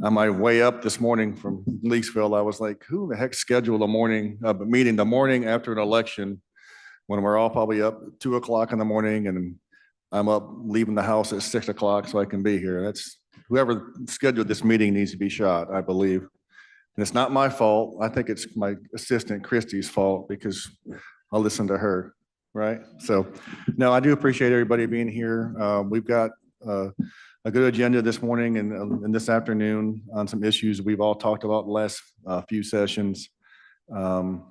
On my way up this morning from Leesville, I was like, who the heck scheduled a meeting the morning after an election when we're all probably up at 2 o'clock in the morning and I'm up leaving the house at 6 o'clock so I can be here. That's whoever scheduled this meeting needs to be shot, I believe. And it's not my fault. I think it's my assistant Christy's fault because I'll listen to her, right? So, no, I do appreciate everybody being here. We've got a good agenda this morning and this afternoon on some issues we've all talked about the last few sessions.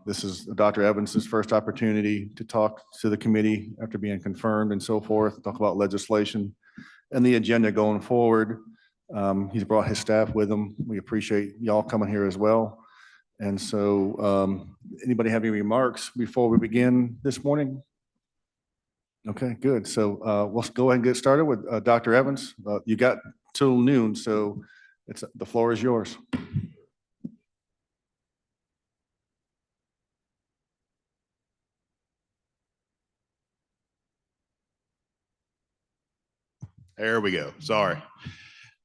This is Dr. Evans's first opportunity to talk to the committee after being confirmed and so forth, talk about legislation and the agenda going forward. He's brought his staff with him. We appreciate y'all coming here as well. And so anybody have any remarks before we begin this morning? Okay, good. So let's go ahead and get started with Dr. Evans. You got till noon, so the floor is yours. There we go. Sorry.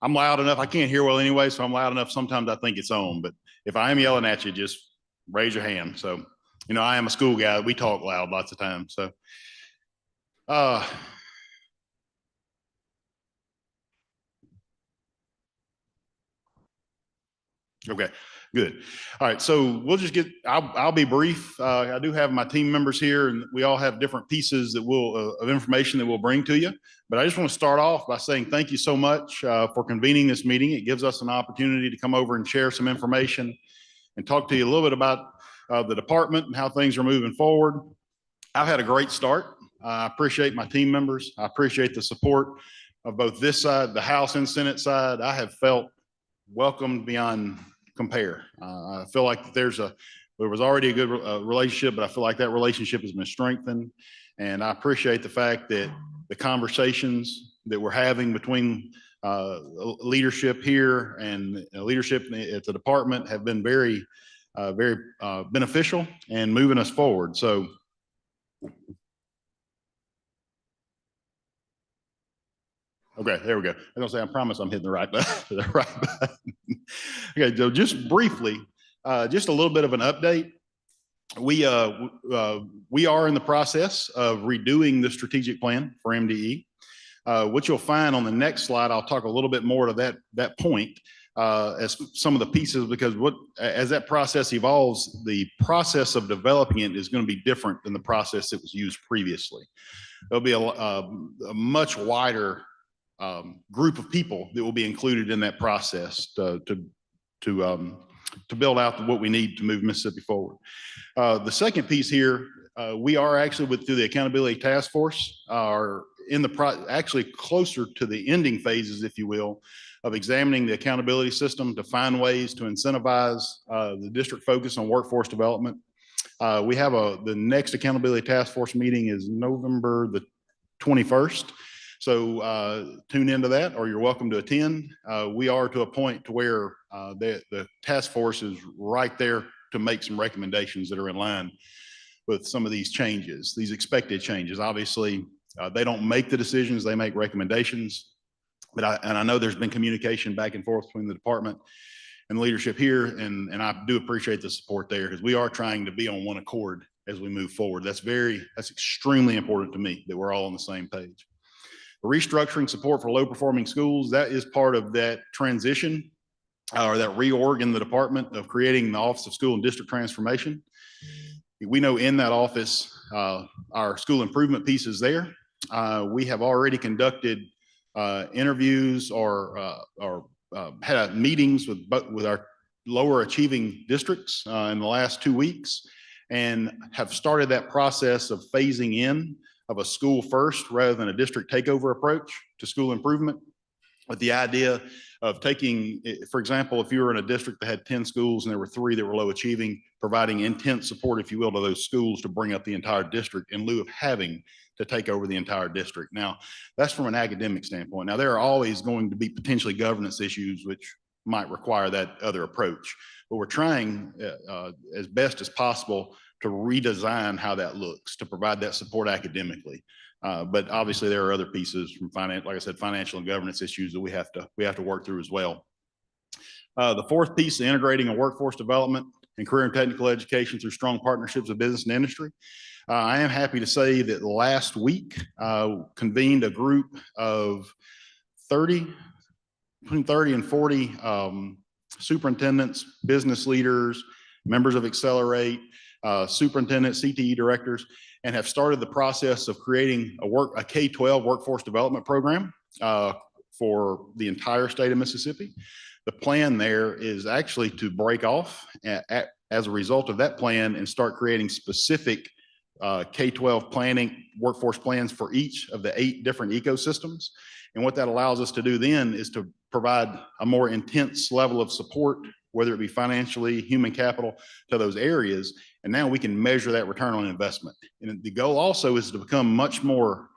I'm loud enough. I can't hear well anyway, so I'm loud enough. Sometimes I think it's on, but if I am yelling at you, just raise your hand. So, you know, I am a school guy. We talk loud lots of times. So, okay, good. All right, so we'll just get, I'll be brief. I do have my team members here and we all have different pieces that of information that we'll bring to you. But I just want to start off by saying thank you so much for convening this meeting. It gives us an opportunity to come over and share some information and talk to you a little bit about the department and how things are moving forward. I've had a great start. I appreciate my team members. I appreciate the support of both this side, the House and Senate side. I have felt welcomed beyond compare. I feel like there was already a good relationship, but I feel like that relationship has been strengthened. And I appreciate the fact that the conversations that we're having between leadership here and leadership at the department have been very beneficial and moving us forward. So okay, there we go. I'm gonna say, I promise I'm hitting the right button. The right button. Okay, so just briefly, just a little bit of an update. We are in the process of redoing the strategic plan for MDE. What you'll find on the next slide, I'll talk a little bit more to that point as some of the pieces, because as that process evolves, the process of developing it is going to be different than the process that was used previously. There'll be a much wider group of people that will be included in that process to build out what we need to move Mississippi forward. The second piece here, we are actually through the Accountability Task Force are in actually closer to the ending phases, if you will, of examining the accountability system to find ways to incentivize the district focus on workforce development. We have the next Accountability Task Force meeting is November the 21st. So tune into that, or you're welcome to attend. We are to a point to where the task force is right there to make some recommendations that are in line with some of these changes, these expected changes. Obviously, they don't make the decisions, they make recommendations. But I know there's been communication back and forth between the department and the leadership here, and I do appreciate the support there, because we are trying to be on one accord as we move forward. That's extremely important to me, that we're all on the same page. Restructuring support for low-performing schools, that is part of that transition or that reorg in the department of creating the Office of School and District Transformation. We know in that office, our school improvement piece is there. We have already conducted interviews or had meetings with our lower achieving districts in the last 2 weeks, and have started that process of phasing in of a school first rather than a district takeover approach to school improvement, with the idea of taking, for example, if you were in a district that had 10 schools and there were 3 that were low achieving, providing intense support, if you will, to those schools to bring up the entire district in lieu of having to take over the entire district. Now, that's from an academic standpoint. Now, there are always going to be potentially governance issues which might require that other approach, but we're trying as best as possible to redesign how that looks, to provide that support academically. But obviously there are other pieces from finance, like I said, financial and governance issues that we have to work through as well. The fourth piece, integrating a workforce development and career and technical education through strong partnerships with business and industry. I am happy to say that last week convened a group of between 30 and 40 superintendents, business leaders, members of Accelerate, superintendents, CTE directors, and have started the process of creating a K-12 workforce development program for the entire state of Mississippi. The plan there is actually to break off as a result of that plan and start creating specific K-12 planning, workforce plans for each of the 8 different ecosystems. And what that allows us to do then is to provide a more intense level of support, whether it be financially, human capital, to those areas. And now we can measure that return on investment. And the goal also is to become much more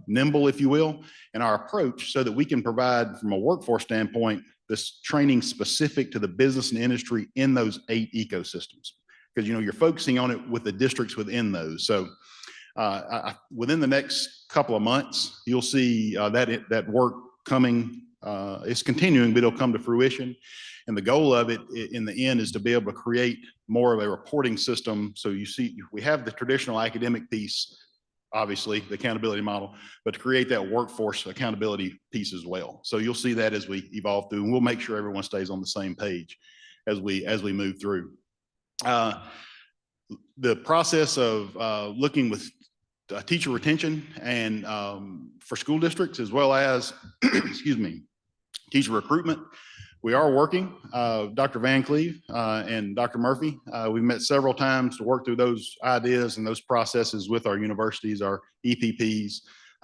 nimble, if you will, in our approach so that we can provide from a workforce standpoint, this training specific to the business and industry in those 8 ecosystems. Because, you're focusing on it with the districts within those. So within the next couple of months, you'll see that work coming. It's continuing, but it'll come to fruition. And the goal of it in the end is to be able to create more of a reporting system. So you see, we have the traditional academic piece, obviously the accountability model, but to create that workforce accountability piece as well. So you'll see that as we evolve through, and we'll make sure everyone stays on the same page as we move through. The process of looking with teacher retention and for school districts, as well as, excuse me, teacher recruitment. We are working, Dr. Van Cleve and Dr. Murphy. We've met several times to work through those ideas and those processes with our universities, our EPPs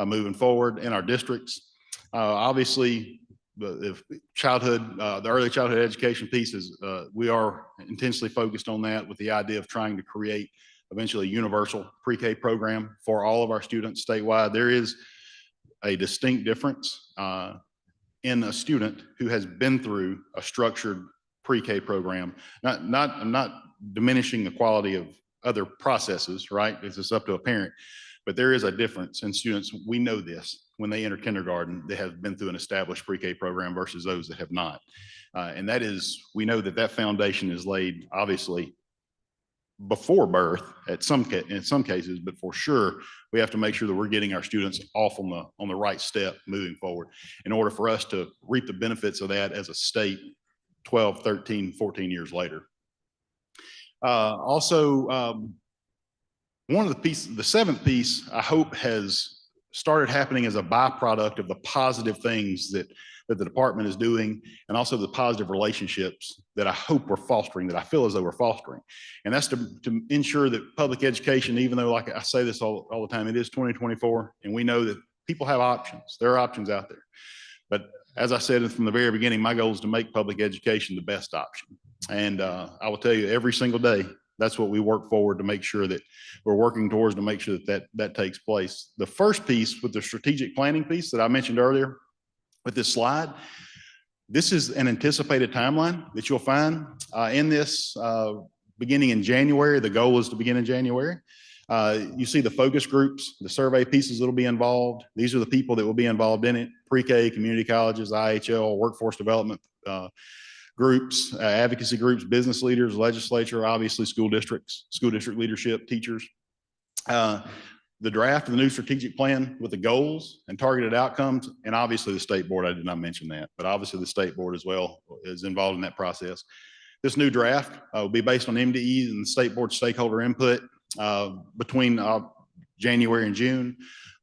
moving forward in our districts. Obviously, the early childhood education pieces, we are intensely focused on that with the idea of trying to create eventually a universal pre-K program for all of our students statewide. There is a distinct difference in a student who has been through a structured pre-K program. I'm not diminishing the quality of other processes, right? It's up to a parent, but there is a difference in students. We know this when they enter kindergarten, they have been through an established pre-K program versus those that have not. And that is, we know that foundation is laid obviously before birth in some cases, but for sure, we have to make sure that we're getting our students off on the right step moving forward in order for us to reap the benefits of that as a state 12, 13, 14 years later. Also, one of the pieces, the seventh piece, I hope has started happening as a byproduct of the positive things that the department is doing, and also the positive relationships that I hope we're fostering, that I feel as though we're fostering. And that's to ensure that public education, even though, like I say this all the time, it is 2024, and we know that people have options. There are options out there. But as I said from the very beginning, my goal is to make public education the best option. And I will tell you, every single day, that's what we work forward to make sure that we're working towards, to make sure that takes place. The first piece with the strategic planning piece that I mentioned earlier with this slide, this is an anticipated timeline that you'll find in this beginning in January. The goal is to begin in January. You see the focus groups, the survey pieces that'll be involved. These are the people that will be involved in it: pre-K, community colleges, IHL, workforce development groups, advocacy groups, business leaders, legislature, obviously school districts, school district leadership, teachers. The draft of the new strategic plan with the goals and targeted outcomes, and obviously the state board. I did not mention that, but obviously the state board as well is involved in that process. This new draft will be based on MDE and the state board stakeholder input between January and June,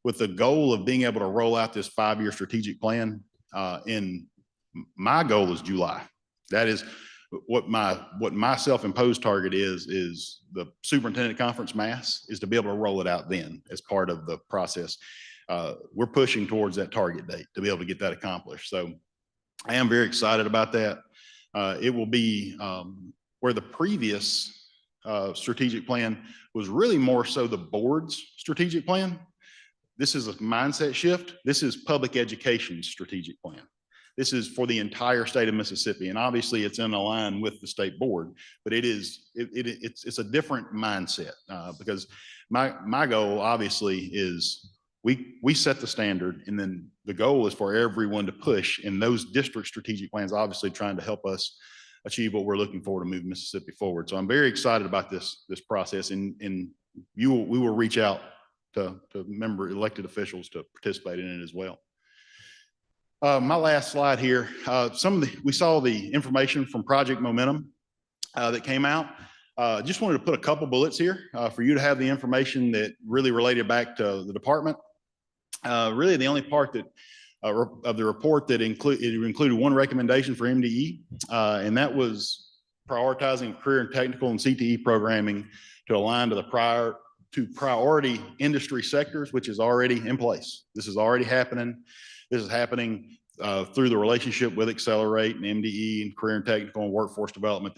with the goal of being able to roll out this 5-year strategic plan in, my goal is July. That is what my self-imposed target is the superintendent conference mass is to be able to roll it out then as part of the process. We're pushing towards that target date to be able to get that accomplished. So I am very excited about that. It will be where the previous strategic plan was really more so the board's strategic plan. This is a mindset shift. This is public education strategic plan. This is for the entire state of Mississippi, and obviously it's in line with the state board, but it's a different mindset because my goal obviously is we set the standard, and then the goal is for everyone to push in those district strategic plans, obviously trying to help us achieve what we're looking for to move Mississippi forward. So I'm very excited about this process, and we will reach out to elected officials to participate in it as well. My last slide here, we saw the information from Project Momentum that came out. Just wanted to put a couple bullets here for you to have the information that really related back to the department. Really the only part that of the report that included one recommendation for MDE, and that was prioritizing career and technical and CTE programming to align to the priority industry sectors, which is already in place. This is already happening. This is happening through the relationship with Accelerate and MDE and career and technical and workforce development.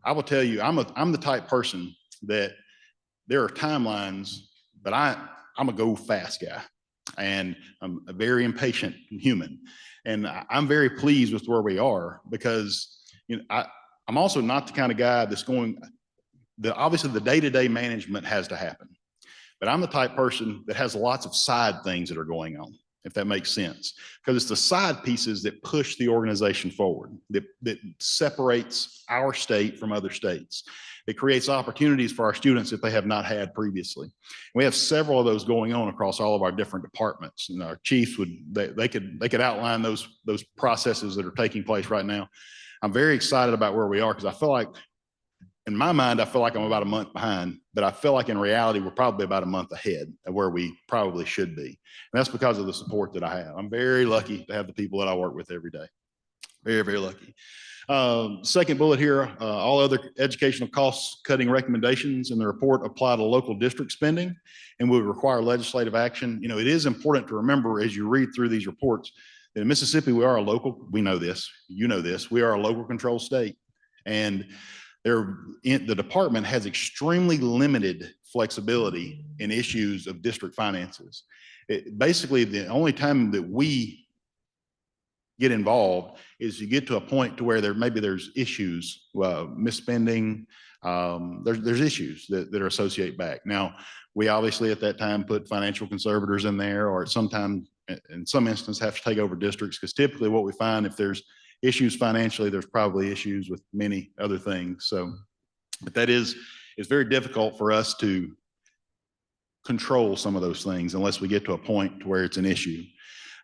I will tell you, I'm the type person that there are timelines, but I'm a go fast guy, and I'm a very impatient human. And I'm very pleased with where we are, because I'm also not the kind of guy that's obviously the day-to-day management has to happen, but I'm the type person that has lots of side things that are going on, if that makes sense, because it's the side pieces that push the organization forward, that separates our state from other states. It creates opportunities for our students that they have not had previously. We have several of those going on across all of our different departments, and our chiefs they could outline those processes that are taking place right now. I'm very excited about where we are, because I feel like, in my mind, I feel like I'm about a month behind, but I feel like in reality, we're probably about a month ahead of where we probably should be. And that's because of the support that I have. I'm very lucky to have the people that I work with every day. Very, very lucky. Second bullet here, all other educational cost cutting recommendations in the report apply to local district spending and would require legislative action. It is important to remember as you read through these reports that in Mississippi, we are a local, we know this, you know this, we are a local control state. And the department has extremely limited flexibility in issues of district finances. Basically, the only time that we get involved is you get to a point to where there's issues, misspending, there's issues that are associated back. Now, we obviously at that time put financial conservators in there, or sometimes in some instances have to take over districts, because typically what we find, if there's issues financially, there's probably issues with many other things. So, but it's very difficult for us to control some of those things unless we get to a point where it's an issue.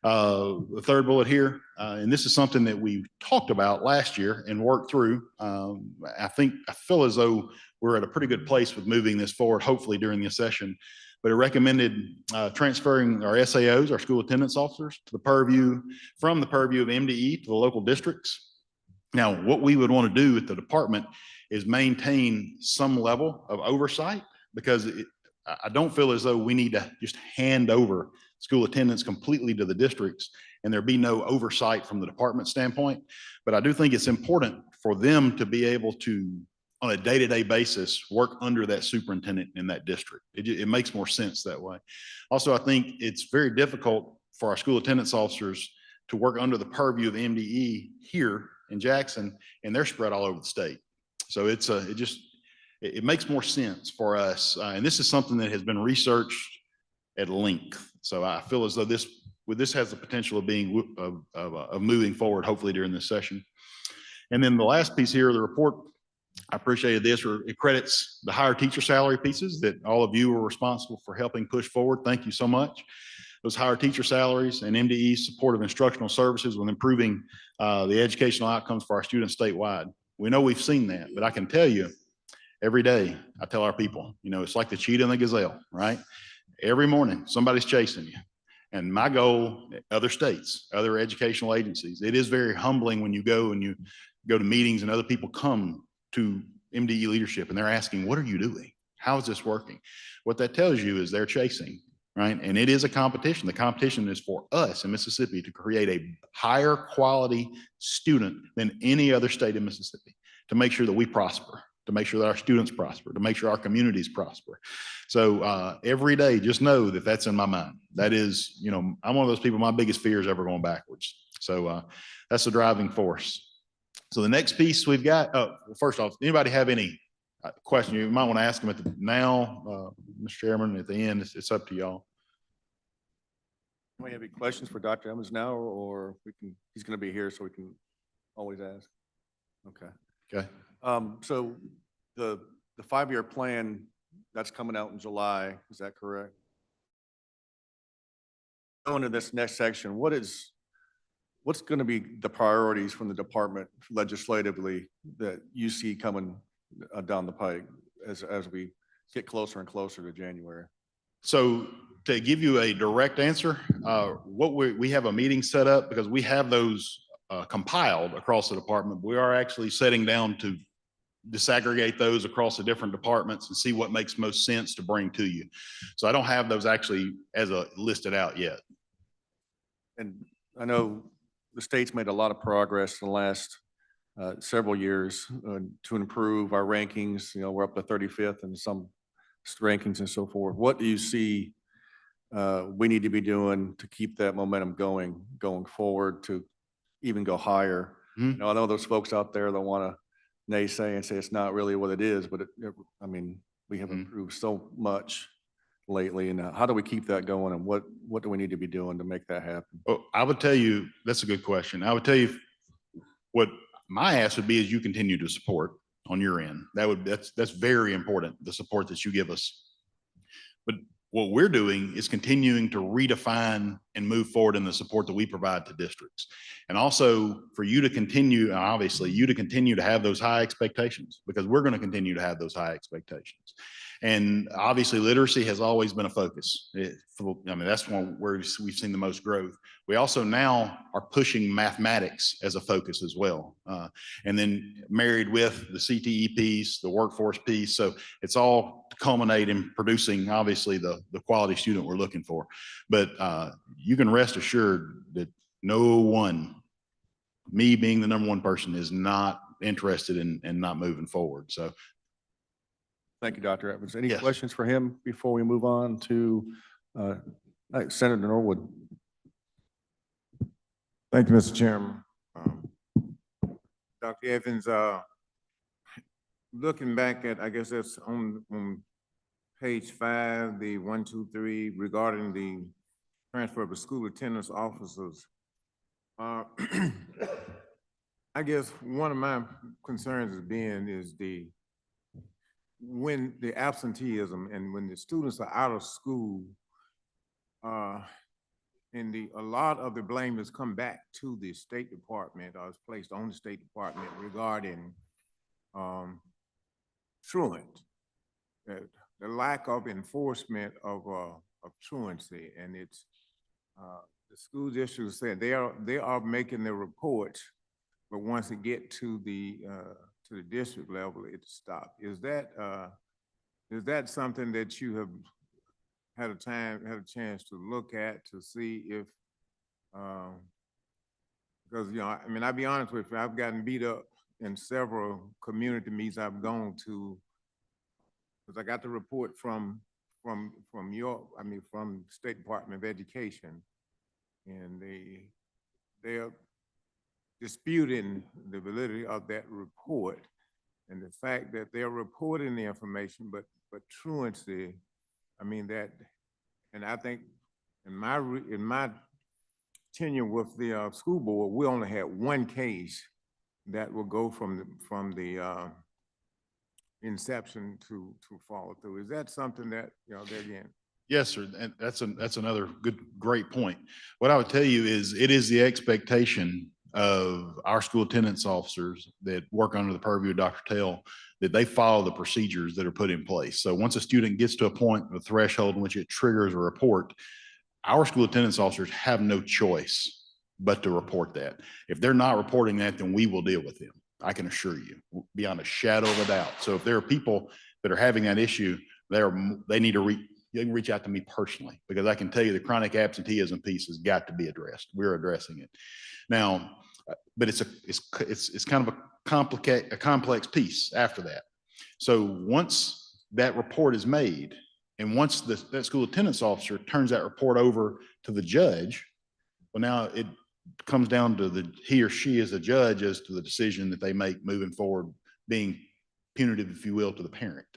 The third bullet here, and this is something that we talked about last year and worked through. I feel as though we're at a pretty good place with moving this forward, hopefully during this session. But it recommended transferring our SAOs, our school attendance officers, from the purview of MDE to the local districts. Now, what we would want to do at the department is maintain some level of oversight, because I don't feel as though we need to just hand over school attendance completely to the districts and there be no oversight from the department standpoint. But I do think it's important for them to be able to, on a day-to-day basis, work under that superintendent in that district. It makes more sense that way. Also, I think it's very difficult for our school attendance officers to work under the purview of MDE here in Jackson, and they're spread all over the state. So it makes more sense for us. And this is something that has been researched at length. So I feel as though this has the potential of being of moving forward, hopefully during this session. And then the last piece here of the report, I appreciated this, it credits the higher teacher salary pieces that all of you were responsible for helping push forward. Thank you so much. Those higher teacher salaries and MDE's support of instructional services with improving the educational outcomes for our students statewide. We know we've seen that, but I can tell you every day, I tell our people, it's like the cheetah and the gazelle, right? Every morning, somebody's chasing you. And my goal, other states, other educational agencies, it is very humbling when you go to meetings and other people come to MDE leadership and they're asking, what are you doing? How is this working? What that tells you is they're chasing, right? And it is a competition. The competition is for us in Mississippi to create a higher quality student than any other state in Mississippi, to make sure that we prosper, to make sure that our students prosper, to make sure our communities prosper. So every day, just know that that's in my mind. That is, I'm one of those people, my biggest fear is ever going backwards. So that's the driving force. So the next piece we've got, first off, anybody have any question? You might want to ask them now, Mr. Chairman, at the end, it's up to y'all. Do we have any questions for Dr. Evans now, or we can, he's going to be here, so we can always ask? Okay. Okay. So the 5-year plan, that's coming out in July, is that correct? Going to this next section, what's going to be the priorities from the department legislatively that you see coming down the pike as we get closer and closer to January? So to give you a direct answer, what we have a meeting set up because we have those compiled across the department. We are actually sitting down to disaggregate those across the different departments and see what makes most sense to bring to you. So I don't have those actually as a listed out yet. And I know the state's made a lot of progress in the last several years to improve our rankings. You know, we're up to 35th in some rankings and so forth. What do you see we need to be doing to keep that momentum going forward to even go higher? Mhm. You know, I know those folks out there that want to naysay and say it's not really what it is, but I mean, we have Mhm. improved so much lately, and how do we keep that going, and what do we need to be doing to make that happen? Oh, I would tell you, that's a good question. I would tell you what my ask would be is you continue to support on your end. That's very important, the support that you give us. But what we're doing is continuing to redefine and move forward in the support that we provide to districts. And also for you to continue, obviously, you to continue to have those high expectations because we're going to continue to have those high expectations. And obviously literacy has always been a focus. I mean, that's one where we've seen the most growth. We also now are pushing mathematics as a focus as well. And then married with the CTE piece, the workforce piece. So it's all to culminate in producing obviously the quality student we're looking for. But you can rest assured that no one, me being the number one person, is not interested in not moving forward. So Thank you, Dr. Evans. Any Yes. questions for him before we move on to Senator Norwood? Thank you, Mr. Chairman. Dr. Evans, looking back at, I guess that's on page 5, the 1, 2, 3, regarding the transfer of the school attendance officers. I guess one of my concerns is when the absenteeism and when the students are out of school, and a lot of the blame has come back to the State Department, or is placed on the State Department regarding truant, the lack of enforcement of truancy, and it's the school district said they are making the report, but once it get to the district level, it stopped. Is that something that you have had a chance to look at to see if, because, you know, I mean, I'll be honest with you, I've gotten beat up in several community meetings I've gone to, because I got the report from State Department of Education, and they're disputing the validity of that report and the fact that they're reporting the information, but truancy, I mean that, and I think in my tenure with the school board, we only had one case that will go from the inception to follow through. Is that something that, you know, that again? Yes, sir. And that's another great point. What I would tell you is it is the expectation of our school attendance officers that work under the purview of Dr. Tell that they follow the procedures that are put in place. So once a student gets to a point, a threshold in which it triggers a report, our school attendance officers have no choice but to report that. If they're not reporting that, then we will deal with them. I can assure you, beyond a shadow of a doubt. So if there are people that are having that issue, they need to you can reach out to me personally, because I can tell you the chronic absenteeism piece has got to be addressed. We're addressing it now, but it's kind of a complex piece after that. So once that report is made, and once that school attendance officer turns that report over to the judge, well, now it comes down to he or she as a judge as to the decision that they make moving forward, being punitive, if you will, to the parent.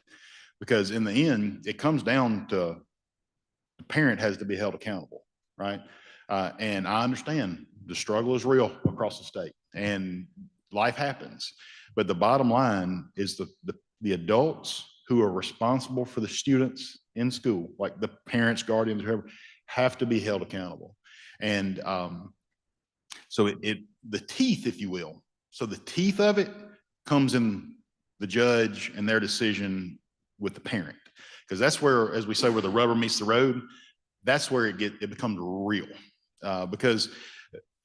Because in the end, it comes down to the parent has to be held accountable, right? And I understand the struggle is real across the state and life happens. But the bottom line is the adults who are responsible for the students in school, like the parents, guardians, whoever, have to be held accountable. And so the teeth, if you will. So the teeth of it comes in the judge and their decision with the parent. Because that's where, as we say, where the rubber meets the road, that's where it becomes real. Because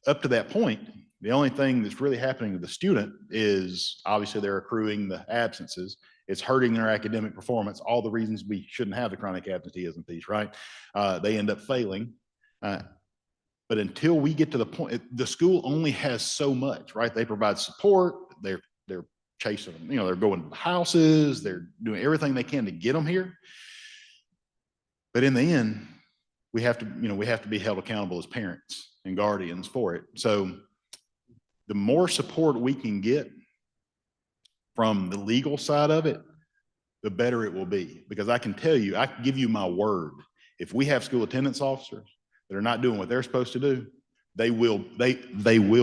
up to that point, the only thing that's really happening to the student is obviously they're accruing the absences. It's hurting their academic performance, all the reasons we shouldn't have the chronic absenteeism piece, right? They end up failing. But until we get to the point, the school only has so much, right? They provide support. They're chasing them, they're going to the houses. They're doing everything they can to get them here. But in the end, we have to be held accountable as parents and guardians for it. So the more support we can get from the legal side of it, the better it will be. Because I can tell you, I can give you my word, if we have school attendance officers that are not doing what they're supposed to do, they will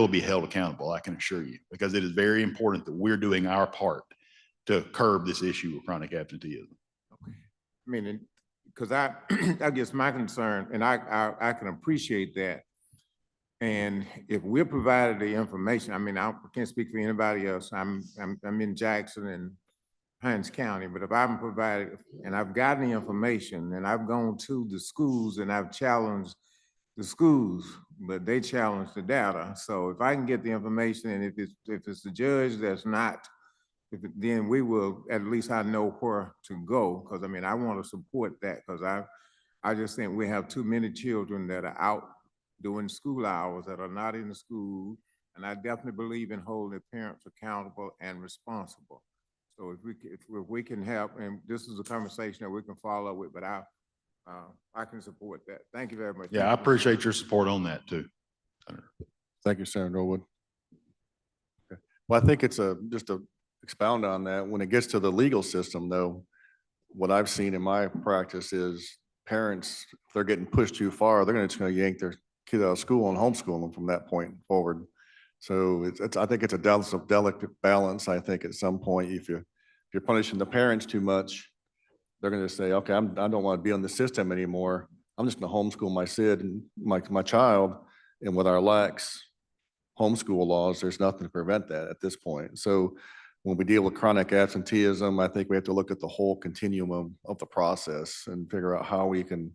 be held accountable, I can assure you, because it is very important that we're doing our part to curb this issue of chronic absenteeism. I mean, because I guess my concern, and I can appreciate that. And if we're provided the information, I mean, I can't speak for anybody else. I'm in Jackson and Hines County, but if I'm provided and I've gotten the information and I've gone to the schools and I've challenged the schools, but they challenge the data. So if I can get the information, and if it's the judge that's not, then we will, at least I know where to go. Because I mean, I want to support that, because I just think we have too many children that are out doing school hours that are not in the school. And I definitely believe in holding parents accountable and responsible. So if we can help, and this is a conversation that we can follow with, but I can support that. Thank you very much. Yeah, I appreciate your support on that too. Thank you, Senator Norwood. Okay. Well, I think it's just to expound on that, when it gets to the legal system though, what I've seen in my practice is parents, if they're getting pushed too far, they're just going to yank their kid out of school and homeschool them from that point forward. So I think it's a delicate balance. I think at some point, if you're punishing the parents too much, they're going to say, okay, I don't want to be on the system anymore. I'm just going to homeschool my kid and my child. And with our lax homeschool laws, there's nothing to prevent that at this point. So when we deal with chronic absenteeism, I think we have to look at the whole continuum of the process and figure out how we can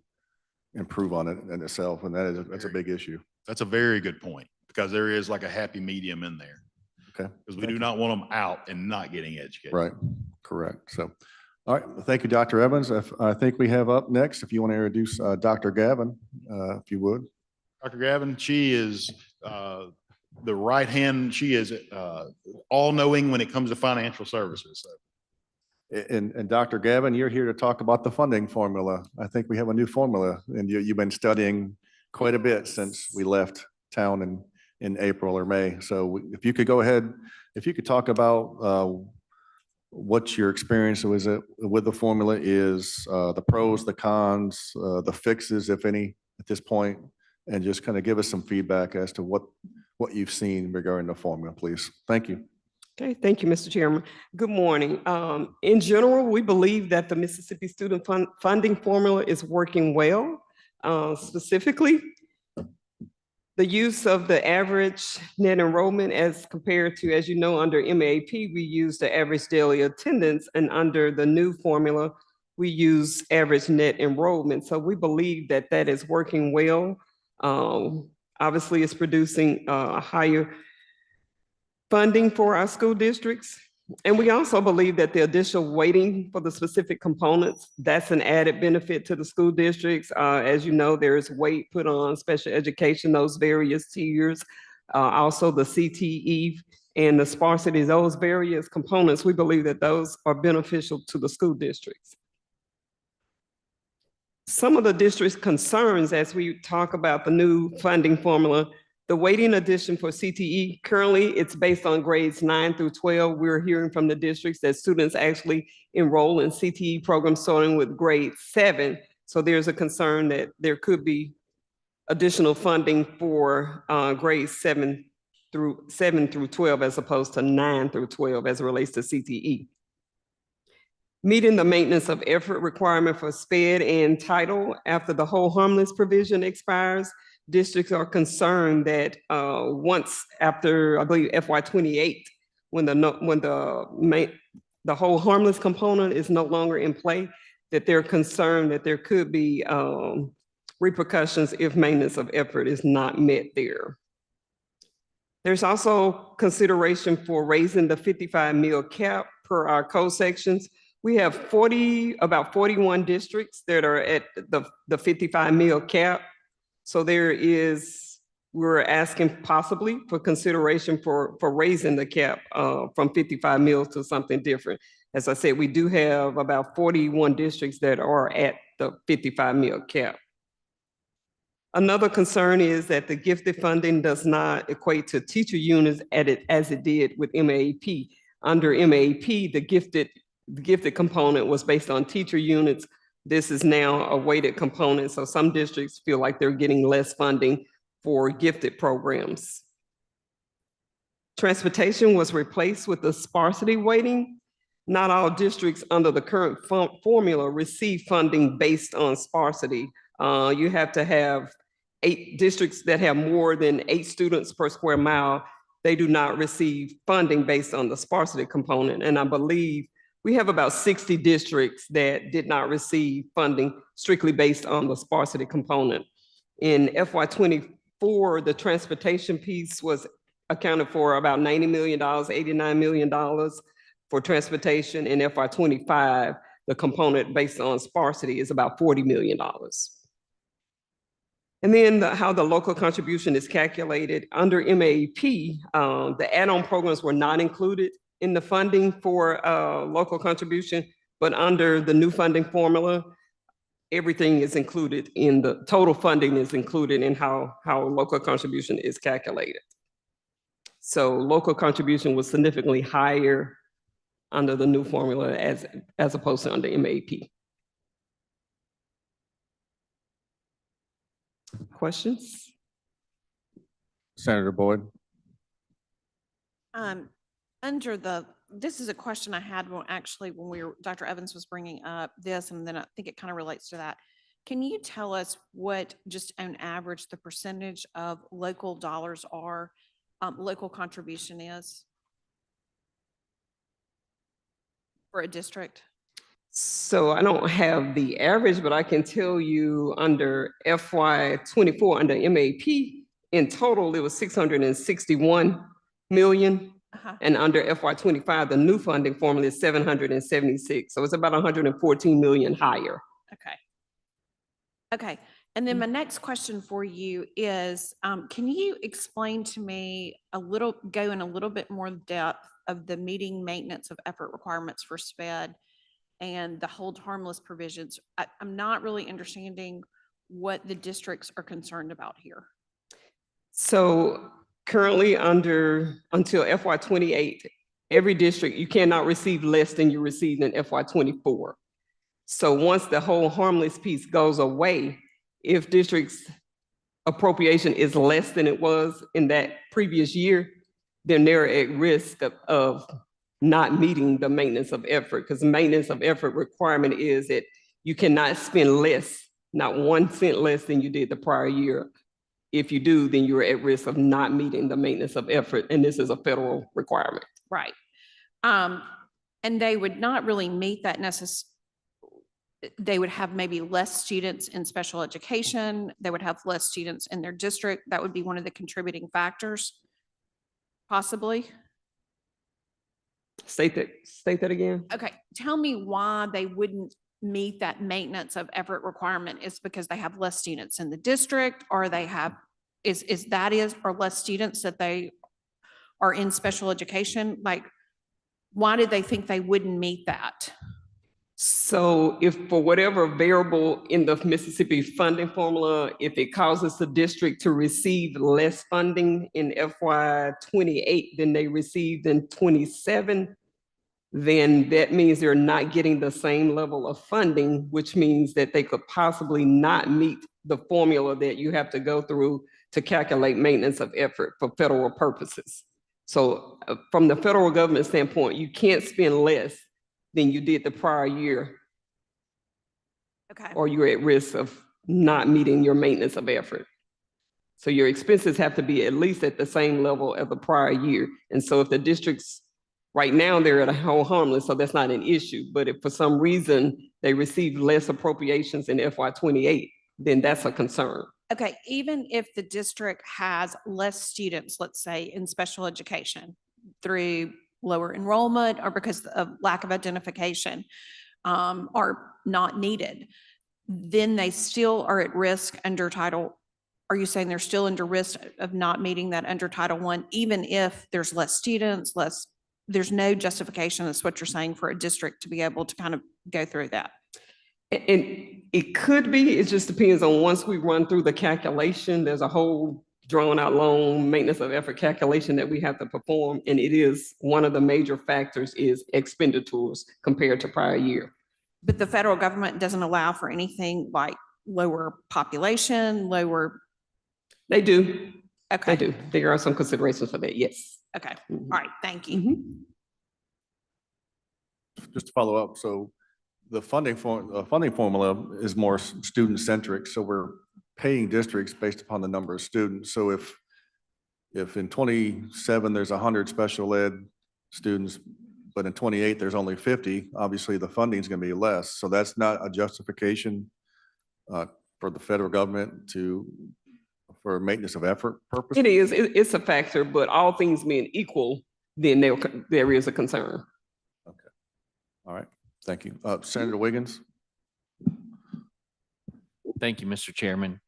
improve on it in itself. And that's a big issue. That's a very good point, because there is like a happy medium in there. Okay. Because we do not want them out and not getting educated. Right. Correct. So, all right. Thank you, Dr. Evans. I think we have up next, if you want to introduce Dr. Gavin, if you would. Dr. Gavin, she is the right hand. She is all-knowing when it comes to financial services. So. And Dr. Gavin, you're here to talk about the funding formula. I think we have a new formula, and you've been studying quite a bit since we left town in April or May. So if you could go ahead, if you could talk about what your experience with the formula is, the pros, the cons, the fixes, if any, at this point, and just kind of give us some feedback as to what you've seen regarding the formula, please. Thank you. Okay, thank you, Mr. Chairman. Good morning. In general, we believe that the Mississippi Student Funding Formula is working well. Specifically, the use of the average net enrollment as compared to, as you know, under MAP, we use the average daily attendance, and under the new formula, we use average net enrollment. So we believe that that is working well. Obviously, it's producing higher funding for our school districts. And we also believe that the additional weighting for the specific components, that's an added benefit to the school districts. As you know, there is weight put on special education, those various tiers, also the CTE and the sparsity, those various components, we believe that those are beneficial to the school districts. Some of the district's concerns as we talk about the new funding formula, the weighting addition for CTE, currently it's based on grades 9 through 12. We're hearing from the districts that students actually enroll in CTE programs starting with grade 7. So there's a concern that there could be additional funding for grades 7 through 12 as opposed to 9 through 12 as it relates to CTE. Meeting the maintenance of effort requirement for SPED and title after the whole harmless provision expires, districts are concerned that once after, I believe, FY 28, when the whole harmless component is no longer in play, that they're concerned that there could be repercussions if maintenance of effort is not met there. There's also consideration for raising the 55 mil cap per our code sections. We have about 41 districts that are at the 55 mil cap. So we're asking possibly for consideration for raising the cap from 55 mil to something different. As I said, we do have about 41 districts that are at the 55 mil cap. Another concern is that the gifted funding does not equate to teacher units as it did with MAEP. Under MAEP, the gifted component was based on teacher units. This is now a weighted component, so some districts feel like they're getting less funding for gifted programs. Transportation was replaced with the sparsity weighting. Not all districts under the current formula receive funding based on sparsity. You have to have 8 districts that have more than 8 students per square mile. They do not receive funding based on the sparsity component. And I believe we have about 60 districts that did not receive funding strictly based on the sparsity component. In FY 24, the transportation piece was accounted for about $90 million, $89 million for transportation. In FY 25, the component based on sparsity is about $40 million. And then how the local contribution is calculated under MAEP, the add-on programs were not included in the funding for local contribution, but under the new funding formula, everything is included in the total funding is included in how local contribution is calculated. So local contribution was significantly higher under the new formula as opposed to under MAEP. Questions? Senator Boyd. This is a question I had when Dr. Evans was bringing up this, and then I think it kind of relates to that. Can you tell us what, just on average, the percentage of local dollars are, local contribution is for a district? So I don't have the average, but I can tell you under FY 24, under MAP, in total, it was 661 million. And under FY 25, the new funding formula is 776. So it's about 114 million higher. Okay. And then my next question for you is, can you explain to me go in a little bit more depth of the meeting maintenance of effort requirements for SPED and the hold harmless provisions? I'm not really understanding what the districts are concerned about here. So currently until FY 28, every district, you cannot receive less than you received in FY 24. So once the whole harmless piece goes away, if districts' appropriation is less than it was in that previous year, then they're at risk of not meeting the maintenance of effort, because the maintenance of effort requirement is that you cannot spend less, not 1 cent less than you did the prior year. If you do, then you're at risk of not meeting the maintenance of effort, and this is a federal requirement. Right. And they would not really meet that they would have maybe less students in special education. They would have less students in their district. That would be one of the contributing factors, possibly. State that again. Okay, tell me why they wouldn't meet that maintenance of effort requirement. Is because they have less students in the district, or they have, or less students that they are in special education? Like, why did they think they wouldn't meet that? So if for whatever variable in the Mississippi funding formula, if it causes the district to receive less funding in FY 28 than they received in 27, then that means they're not getting the same level of funding, which means that they could possibly not meet the formula that you have to go through to calculate maintenance of effort for federal purposes. So from the federal government standpoint, you can't spend less than you did the prior year, Okay. or you're at risk of not meeting your maintenance of effort. So your expenses have to be at least at the same level as the prior year. And so if the districts, right now, they're at a whole harmless, so that's not an issue. But if for some reason they receive less appropriations in FY '28, then that's a concern. Okay, even if the district has less students, let's say in special education through lower enrollment or because of lack of identification, are not needed, then they still are at risk under Title. Are you saying they're still under risk of not meeting that under Title I, even if there's less students, there's no justification, that's what you're saying, for a district to be able to kind of go through that? And it could be, it just depends on once we run through the calculation, there's a whole drawn out long maintenance of effort calculation that we have to perform. And it is one of the major factors is expenditures compared to prior year. But the federal government doesn't allow for anything like lower population, lower. They do, Okay. they do. There are some considerations for that, yes. Okay, Mhm. all right, thank you. Mhm. Just to follow up, so the funding formula is more student centric, so we're paying districts based upon the number of students. So if in 27 there's 100 special ed students, but in 28 there's only 50, obviously the funding is going to be less. So that's not a justification for the federal government for maintenance of effort purposes. It is, it's a factor, but all things being equal, then there is a concern. Okay. All right. Thank you. Senator Wiggins? Thank you, Mr. Chairman.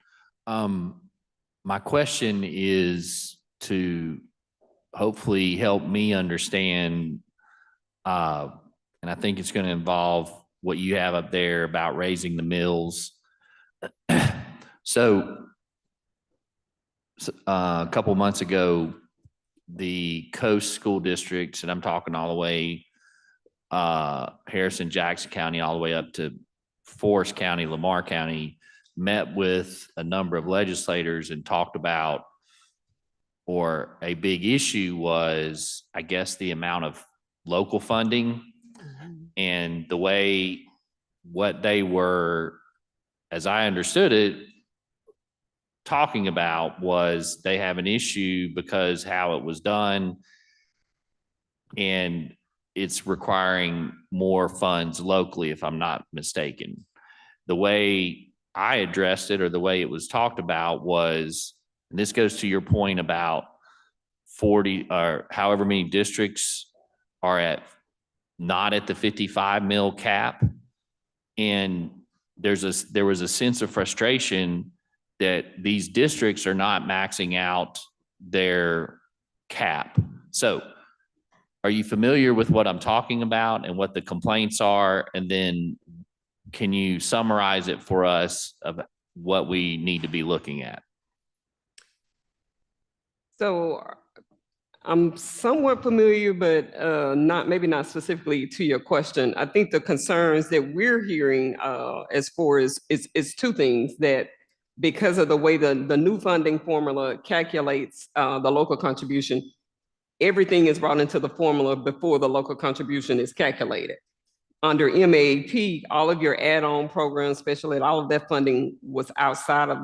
My question is to hopefully help me understand, and I think it's going to involve what you have up there about raising the mills. So a couple months ago, the coast school districts, and I'm talking all the way Harrison, Jackson County, all the way up to Forest County, Lamar County, met with a number of legislators and talked about, or a big issue was, I guess, the amount of local funding and the way what they were, as I understood it, talking about was they have an issue because how it was done, and it's requiring more funds locally, if I'm not mistaken. The way I addressed it, or the way it was talked about, was, and this goes to your point about 40 or however many districts are not at the 55 mil cap. And there was a sense of frustration that these districts are not maxing out their cap. So are you familiar with what I'm talking about and what the complaints are? And then can you summarize it for us of what we need to be looking at? So I'm somewhat familiar, but maybe not specifically to your question. I think the concerns that we're hearing as far as it's two things: that because of the way the new funding formula calculates the local contribution, everything is brought into the formula before the local contribution is calculated. Under MAP, all of your add-on programs, special ed, all of that funding was outside of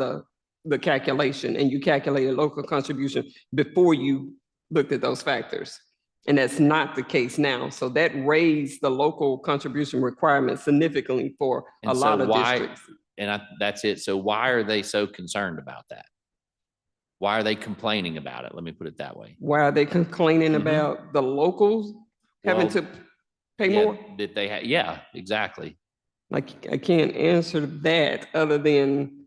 the calculation, and you calculated local contribution before you looked at those factors. And that's not the case now. So that raised the local contribution requirements significantly for a lot of districts. That's it. So why are they so concerned about that? Why are they complaining about it? Let me put it that way. Why are they complaining about the locals having to pay more? Did they have? Yeah, exactly. Like, I can't answer that other than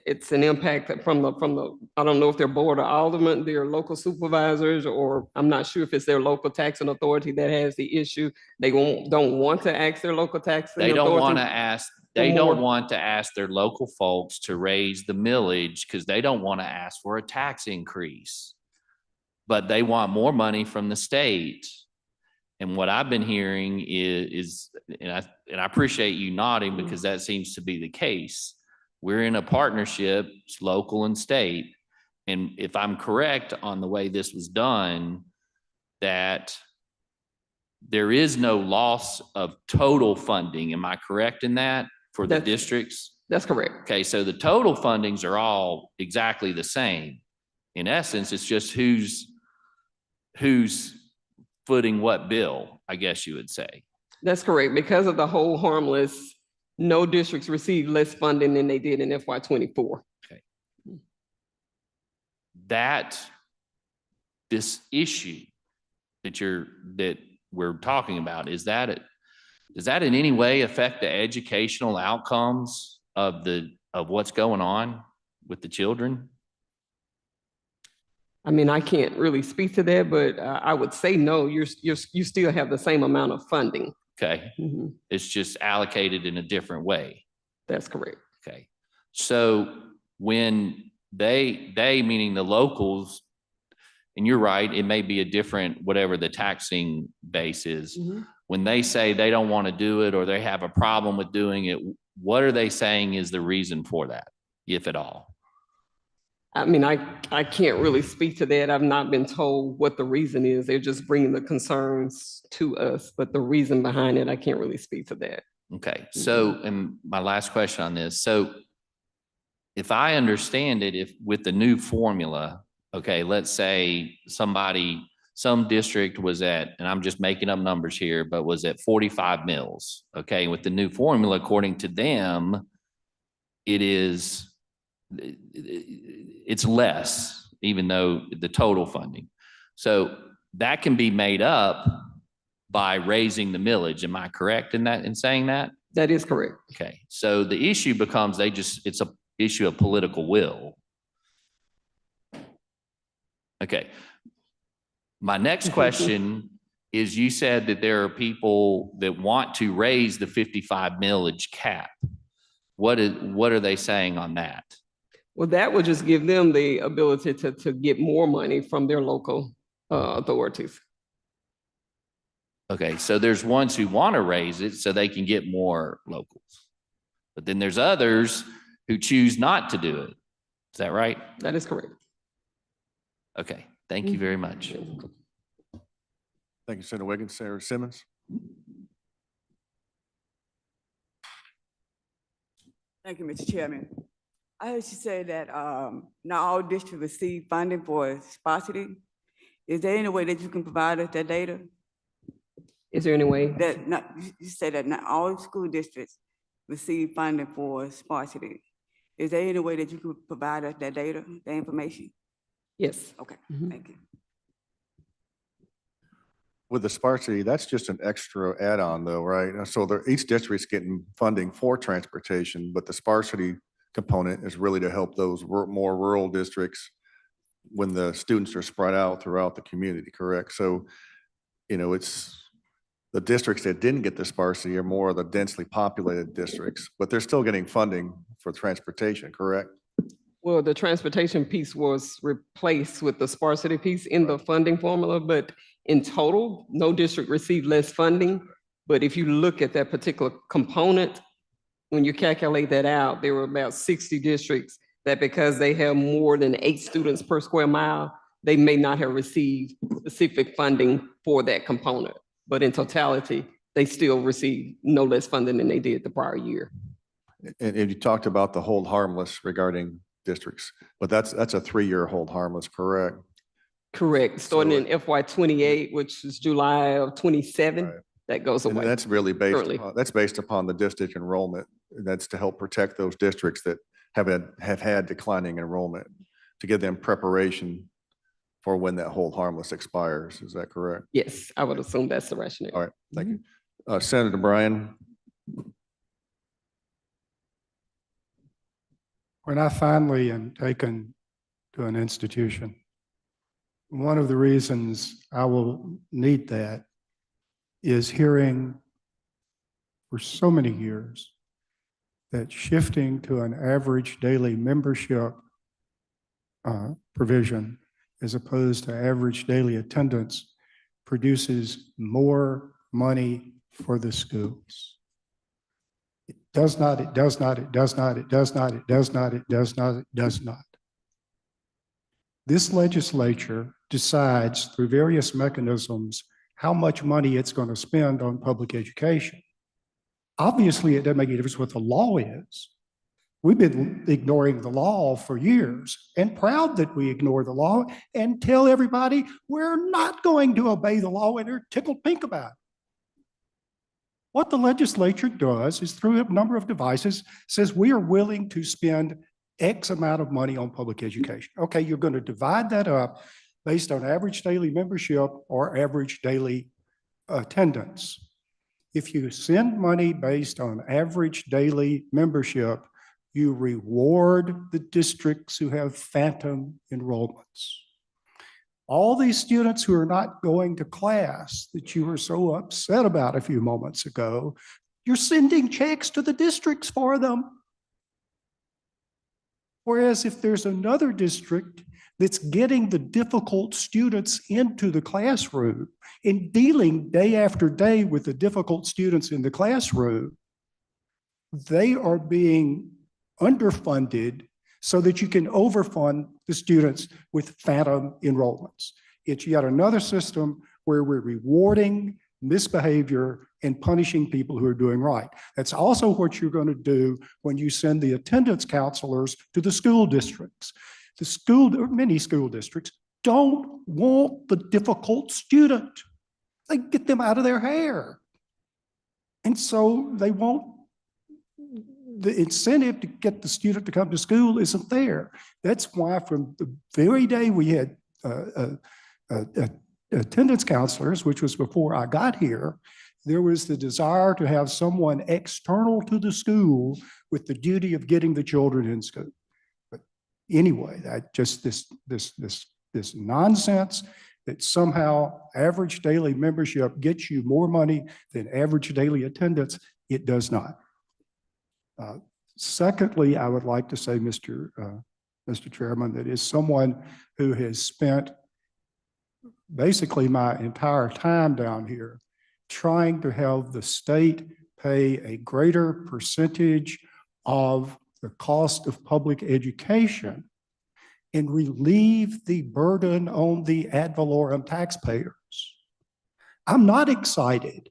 it's an impact from the, I don't know if they're board of aldermen, they're local supervisors, or I'm not sure if it's their local taxing authority that has the issue. They don't want to ask their local taxing authority. They don't want to ask. They don't want to ask their local folks to raise the millage because they don't want to ask for a tax increase, but they want more money from the state. And what I've been hearing is, and I appreciate you nodding because that seems to be the case. we're in a partnership, it's local and state. And if I'm correct on the way this was done, that there is no loss of total funding. Am I correct in that for the That's- districts? That's correct. Okay, so the total fundings are all exactly the same. In essence, it's just who's footing what bill, I guess you would say. That's correct. Because of the whole harmless, no districts received less funding than they did in FY '24. That this issue that we're talking about, does that in any way affect the educational outcomes of what's going on with the children? I mean, I can't really speak to that, but I would say no, you still have the same amount of funding. Okay, Mhm. it's just allocated in a different way. That's correct. Okay, so when they meaning the locals, and you're right, it may be a different, whatever the taxing base is. Mhm. When they say they don't want to do it or they have a problem with doing it, what are they saying is the reason for that, if at all? I mean, I can't really speak to that. I've not been told what the reason is. They're just bringing the concerns to us, but the reason behind it, I can't really speak to that. Okay, so, and my last question on this, so if I understand it, if with the new formula, okay, let's say some district was at, and I'm just making up numbers here, but was at 45 mills. Okay, with the new formula, according to them, it's less, even though the total funding. So that can be made up by raising the millage. Am I correct in saying that? That is correct. Okay, so the issue becomes it's a issue of political will. Okay. My next question is, you said that there are people that want to raise the 55 millage cap. What are they saying on that? Well, that would just give them the ability to get more money from their local authorities. Okay, so there's ones who want to raise it so they can get more locals. But then there's others who choose not to do it. Is that right? That is correct. Okay, thank you very much. Thank you, Senator Wiggins. Senator Simmons? Thank you, Mr. Chairman. I heard you say that not all districts receive funding for sparsity. Is there any way that you can provide us that data? Is there any way? That not, you said that not all school districts receive funding for sparsity. Is there any way that you could provide us that data, that information? Yes. Okay, Mhm. thank you. With the sparsity, that's just an extra add-on though, right? So each district's getting funding for transportation, but the sparsity component is really to help those more rural districts when the students are spread out throughout the community, correct? So, it's the districts that didn't get the sparsity are more of the densely populated districts, but they're still getting funding for transportation, correct? Well, the transportation piece was replaced with the sparsity piece in the funding formula, but in total, no district received less funding. But if you look at that particular component, when you calculate that out, there were about 60 districts that, because they have more than 8 students per square mile, they may not have received specific funding for that component. But in totality, they still received no less funding than they did the prior year. And you talked about the hold harmless regarding districts, but that's a 3-year hold harmless, correct? Correct. Starting So- in FY '28, which is July of '27, Right. that goes And away. that's really currently. that's based upon the district enrollment. That's to help protect those districts that have had declining enrollment, to give them preparation for when that hold harmless expires. Is that correct? Yes, I would assume that's the rationale. All right, thank you. Senator Bryan? When I finally am taken to an institution, one of the reasons I will need that is hearing for so many years that shifting to an average daily membership provision as opposed to average daily attendance produces more money for the schools. Does not, it does not, it does not, it does not, it does not, it does not, it does not. This legislature decides through various mechanisms how much money it's going to spend on public education. Obviously, it doesn't make any difference what the law is. We've been ignoring the law for years and proud that we ignore the law and tell everybody we're not going to obey the law and they're tickled pink about it. What the legislature does is through a number of devices says we are willing to spend X amount of money on public education. Okay, you're going to divide that up based on average daily membership or average daily attendance. If you send money based on average daily membership, you reward the districts who have phantom enrollments. All these students who are not going to class that you were so upset about a few moments ago, you're sending checks to the districts for them. Whereas if there's another district that's getting the difficult students into the classroom and dealing day after day with the difficult students in the classroom, they are being underfunded so that you can overfund the students with phantom enrollments. It's yet another system where we're rewarding misbehavior and punishing people who are doing right. That's also what you're going to do when you send the attendance counselors to the school districts. Many school districts don't want the difficult student. They get them out of their hair. And so they won't, the incentive to get the student to come to school isn't there. That's why from the very day we had attendance counselors, which was before I got here, there was the desire to have someone external to the school with the duty of getting the children in school. But anyway, that just this nonsense that somehow average daily membership gets you more money than average daily attendance, it does not. Secondly, I would like to say, Mr. Chairman, that is someone who has spent basically my entire time down here trying to have the state pay a greater percentage of the cost of public education and relieve the burden on the ad valorem taxpayers. I'm not excited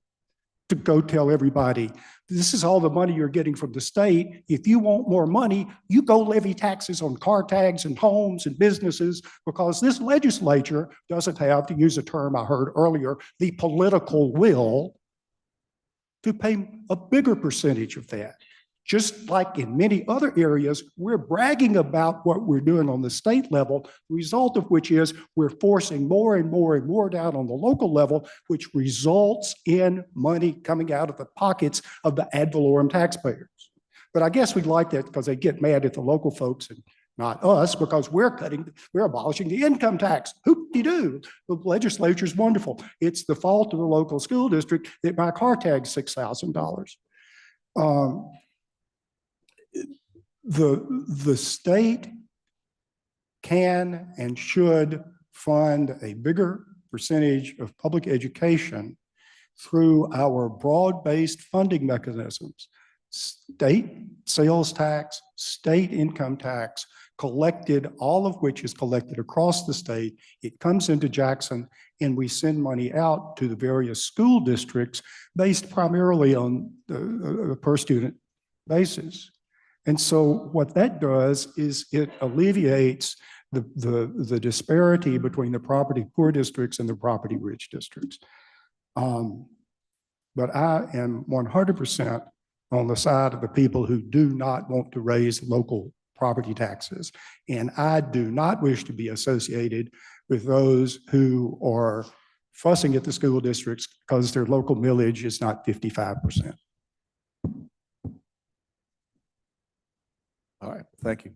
to go tell everybody, this is all the money you're getting from the state. If you want more money, you go levy taxes on car tags and homes and businesses, because this legislature doesn't have, to use a term I heard earlier, the political will to pay a bigger percentage of that. Just like in many other areas, we're bragging about what we're doing on the state level, the result of which is we're forcing more and more and more down on the local level, which results in money coming out of the pockets of the ad valorem taxpayers. But I guess we'd like that because they get mad at the local folks and not us, because we're abolishing the income tax. Hoop-de-doo. The legislature's wonderful. It's the fault of the local school district that my car tag's $6,000. The state can and should fund a bigger percentage of public education through our broad-based funding mechanisms. State sales tax, state income tax, collected, all of which is collected across the state. It comes into Jackson and we send money out to the various school districts based primarily on the per student basis. And so what that does is it alleviates the disparity between the property poor districts and the property rich districts. But I am 100% on the side of the people who do not want to raise local property taxes. And I do not wish to be associated with those who are fussing at the school districts because their local millage is not 55%. All right, thank you.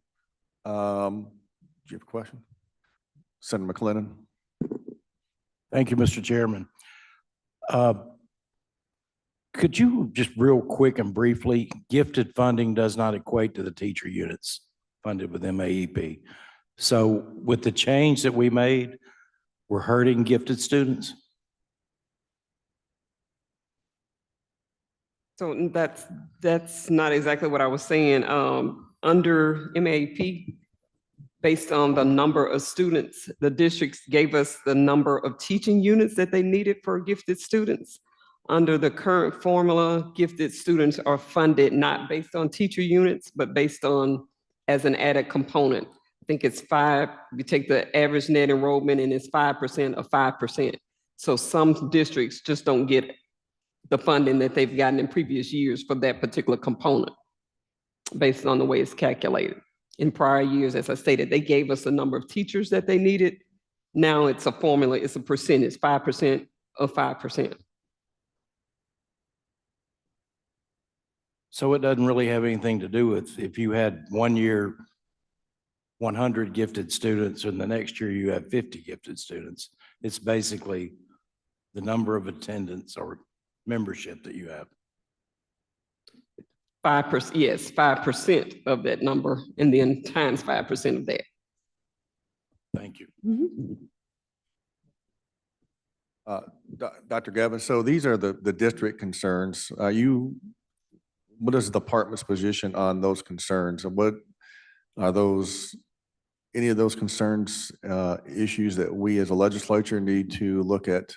Do you have a question? Senator McClellan. Thank you, Mr. Chairman. Could you just real quick and briefly, gifted funding does not equate to the teacher units funded with MAEP. So with the change that we made, we're hurting gifted students? So that's not exactly what I was saying. Under MAP, based on the number of students, the districts gave us the number of teaching units that they needed for gifted students. Under the current formula, gifted students are funded not based on teacher units, but based on as an added component. I think it's 5, you take the average net enrollment and it's 5% of 5%. So some districts just don't get the funding that they've gotten in previous years for that particular component based on the way it's calculated. In prior years, as I stated, they gave us the number of teachers that they needed. Now it's a formula, it's a percentage, 5% of 5%. So it doesn't really have anything to do with if you had 1 year 100 gifted students and the next year you have 50 gifted students. It's basically the number of attendance or membership that you have. 5%, yes, 5% of that number, and then times 5% of that. Thank you. Dr. Gavin, so these are the district concerns. What is the department's position on those concerns? And what are those, any of those concerns, issues that we as a legislature need to look at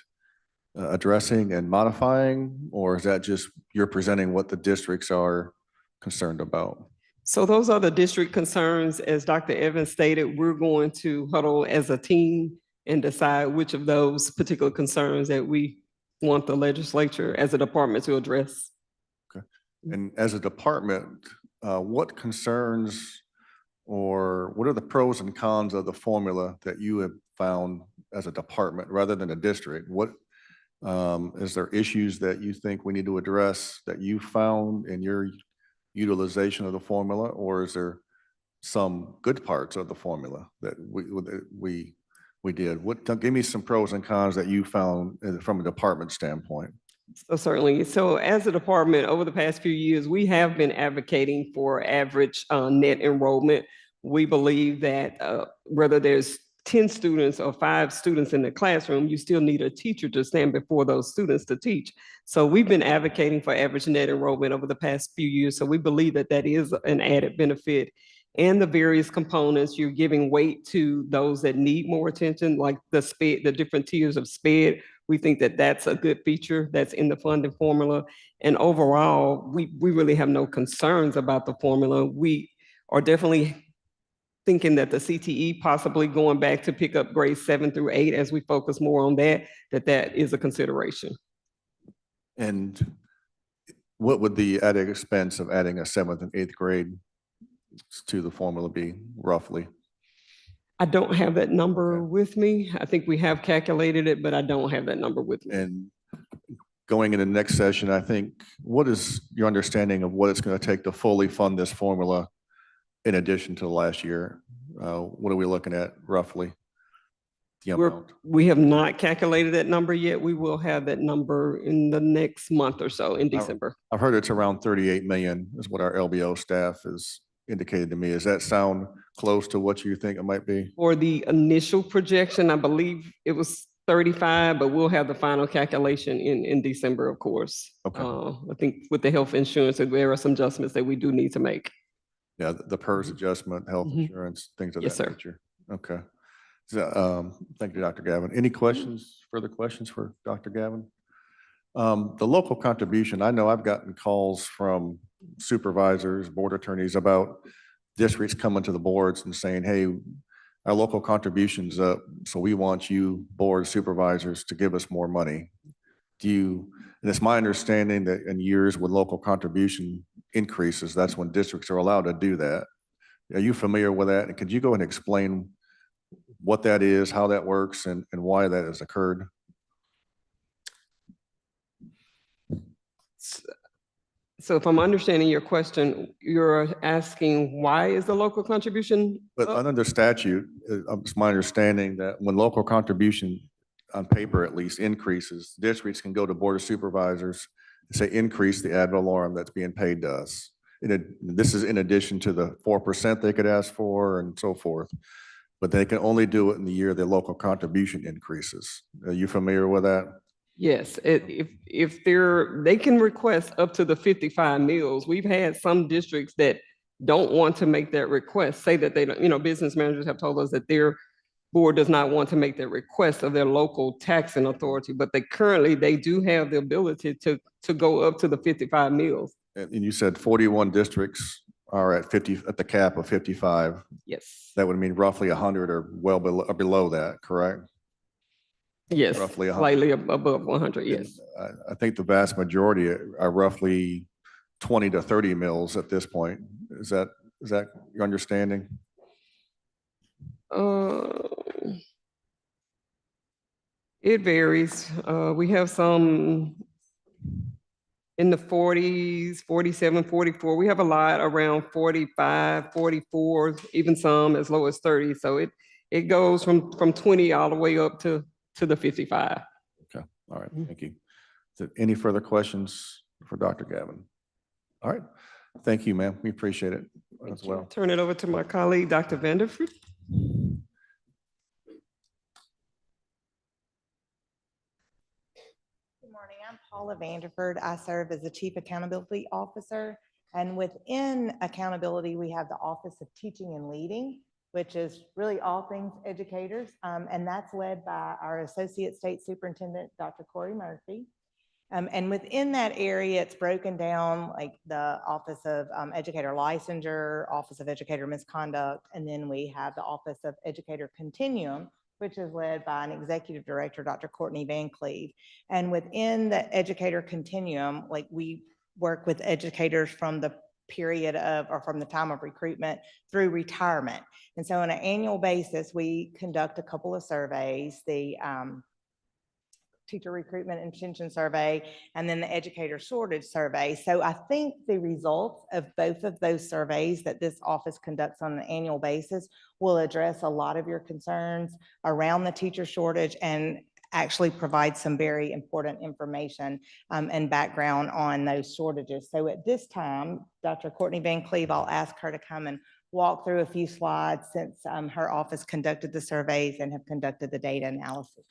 addressing and modifying? Or is that just you're presenting what the districts are concerned about? So those are the district concerns. As Dr. Evans stated, we're going to huddle as a team and decide which of those particular concerns that we want the legislature as a department to address. Okay. And as a department, what concerns or what are the pros and cons of the formula that you have found as a department rather than a district? What is there issues that you think we need to address that you found in your utilization of the formula, or is there some good parts of the formula that we did? Give me some pros and cons that you found from a department standpoint. So certainly. So as a department, over the past few years, we have been advocating for average net enrollment. We believe that whether there's 10 students or 5 students in the classroom, you still need a teacher to stand before those students to teach. So we've been advocating for average net enrollment over the past few years. So we believe that that is an added benefit. And the various components, you're giving weight to those that need more attention, like the SPED, the different tiers of SPED. We think that that's a good feature that's in the funding formula. And overall, we really have no concerns about the formula. We are definitely thinking that the CTE possibly going back to pick up grades 7 through 8 as we focus more on that is a consideration. And what would the added expense of adding a 7th and 8th grade to the formula be roughly? I don't have that number with me. I think we have calculated it, but I don't have that number with me. And going into the next session, I think, what is your understanding of what it's going to take to fully fund this formula in addition to last year? What are we looking at roughly? The amount? We have not calculated that number yet. We will have that number in the next month or so in December. I've heard it's around 38 million is what our LBO staff has indicated to me. Does that sound close to what you think it might be? For the initial projection, I believe it was 35, but we'll have the final calculation in December, of course. Okay. I think with the health insurance, there are some adjustments that we do need to make. Yeah, the PERS adjustment, health Mhm. insurance, things of Yes, that sir. nature. Okay. So, thank you, Dr. Gavin. Any questions, further questions for Dr. Gavin? The local contribution, I know I've gotten calls from supervisors, board attorneys about districts coming to the boards and saying, hey, our local contribution's up, so we want you board supervisors to give us more money. And it's my understanding that in years when local contribution increases, that's when districts are allowed to do that. Are you familiar with that? And could you go and explain what that is, how that works, and why that has occurred? So if I'm understanding your question, you're asking why is the local contribution But up? under statute, it's my understanding that when local contribution, on paper at least, increases, districts can go to Board of Supervisors and say, increase the ad valorem that's being paid to us. This is in addition to the 4% they could ask for and so forth. But they can only do it in the year the local contribution increases. Are you familiar with that? Yes, if they can request up to the 55 meals. We've had some districts that don't want to make that request, say that they don't, business managers have told us that their board does not want to make that request of their local taxing authority, but they do have the ability to go up to the 55 meals. And you said 41 districts are at 50, at the cap of 55. Yes, That would mean roughly 100 or well below, or below that, correct? yes, Roughly 100. slightly above 100, yes. I think the vast majority are roughly 20 to 30 mills at this point. Is that your understanding? It varies. We have some in the 40s, 47, 44. We have a lot around 45, 44, even some as low as 30. So it goes from 20 all the way up to the 55. Okay, all right, thank you. Is there any further questions for Dr. Gavin? All right, thank you, ma'am. We appreciate it as well. Turn it over to my colleague, Dr. Vanderford. Good morning, I'm Paula Vanderford. I serve as the Chief Accountability Officer. And within accountability, we have the Office of Teaching and Leading, which is really all things educators. And that's led by our Associate State Superintendent, Dr. Corey Murphy. And within that area, it's broken down like the Office of Educator Licensure, Office of Educator Misconduct, and then we have the Office of Educator Continuum, which is led by an Executive Director, Dr. Courtney Van Cleve. And within the Educator Continuum, like we work with educators from the period of, or from the time of recruitment through retirement. And so on an annual basis, we conduct a couple of surveys, the teacher recruitment and retention survey, and then the educator shortage survey. So I think the results of both of those surveys that this office conducts on an annual basis will address a lot of your concerns around the teacher shortage and actually provide some very important information and background on those shortages. So at this time, Dr. Courtney Van Cleve, I'll ask her to come and walk through a few slides since her office conducted the surveys and have conducted the data analysis.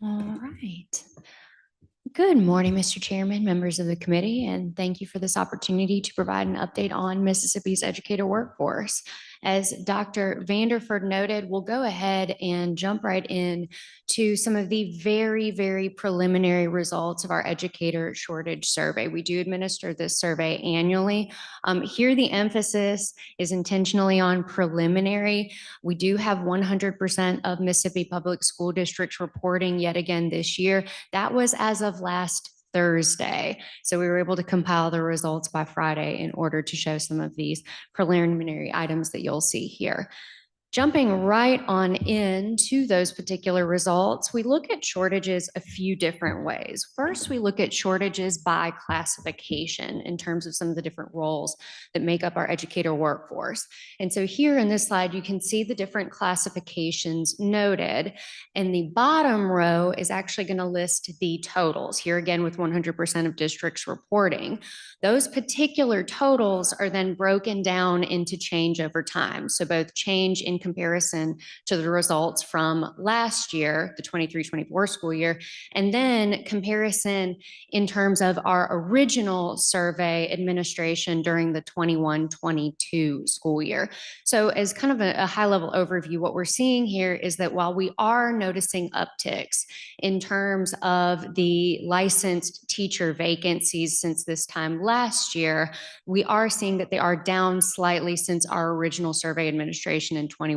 All right. Good morning, Mr. Chairman, members of the committee, and thank you for this opportunity to provide an update on Mississippi's educator workforce. As Dr. Vanderford noted, we'll go ahead and jump right in to some of the very, very preliminary results of our educator shortage survey. We do administer this survey annually. Here, the emphasis is intentionally on preliminary. We do have 100% of Mississippi public school districts reporting yet again this year. That was as of last Thursday. So we were able to compile the results by Friday in order to show some of these preliminary items that you'll see here. Jumping right on into those particular results, we look at shortages a few different ways. First, we look at shortages by classification in terms of some of the different roles that make up our educator workforce. And so here in this slide, you can see the different classifications noted. And the bottom row is actually going to list the totals, here again with 100% of districts reporting. Those particular totals are then broken down into change over time. So both change in comparison to the results from last year, the 23-24 school year, and then comparison in terms of our original survey administration during the 21-22 school year. So as kind of a high-level overview, what we're seeing here is that while we are noticing upticks in terms of the licensed teacher vacancies since this time last year, we are seeing that they are down slightly since our original survey administration in 21-22.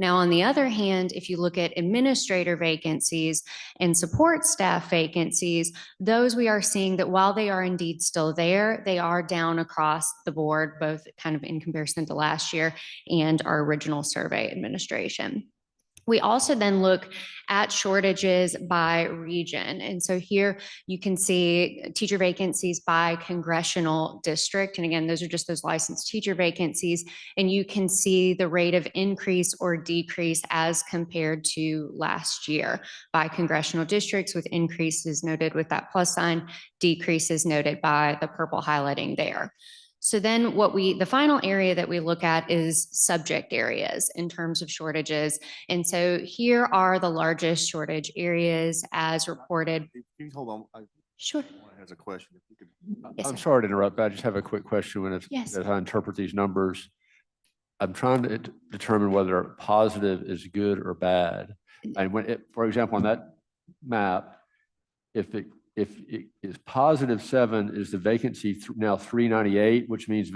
Now, on the other hand, if you look at administrator vacancies and support staff vacancies, those we are seeing that while they are indeed still there, they are down across the board, both kind of in comparison to last year and our original survey administration. We also then look at shortages by region. And so here you can see teacher vacancies by congressional district. And again, those are just those licensed teacher vacancies. And you can see the rate of increase or decrease as compared to last year by congressional districts, with increases noted with that plus sign, decreases noted by the purple highlighting there. So then the final area that we look at is subject areas in terms of shortages. And so here are the largest shortage areas as reported. Can you hold on? Sure. Has a question. If you could. Yes, I'm sir. sorry to interrupt, but I just have a quick question when Yes. as I interpret these numbers. I'm trying to determine whether positive is good or bad. And for example, on that map, if it is positive 7, is the vacancy now 398, which means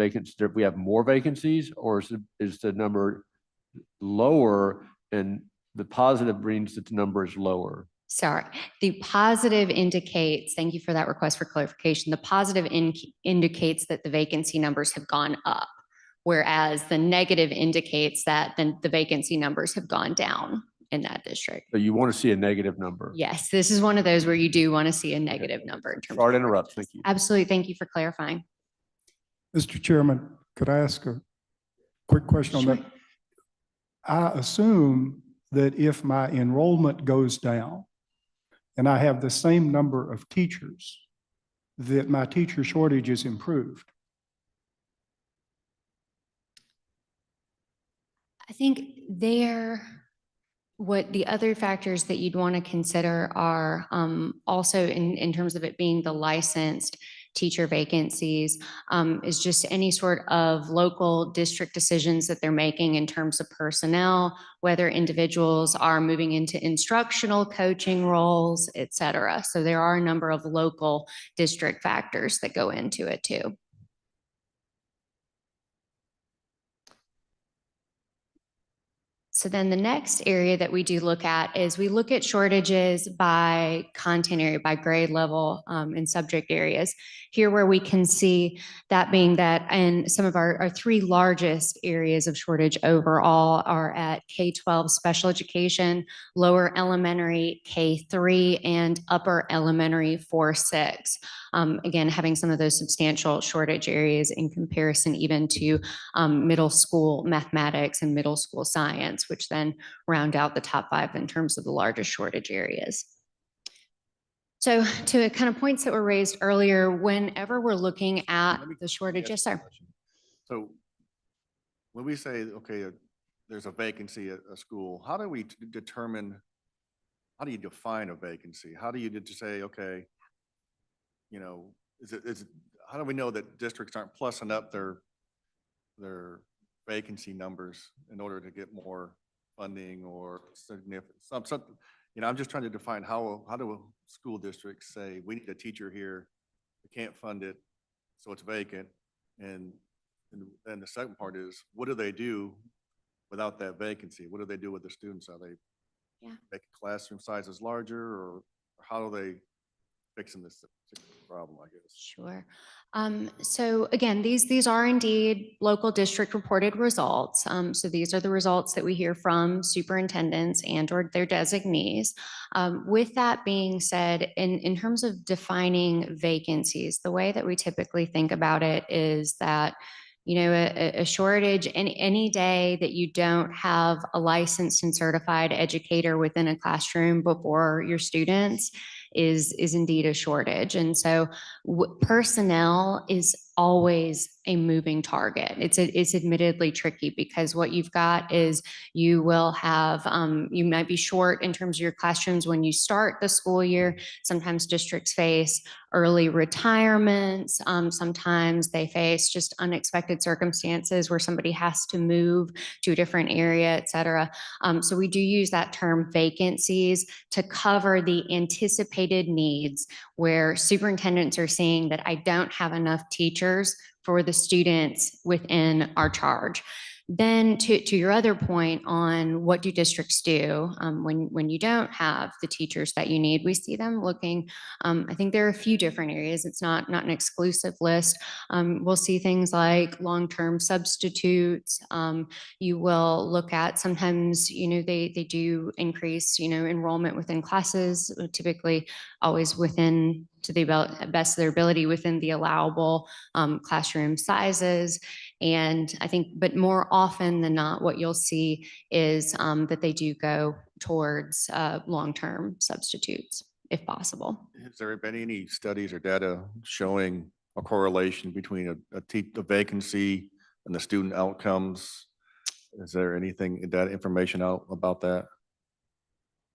we have more vacancies, or is the number lower and the positive means that the number is lower? Sorry, the positive indicates, thank you for that request for clarification. The positive indicates that the vacancy numbers have gone up, whereas the negative indicates that the vacancy numbers have gone down in that district. So you want to see a negative number? Yes, this is one of those where you do want to see a negative number in terms Sorry to of interrupt. shortages. Thank you. Absolutely. Thank you for clarifying. Mr. Chairman, could I ask a quick question on Sure. that? I assume that if my enrollment goes down and I have the same number of teachers, that my teacher shortage is improved. I think what the other factors that you'd want to consider are also in terms of it being the licensed teacher vacancies, is just any sort of local district decisions that they're making in terms of personnel, whether individuals are moving into instructional coaching roles, et cetera. So there are a number of local district factors that go into it too. So then the next area that we do look at is we look at shortages by content area, by grade level, and subject areas. Here where we can see that being that, and some of our 3 largest areas of shortage overall are at K-12 special education, lower elementary K-3, and upper elementary 4-6. Again, having some of those substantial shortage areas in comparison even to middle school mathematics and middle school science, which then round out the top 5 in terms of the largest shortage areas. So to kind of points that were raised earlier, whenever we're looking at the shortage, yes, sir. So when we say, okay, there's a vacancy at a school, how do we determine, how do you define a vacancy? How do you say, okay, you know, how do we know that districts aren't plussing up their vacancy numbers in order to get more funding or significant, something, you know, I'm just trying to define how do school districts say, we need a teacher here, we can't fund it, so it's vacant. And then the second part is, what do they do without that vacancy? What do they do with the students? Are they making classroom sizes larger, or how do they fixing this problem, I guess? Sure. So again, these are indeed local district reported results. So these are the results that we hear from superintendents and or their designees. With that being said, in terms of defining vacancies, the way that we typically think about it is that, you know, a shortage, any day that you don't have a licensed and certified educator within a classroom before your students is indeed a shortage. And so personnel is always a moving target. It's admittedly tricky because what you've got is you will have, you might be short in terms of your classrooms when you start the school year. Sometimes districts face early retirements. Sometimes they face just unexpected circumstances where somebody has to move to a different area, et cetera. So we do use that term vacancies to cover the anticipated needs where superintendents are seeing that I don't have enough teachers for the students within our charge. Then to your other point on what do districts do when you don't have the teachers that you need, we see them looking, I think there are a few different areas. It's not an exclusive list. We'll see things like long-term substitutes. You will look at sometimes, you know, they do increase, you know, enrollment within classes, typically always within to the best of their ability within the allowable classroom sizes. And I think, but more often than not, what you'll see is that they do go towards long-term substitutes, if possible. Has there been any studies or data showing a correlation between a vacancy and the student outcomes? Is there anything, that information out about that?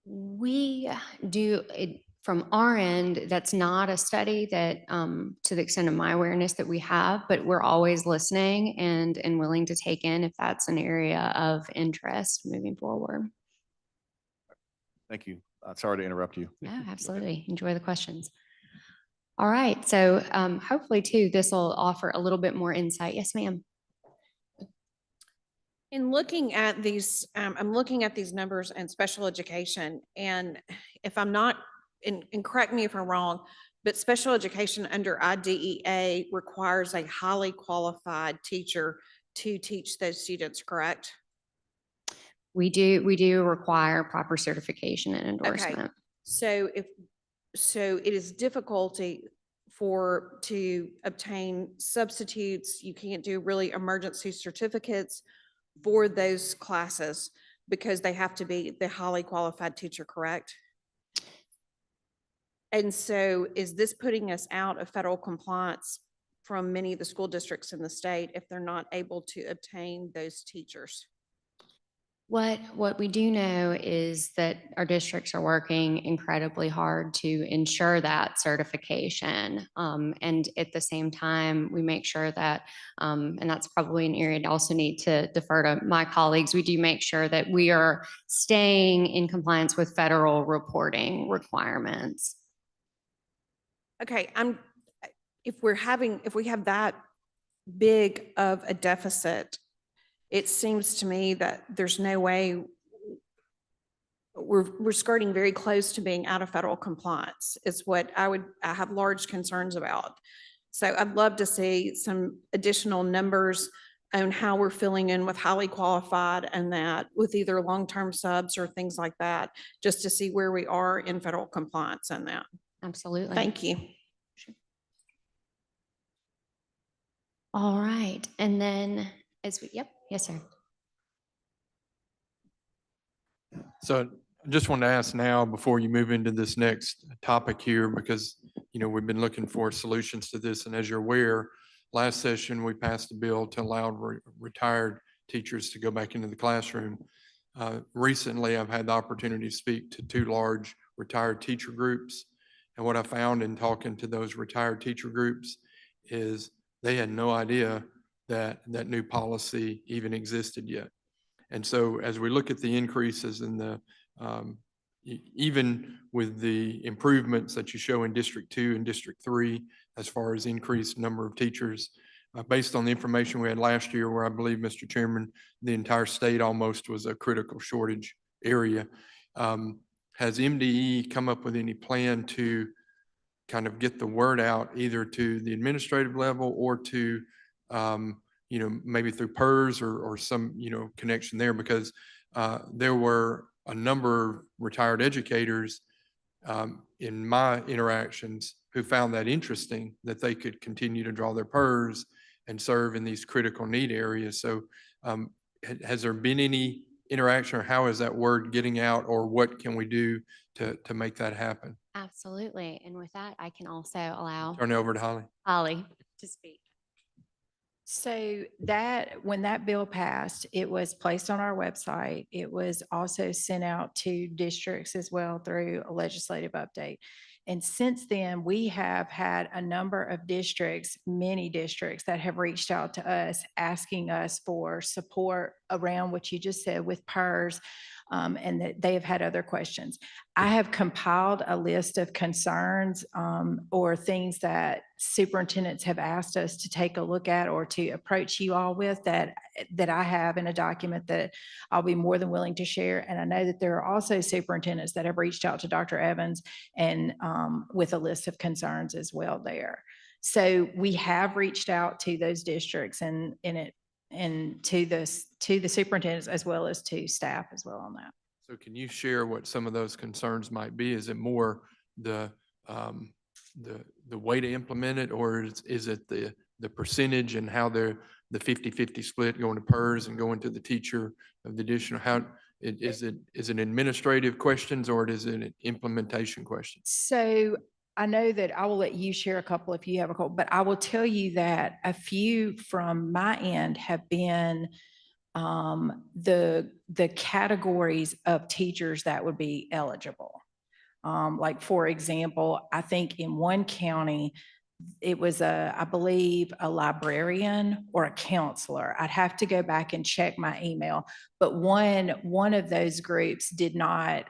We do it from our end. That's not a study that, to the extent of my awareness that we have, but we're always listening and willing to take in if that's an area of interest moving forward. Thank you. Sorry to interrupt you. No, absolutely. Enjoy the questions. All right. So hopefully too, this will offer a little bit more insight. Yes, ma'am. In looking at these, I'm looking at these numbers in special education, and if I'm not, and correct me if I'm wrong, but special education under IDEA requires a highly qualified teacher to teach those students, correct? We do require proper certification and Okay, endorsement. so it is difficulty to obtain substitutes. You can't do really emergency certificates for those classes because they have to be the highly qualified teacher, correct? And so is this putting us out of federal compliance from many of the school districts in the state if they're not able to obtain those teachers? What we do know is that our districts are working incredibly hard to ensure that certification. And at the same time, we make sure that, and that's probably an area I also need to defer to my colleagues, we do make sure that we are staying in compliance with federal reporting requirements. Okay, if we have that big of a deficit, it seems to me that there's no way we're skirting very close to being out of federal compliance is what I have large concerns about. So I'd love to see some additional numbers on how we're filling in with highly qualified and that with either long-term subs or things like that, just to see where we are in federal compliance on that. Absolutely. Thank you. All right. And then yep. Yes, sir. So I just want to ask now, before you move into this next topic here, because, we've been looking for solutions to this. And as you're aware, last session, we passed a bill to allow retired teachers to go back into the classroom. Recently, I've had the opportunity to speak to 2 large retired teacher groups. And what I found in talking to those retired teacher groups is they had no idea that new policy even existed yet. And so as we look at the increases in the, even with the improvements that you show in District 2 and District 3, as far as increased number of teachers, based on the information we had last year, where I believe, Mr. Chairman, the entire state almost was a critical shortage area. Has MDE come up with any plan to kind of get the word out either to the administrative level or to maybe through PERS or some, connection there, because there were a number of retired educators in my interactions who found that interesting, that they could continue to draw their PERS and serve in these critical need areas. So has there been any interaction, or how is that word getting out, or what can we do to make that happen? Absolutely. And with that, I can also allow Turn it over to Holly to speak. So when that bill passed, it was placed on our website. It was also sent out to districts as well through a legislative update. And since then, we have had a number of districts, many districts, that have reached out to us asking us for support around what you just said with PERS, and that they have had other questions. I have compiled a list of concerns or things that superintendents have asked us to take a look at or to approach you all with that I have in a document that I'll be more than willing to share. And I know that there are also superintendents that have reached out to Dr. Evans and with a list of concerns as well there. So we have reached out to those districts and to the superintendents as well as to staff as well on that. So can you share what some of those concerns might be? Is it more the way to implement it, or is it the percentage and how they're the 50-50 split going to PERS and going to the teacher of the additional? How is it administrative questions, or is it an implementation question? So I know that I will let you share a couple if you have a couple, but I will tell you that a few from my end have been the categories of teachers that would be eligible. Like, for example, I think in one county, it was I believe a librarian or a counselor. I'd have to go back and check my email, but one of those groups did not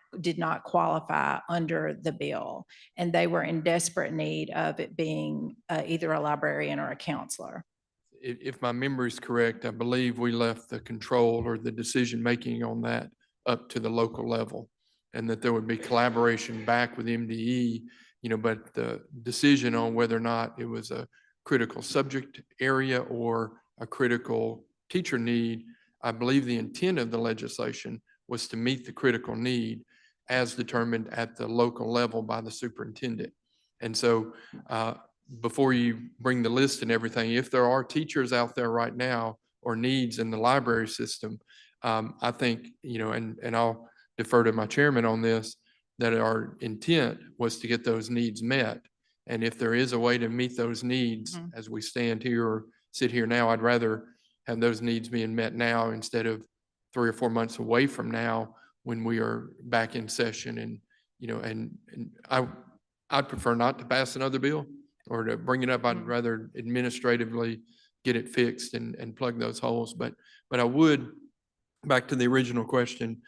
qualify under the bill, and they were in desperate need of it being either a librarian or a counselor. If my memory is correct, I believe we left the control or the decision-making on that up to the local level, and that there would be collaboration back with MDE, but the decision on whether or not it was a critical subject area or a critical teacher need, I believe the intent of the legislation was to meet the critical need as determined at the local level by the superintendent. And so before you bring the list and everything, if there are teachers out there right now or needs in the library system, I think, and I'll defer to my chairman on this, that our intent was to get those needs met. And if there is a way to meet those needs as we stand here or sit here now, I'd rather have those needs being met now instead of 3 or 4 months away from now when we are back in session. And, I'd prefer not to pass another bill or to bring it up. I'd rather administratively get it fixed and plug those holes. But I would, back to the original question,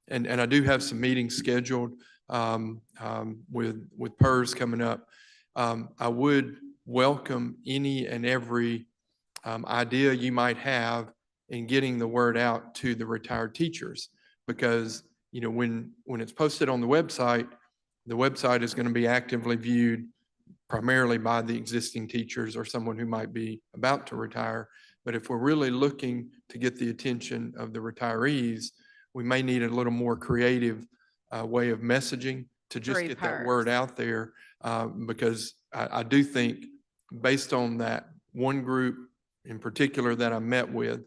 and I do have some meetings scheduled with PERS coming up. I would welcome any and every idea you might have in getting the word out to the retired teachers, because when it's posted on the website is going to be actively viewed primarily by the existing teachers or someone who might be about to retire. But if we're really looking to get the attention of the retirees, we may need a little more creative way of messaging to just Through get that word PERS. out there. Because I do think, based on that one group in particular that I met with,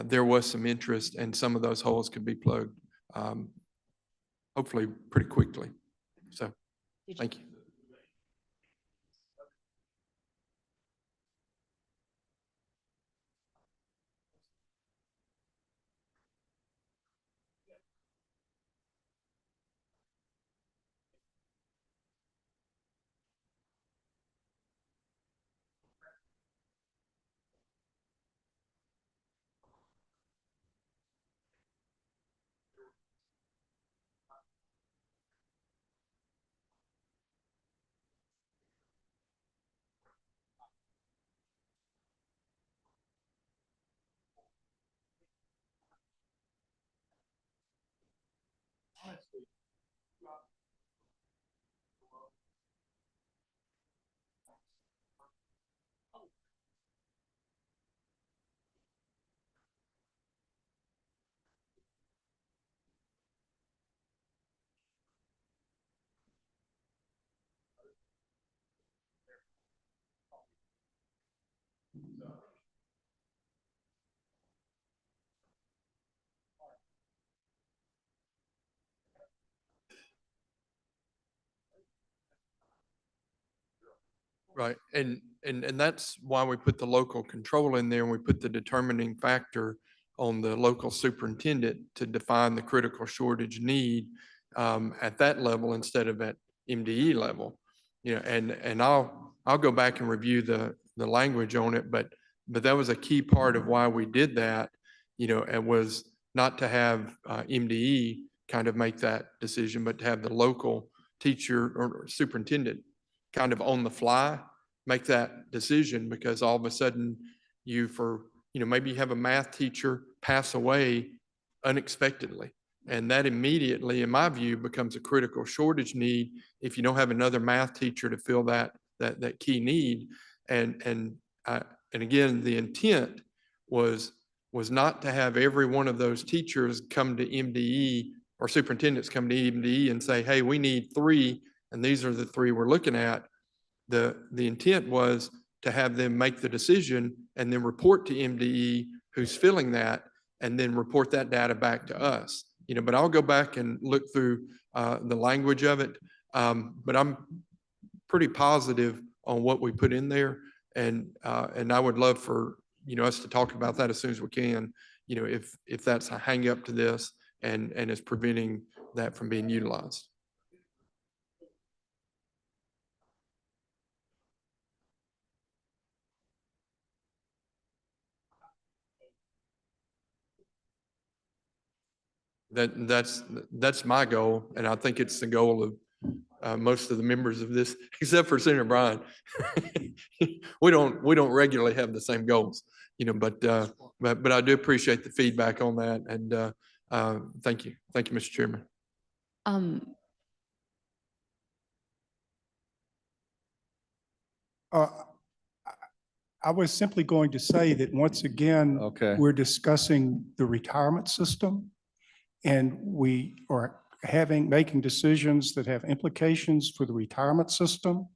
there was some interest, and some of those holes could be plugged, hopefully pretty quickly. So, thank you. Right. And that's why we put the local control in there, and we put the determining factor on the local superintendent to define the critical shortage need at that level instead of at MDE level. And I'll go back and review the language on it, but that was a key part of why we did that, and was not to have MDE kind of make that decision, but to have the local teacher or superintendent kind of on the fly make that decision, because all of a sudden maybe you have a math teacher pass away unexpectedly. And that immediately, in my view, becomes a critical shortage need if you don't have another math teacher to fill that key need. And again, the intent was not to have every one of those teachers come to MDE or superintendents come to MDE and say, hey, we need 3, and these are the 3 we're looking at. The intent was to have them make the decision and then report to MDE who's filling that, and then report that data back to us. But I'll go back and look through the language of it. But pretty positive on what we put in there. And I would love for, us to talk about that as soon as we can, if that's a hang up to this and is preventing that from being utilized. That's my goal, and I think it's the goal of most of the members of this, except for Senator Bryan. We don't regularly have the same goals, but I do appreciate the feedback on that, and thank you, Mr. Chairman. I was simply going to say that once again, Okay. we're discussing the retirement system, and we are making decisions that have implications for the retirement system.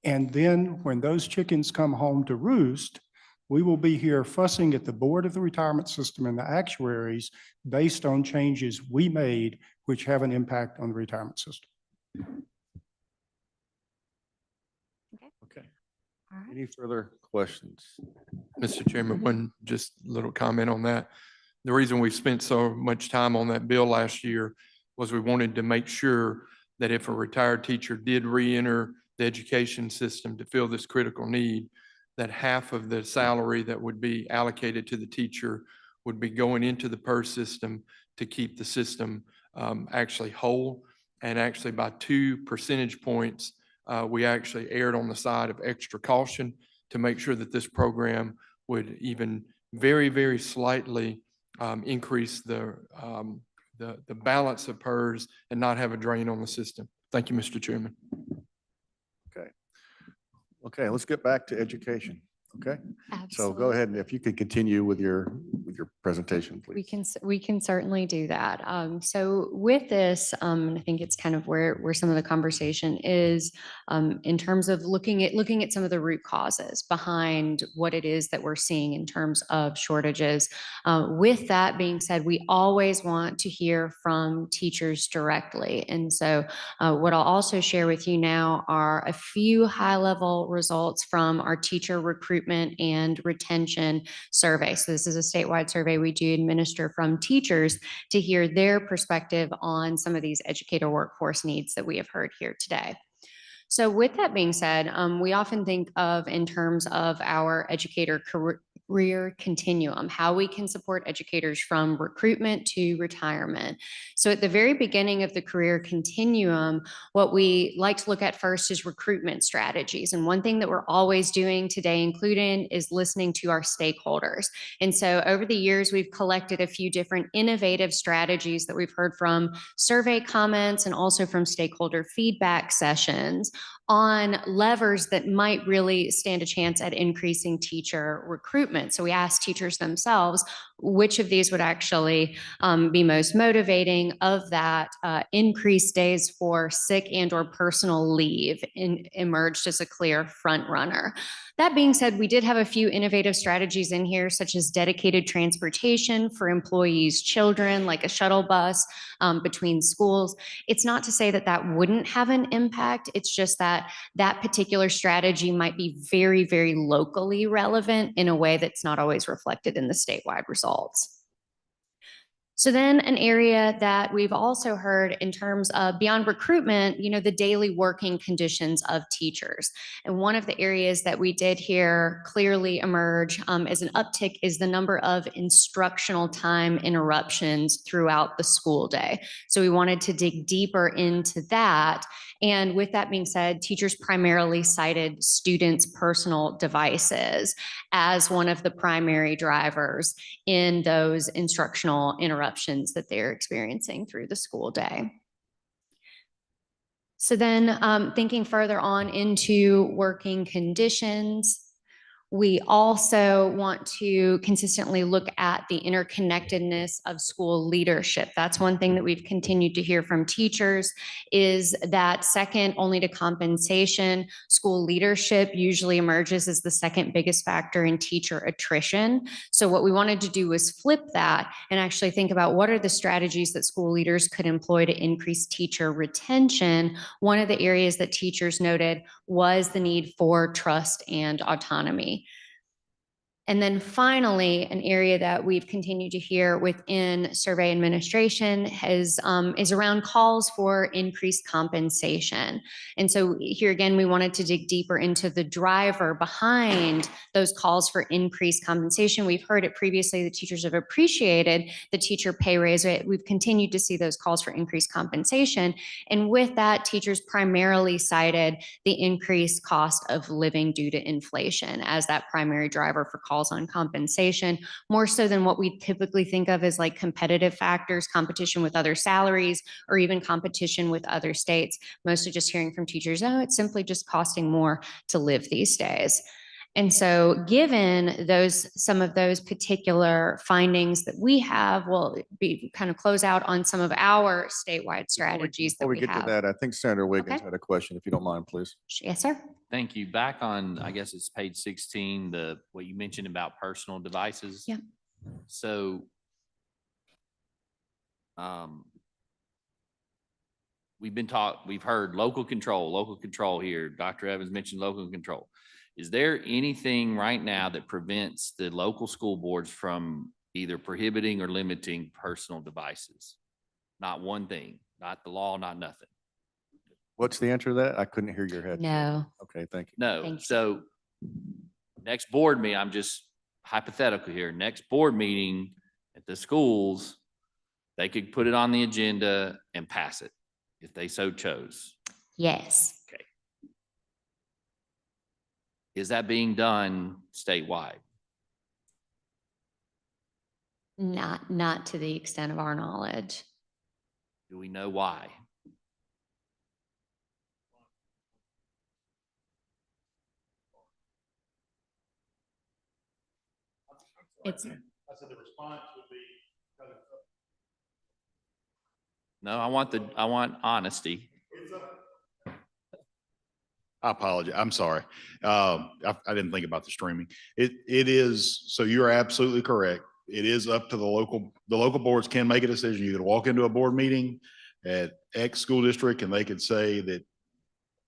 And then when those chickens come home to roost, we will be here fussing at the board of the retirement system and the actuaries based on changes we made, which have an impact on the retirement system. Okay. All right. Any further questions? Mr. Chairman, one just little comment on that. The reason we spent so much time on that bill last year was we wanted to make sure that if a retired teacher did re-enter the education system to fill this critical need, that half of the salary that would be allocated to the teacher would be going into the PERS system to keep the system actually whole. And actually by 2 percentage points, we actually erred on the side of extra caution to make sure that this program would even very, very slightly increase the balance of PERS and not have a drain on the system. Thank you, Mr. Chairman. Okay, let's get back to education. Okay, so Absolutely. go ahead, and if you could continue with your presentation, We please. we can certainly do that. So with this, and I think it's kind of where some of the conversation is, in terms of looking at some of the root causes behind what it is that we're seeing in terms of shortages. With that being said, we always want to hear from teachers directly. And so what I'll also share with you now are a few high-level results from our teacher recruitment and retention survey. So this is a statewide survey we do administer from teachers to hear their perspective on some of these educator workforce needs that we have heard here today. So with that being said, we often think of in terms of our educator career continuum, how we can support educators from recruitment to retirement. So at the very beginning of the career continuum, what we like to look at first is recruitment strategies. And one thing that we're always doing today, including, is listening to our stakeholders. And so over the years, we've collected a few different innovative strategies that we've heard from survey comments and also from stakeholder feedback sessions on levers that might really stand a chance at increasing teacher recruitment. So we asked teachers themselves, which of these would actually be most motivating of that increased days for sick and or personal leave emerged as a clear front runner. That being said, we did have a few innovative strategies in here, such as dedicated transportation for employees' children, like a shuttle bus between schools. It's not to say that that wouldn't have an impact. It's just that that particular strategy might be very, very locally relevant in a way that's not always reflected in the statewide results. So then an area that we've also heard in terms of beyond recruitment, the daily working conditions of teachers. And one of the areas that we did hear clearly emerge as an uptick is the number of instructional time interruptions throughout the school day. So we wanted to dig deeper into that. And with that being said, teachers primarily cited students' personal devices as one of the primary drivers in those instructional interruptions that they're experiencing through the school day. So then thinking further on into working conditions, We also want to consistently look at the interconnectedness of school leadership. That's one thing that we've continued to hear from teachers, is that second only to compensation, school leadership usually emerges as the second biggest factor in teacher attrition. So what we wanted to do was flip that and actually think about what are the strategies that school leaders could employ to increase teacher retention. One of the areas that teachers noted was the need for trust and autonomy. And then finally, an area that we've continued to hear within survey administration is around calls for increased compensation. And so here again, we wanted to dig deeper into the driver behind those calls for increased compensation. We've heard it previously that teachers have appreciated the teacher pay raise. We've continued to see those calls for increased compensation. And with that, teachers primarily cited the increased cost of living due to inflation as that primary driver for calls on compensation, more so than what we typically think of as like competitive factors, competition with other salaries, or even competition with other states. Mostly just hearing from teachers, oh, it's simply just costing more to live these days. And so given some of those particular findings that we have, we'll be kind of close out on some of our statewide strategies that Before we we get to have. that, I think Senator Wiggins Okay. had a question, if you don't mind, please. Yes, sir. Thank you. Back on, I guess it's page 16, what you mentioned about personal devices. Yeah. So we've heard local control here. Dr. Evans mentioned local control. Is there anything right now that prevents the local school boards from either prohibiting or limiting personal devices? Not one thing, not the law, not nothing. What's the answer to that? I couldn't hear your head. No. Okay, thank you. No. Thank you. So next board meeting, I'm just hypothetical here. Next board meeting at the schools, they could put it on the agenda and pass it if they so chose. Yes. Okay. Is that being done statewide? Not to the extent of our knowledge. Do we know why? It's I said the response would be. No, I want honesty. I apologize. I'm sorry. I didn't think about the streaming. It is, so you're absolutely correct. It is up to the local boards can make a decision. You could walk into a board meeting at X school district and they could say that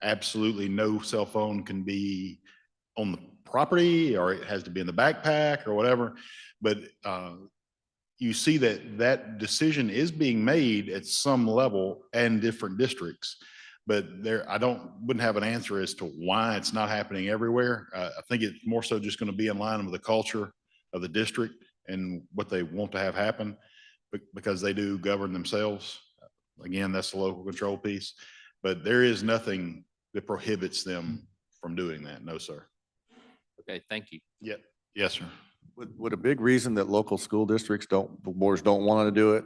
absolutely no cell phone can be on the property, or it has to be in the backpack or whatever. But you see that decision is being made at some level and different districts. But I wouldn't have an answer as to why it's not happening everywhere. I think it's more so just going to be in line with the culture of the district and what they want to have happen, because they do govern themselves. Again, that's the local control piece, but there is nothing that prohibits them from doing that. No, sir. Okay, thank you. Yeah. Yes, sir. Would a big reason that local school districts boards don't want to do it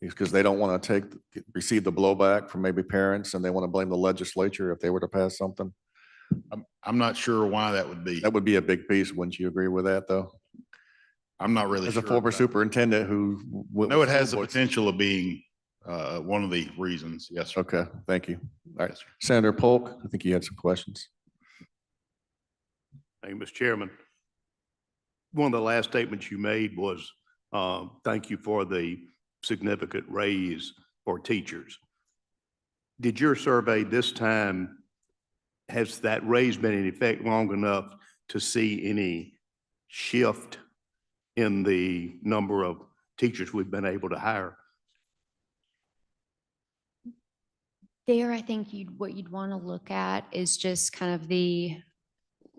is because they don't want to receive the blowback from maybe parents, and they want to blame the legislature if they were to pass something? I'm not sure why that would be. That would be a big piece. Wouldn't you agree with that, though? I'm not really As sure. a former superintendent who. No, it has the potential of being one of the reasons. Yes, sir. Okay, thank you. All right, Yes, sir. Senator Polk, I think you had some questions. Thank you, Mr. Chairman. One of the last statements you made was, thank you for the significant raise for teachers. Did your survey this time, has that raise been in effect long enough to see any shift in the number of teachers we've been able to hire? There, I think what you'd want to look at is just kind of the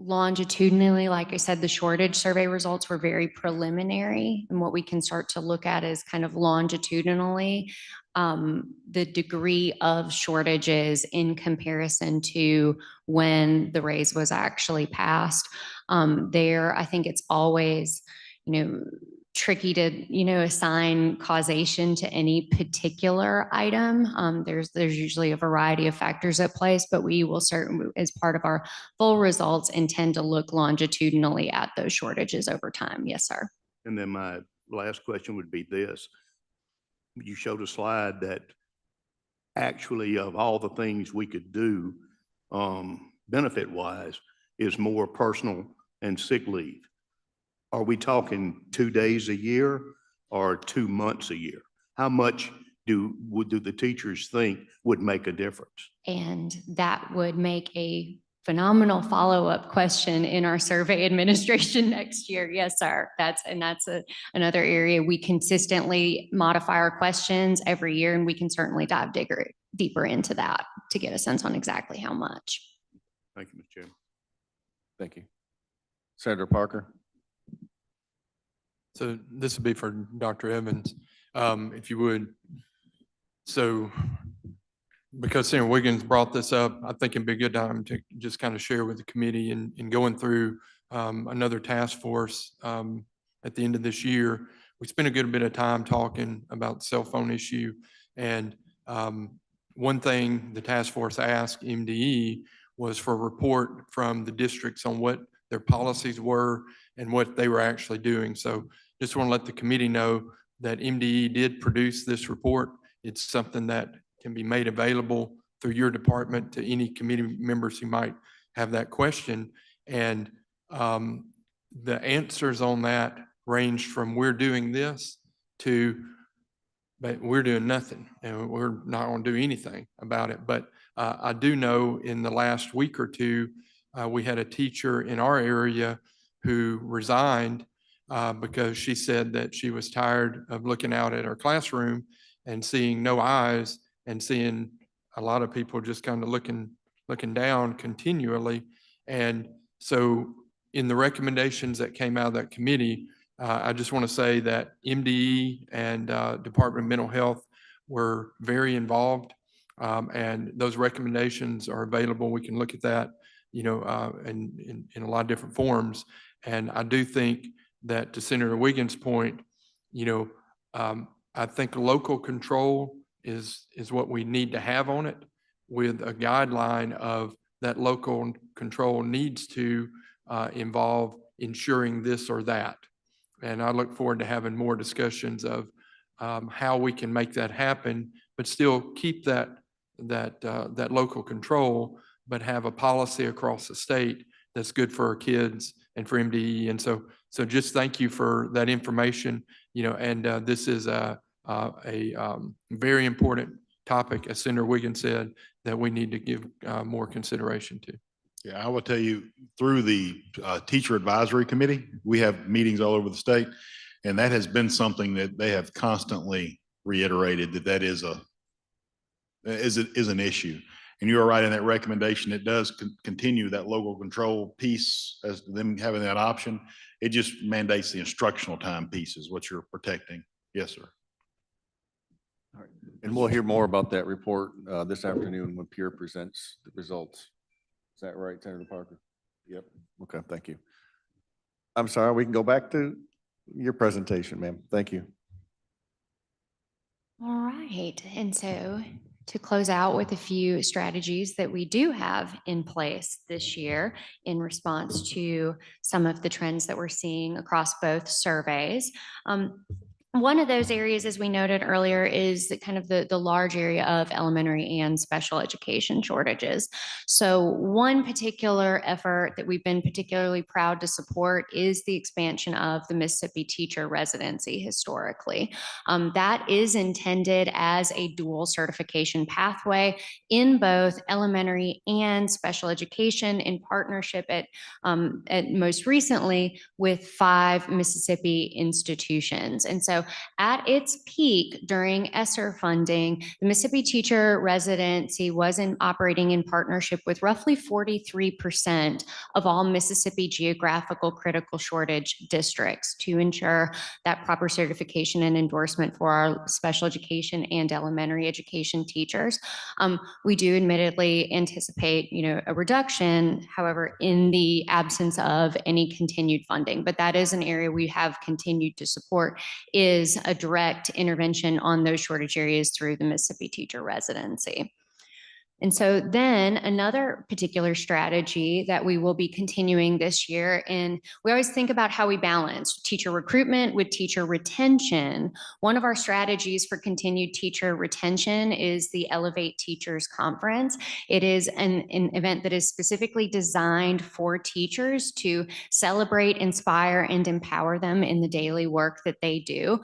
longitudinally, like I said, the shortage survey results were very preliminary. And what we can start to look at is kind of longitudinally, the degree of shortages in comparison to when the raise was actually passed. There, I think it's always, tricky to, assign causation to any particular item. There's usually a variety of factors at place, but we will certainly, as part of our full results, intend to look longitudinally at those shortages over time. Yes, sir. And then my last question would be this. You showed a slide that actually of all the things we could do, benefit-wise, is more personal and sick leave. Are we talking 2 days a year or 2 months a year? How much do the teachers think would make a difference? And that would make a phenomenal follow-up question in our survey administration next year. Yes, sir. That's another area. We consistently modify our questions every year, and we can certainly dive deeper into that to get a sense on exactly how much. Thank you, Mr. Chairman. Thank you. Senator Parker. So this would be for Dr. Evans, if you would. So because Senator Wiggins brought this up, I think it'd be a good time to just kind of share with the committee and going through another task force at the end of this year. We spent a good bit of time talking about the cell phone issue. And one thing the task force asked MDE was for a report from the districts on what their policies were and what they were actually doing. So just want to let the committee know that MDE did produce this report. It's something that can be made available through your department to any committee members who might have that question. And the answers on that ranged from we're doing this to but we're doing nothing and we're not going to do anything about it. But I do know in the last week or two, we had a teacher in our area who resigned because she said that she was tired of looking out at her classroom and seeing no eyes and seeing a lot of people just kind of looking down continually. And so in the recommendations that came out of that committee, I just want to say that MDE and Department of Mental Health were very involved, and those recommendations are available. We can look at that, in a lot of different forms. And I do think that, to Senator Wiggins' point, I think local control is what we need to have on it, with a guideline of that local control needs to involve ensuring this or that. And I look forward to having more discussions of how we can make that happen, but still keep that local control, but have a policy across the state that's good for our kids and for MDE. And so just thank you for that information. And this is a very important topic, as Senator Wiggins said, that we need to give more consideration to. Yeah, I will tell you, through the Teacher Advisory Committee, we have meetings all over the state, and that has been something that they have constantly reiterated, that is an issue. And you are right in that recommendation. It does continue that local control piece as them having that option. It just mandates the instructional time piece is what you're protecting. Yes, sir. All right. And we'll hear more about that report this afternoon when Pierre presents the results. Is that right, Senator Parker? Yep. Okay, thank you. I'm sorry, we can go back to your presentation, ma'am. Thank you. All right. And so to close out with a few strategies that we do have in place this year in response to some of the trends that we're seeing across both surveys. One of those areas, as we noted earlier, is kind of the large area of elementary and special education shortages. So one particular effort that we've been particularly proud to support is the expansion of the Mississippi Teacher Residency historically. That is intended as a dual certification pathway in both elementary and special education, in partnership at most recently with 5 Mississippi institutions. And so at its peak during ESSER funding, the Mississippi Teacher Residency was operating in partnership with roughly 43% of all Mississippi geographical critical shortage districts to ensure that proper certification and endorsement for our special education and elementary education teachers. We do admittedly anticipate, a reduction, however, in the absence of any continued funding, but that is an area we have continued to support, is a direct intervention on those shortage areas through the Mississippi Teacher Residency. And so then another particular strategy that we will be continuing this year, and we always think about how we balance teacher recruitment with teacher retention. One of our strategies for continued teacher retention is the Elevate Teachers Conference. It is an event that is specifically designed for teachers to celebrate, inspire, and empower them in the daily work that they do.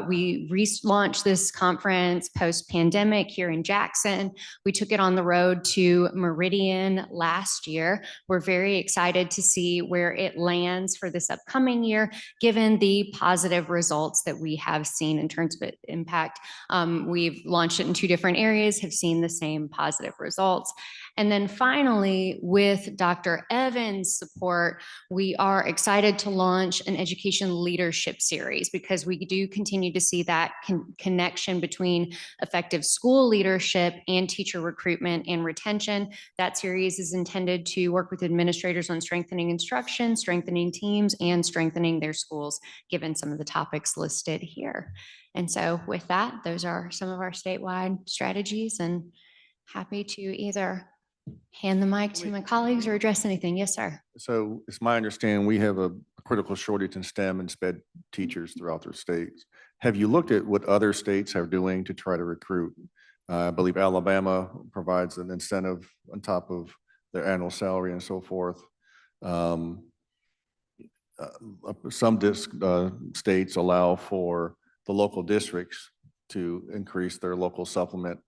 We relaunched this conference post-pandemic here in Jackson. We took it on the road to Meridian last year. We're very excited to see where it lands for this upcoming year, given the positive results that we have seen in terms of impact. We've launched it in 2 different areas, have seen the same positive results. And then finally, with Dr. Evans' support, we are excited to launch an education leadership series because we do continue to see that connection between effective school leadership and teacher recruitment and retention. That series is intended to work with administrators on strengthening instruction, strengthening teams, and strengthening their schools, given some of the topics listed here. And so with that, those are some of our statewide strategies, and happy to either hand the mic to my colleagues or address anything. Yes, sir. So it's my understanding we have a critical shortage in STEM and SPED teachers throughout their states. Have you looked at what other states are doing to try to recruit? I believe Alabama provides an incentive on top of their annual salary and so forth. Some states allow for the local districts to increase their local supplement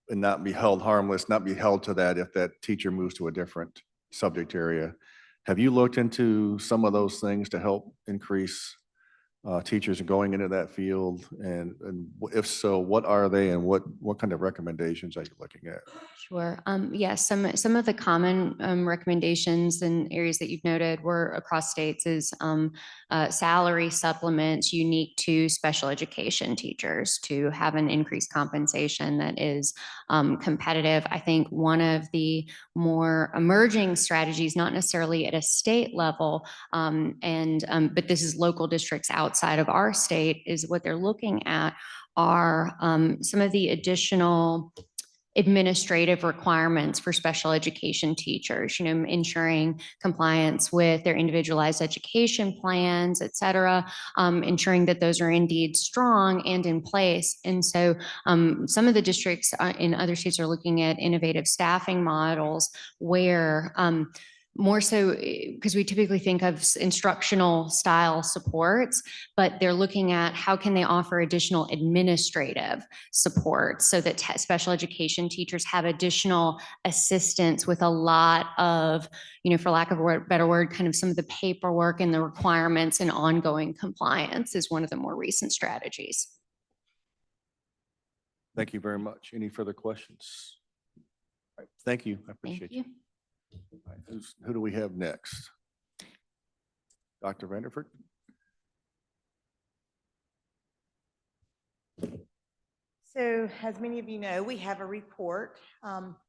and not be held harmless, not be held to that if that teacher moves to a different subject area. Have you looked into some of those things to help increase teachers going into that field? And if so, what are they, and what kind of recommendations are you looking at? Sure. Yes, some of the common recommendations and areas that you've noted were across states is salary supplements unique to special education teachers to have an increased compensation that is competitive. I think one of the more emerging strategies, not necessarily at a state level, but this is local districts outside of our state, is what they're looking at are some of the additional administrative requirements for special education teachers, ensuring compliance with their individualized education plans, et cetera, ensuring that those are indeed strong and in place. And so some of the districts in other states are looking at innovative staffing models where more so because we typically think of instructional style supports, but they're looking at how can they offer additional administrative support so that special education teachers have additional assistance with a lot of, for lack of a better word, kind of some of the paperwork and the requirements and ongoing compliance is one of the more recent strategies. Thank you very much. Any further questions? All right, thank you. I appreciate you. All right, who do we have next? Dr. Vanderford? So as many of you know, we have a report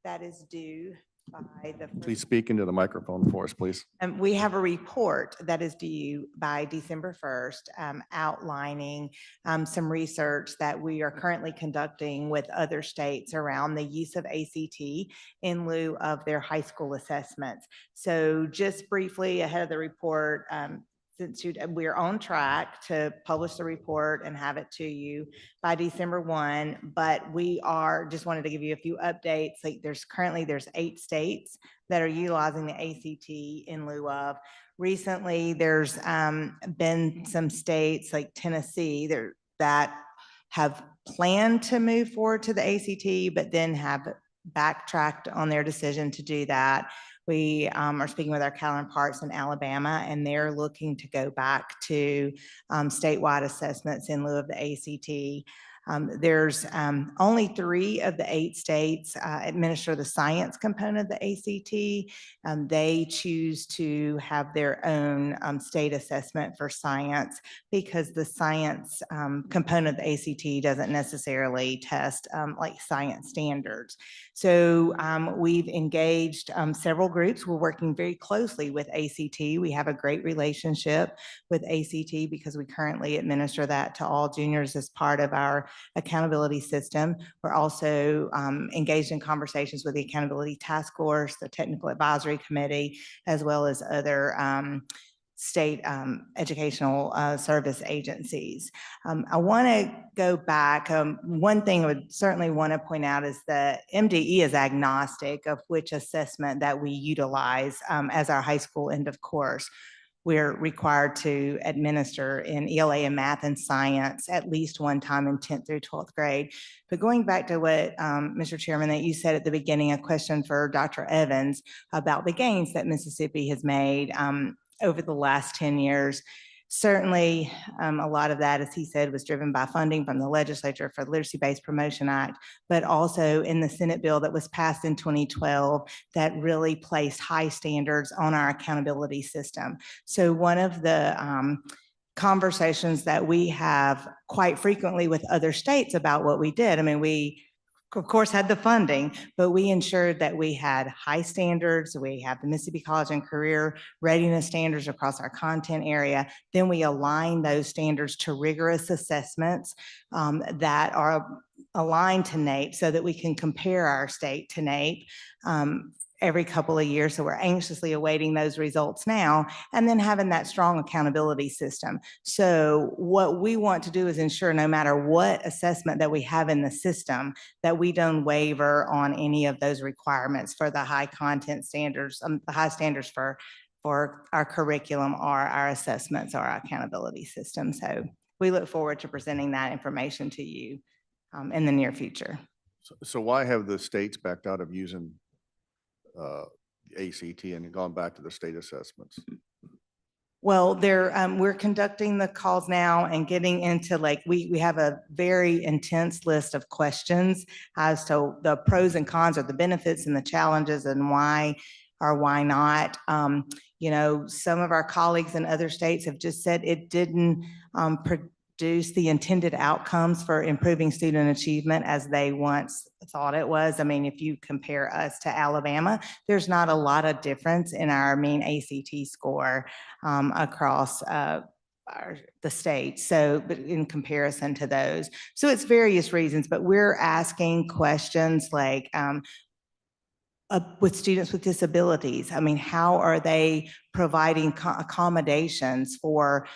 that is due by the. Please speak into the microphone for us, please. We have a report that is due by December 1st, outlining some research that we are currently conducting with other states around the use of ACT in lieu of their high school assessments. So just briefly ahead of the report, since we're on track to publish the report and have it to you by December 1, but we are just wanted to give you a few updates. Like there's 8 states that are utilizing the ACT in lieu of. Recently, there's been some states like Tennessee that have planned to move forward to the ACT, but then have backtracked on their decision to do that. We are speaking with our counterparts in Alabama, and they're looking to go back to statewide assessments in lieu of the ACT. There's only 3 of the 8 states administer the science component of the ACT. They choose to have their own state assessment for science because the science component of the ACT doesn't necessarily test like science standards. So we've engaged several groups. We're working very closely with ACT. We have a great relationship with ACT because we currently administer that to all juniors as part of our accountability system. We're also engaged in conversations with the Accountability Task Force, the Technical Advisory Committee, as well as other state educational service agencies. I want to go back. One thing I would certainly want to point out is that MDE is agnostic of which assessment that we utilize as our high school end of course. We're required to administer in ELA and math and science at least one time in 10th through 12th grade. But going back to what, Mr. Chairman, that you said at the beginning, a question for Dr. Evans about the gains that Mississippi has made over the last 10 years. Certainly, a lot of that, as he said, was driven by funding from the legislature for the Literacy-Based Promotion Act, but also in the Senate bill that was passed in 2012 that really placed high standards on our accountability system. So one of the conversations that we have quite frequently with other states about what we did, I mean, we of course had the funding, but we ensured that we had high standards. We have the Mississippi College and Career Readiness standards across our content area. Then we align those standards to rigorous assessments that are aligned to NAEP so that we can compare our state to NAEP every couple of years. So we're anxiously awaiting those results now, and then having that strong accountability system. So what we want to do is ensure no matter what assessment that we have in the system, that we don't waver on any of those requirements for the high content standards, the high standards for our curriculum or our assessments or our accountability system. So we look forward to presenting that information to you in the near future. So why have the states backed out of using ACT and gone back to the state assessments? Well, we're conducting the calls now and getting into like, we have a very intense list of questions as to the pros and cons or the benefits and the challenges and why or why not. You know, some of our colleagues in other states have just said it didn't produce the intended outcomes for improving student achievement as they once thought it was. I mean, if you compare us to Alabama, there's not a lot of difference in our mean ACT score across the state. So, but in comparison to those, so it's various reasons, but we're asking questions like, with students with disabilities, I mean, how are they providing accommodations for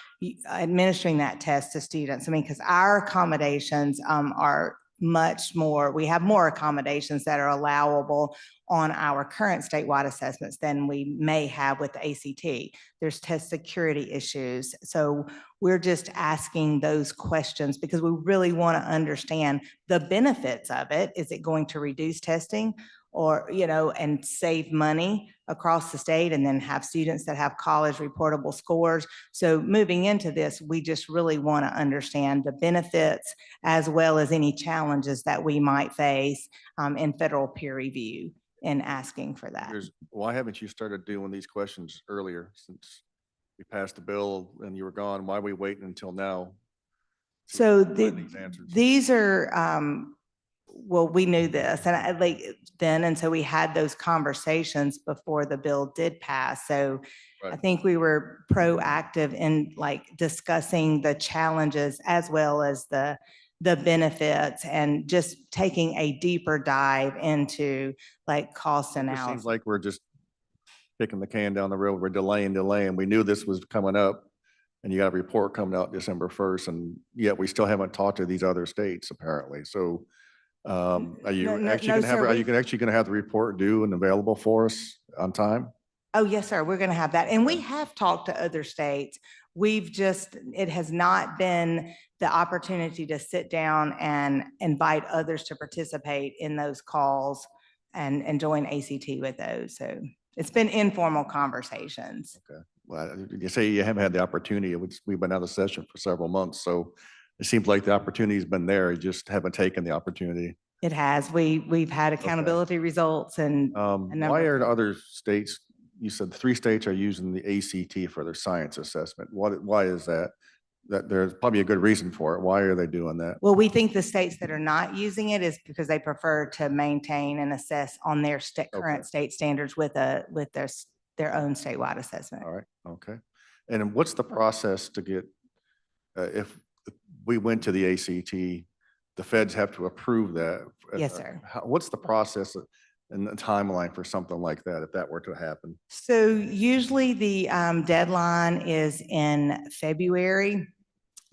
administering that test to students? I mean, because our accommodations are much more, we have more accommodations that are allowable on our current statewide assessments than we may have with the ACT. There's test security issues. So we're just asking those questions because we really want to understand the benefits of it. Is it going to reduce testing? Or, you know, and save money across the state and then have students that have college reportable scores. So moving into this, we just really want to understand the benefits as well as any challenges that we might face in federal peer review in asking for that. Why haven't you started doing these questions earlier since we passed the bill and you were gone? Why are we waiting until now? So These answers. these are, well, we knew this and so we had those conversations before the bill did pass. So I think we were proactive in like discussing the challenges as well as the benefits and just taking a deeper dive into like cost It analysis. seems like we're just kicking the can down the road. We're delaying. We knew this was coming up and you got a report coming out December 1st, and yet we still haven't talked to these other states apparently. So are you actually going to have the report due and available for us on time? Oh, yes, sir. We're going to have that. And we have talked to other states. It has not been the opportunity to sit down and invite others to participate in those calls and join ACT with those. So It's been informal conversations. Well, you say you haven't had the opportunity, we've been out of session for several months, so it seems like the opportunity's been there, you just haven't taken the opportunity. It has. We've had accountability results and a Why number. are other states, you said 3 states are using the ACT for their science assessment. Why is that? That there's probably a good reason for it. Why are they doing that? Well, we think the states that are not using it is because they prefer to maintain and assess on their current state standards with their own statewide assessment. All right, okay. And what's the process to get, if we went to the ACT, the feds have to approve that? Yes, sir. What's the process and the timeline for something like that, if that were to happen? So usually the deadline is in February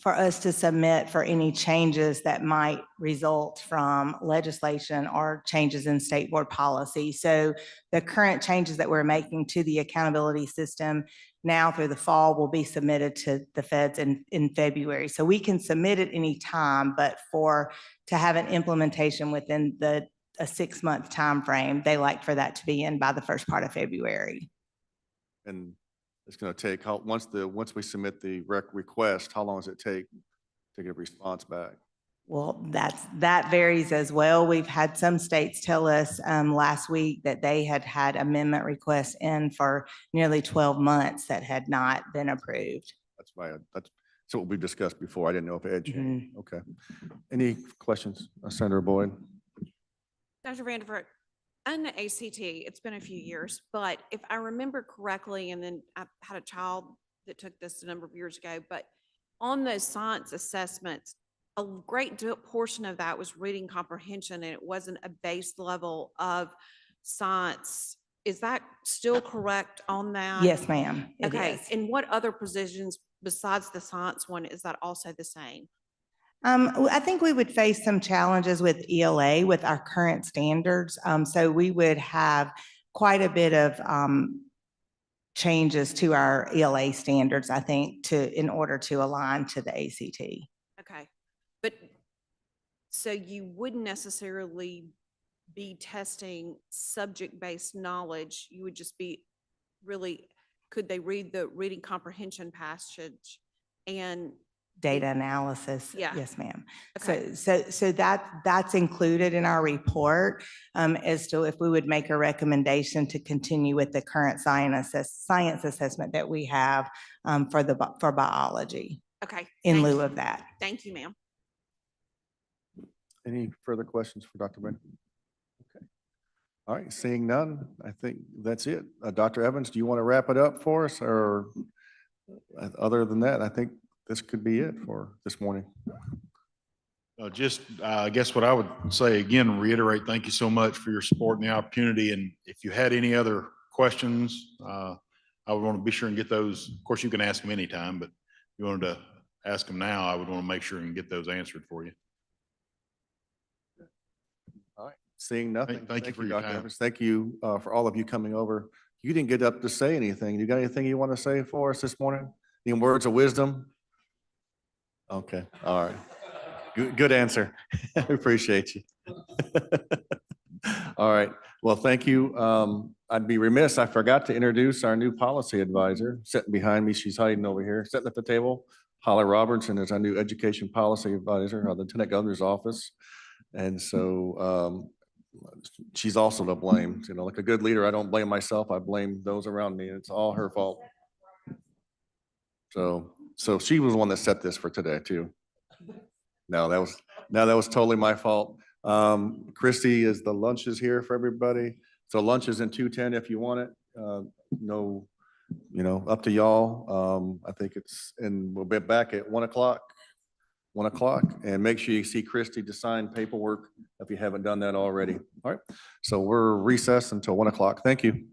for us to submit for any changes that might result from legislation or changes in state board policy. So the current changes that we're making to the accountability system now through the fall will be submitted to the feds in February. So we can submit it any time, but to have an implementation within a 6-month time frame, they like for that to be in by the first part of February. And it's going to take, once we submit the request, how long does it take to get a response back? Well, that varies as well. We've had some states tell us last week that they had amendment requests in for nearly 12 months that had not been approved. That's what we discussed before. I didn't know if it had Mm-hmm. changed. Okay. Any questions, Senator Boyd? Dr. Vanderford, on the ACT, it's been a few years, but if I remember correctly, and then I had a child that took this a number of years ago, but on those science assessments, a great portion of that was reading comprehension, and it wasn't a base level of science. Is that still correct on that? Yes, ma'am. It Okay, is. and what other positions besides the science one, is that also the same? I think we would face some challenges with ELA with our current standards. So we would have quite a bit of changes to our ELA standards, I think, in order to align to the ACT. Okay, but so you wouldn't necessarily be testing subject-based knowledge. You would just be really, could they read the reading comprehension passage and Data analysis. Yeah. Yes, ma'am. Okay. So that's included in our report as to if we would make a recommendation to continue with the current science assessment that we have for biology Okay. in lieu of that. Thank you, ma'am. Any further questions for Dr. Brent? Okay. All right, seeing none, I think that's it. Dr. Evans, do you want to wrap it up for us, or other than that, I think this could be it for this morning. I guess what I would say again, reiterate, thank you so much for your support and the opportunity. And if you had any other questions, I would want to be sure and get those. Of course, you can ask them anytime, but if you wanted to ask them now, I would want to make sure and get those answered for you. All right, seeing nothing. Thank you for your Dr. time. Evans. Thank you for all of you coming over. You didn't get up to say anything. You got anything you want to say for us this morning? Any words of wisdom? Okay, all right. Good answer. I appreciate you. All right, well, thank you. I'd be remiss, I forgot to introduce our new policy advisor sitting behind me. She's hiding over here, sitting at the table. Holly Robertson is our new education policy advisor of the Lieutenant Governor's office. And so she's also to blame. You know, like a good leader, I don't blame myself. I blame those around me. It's all her fault. So she was the one that set this for today too. No, that was totally my fault. Christy, is the lunch is here for everybody. So lunch is in 210 if you want it. No, up to y'all. I think we'll be back at 1 o'clock. 1 o'clock, and make sure you see Christy to sign paperwork if you haven't done that already. All right. So we're recessed until 1 o'clock. Thank you.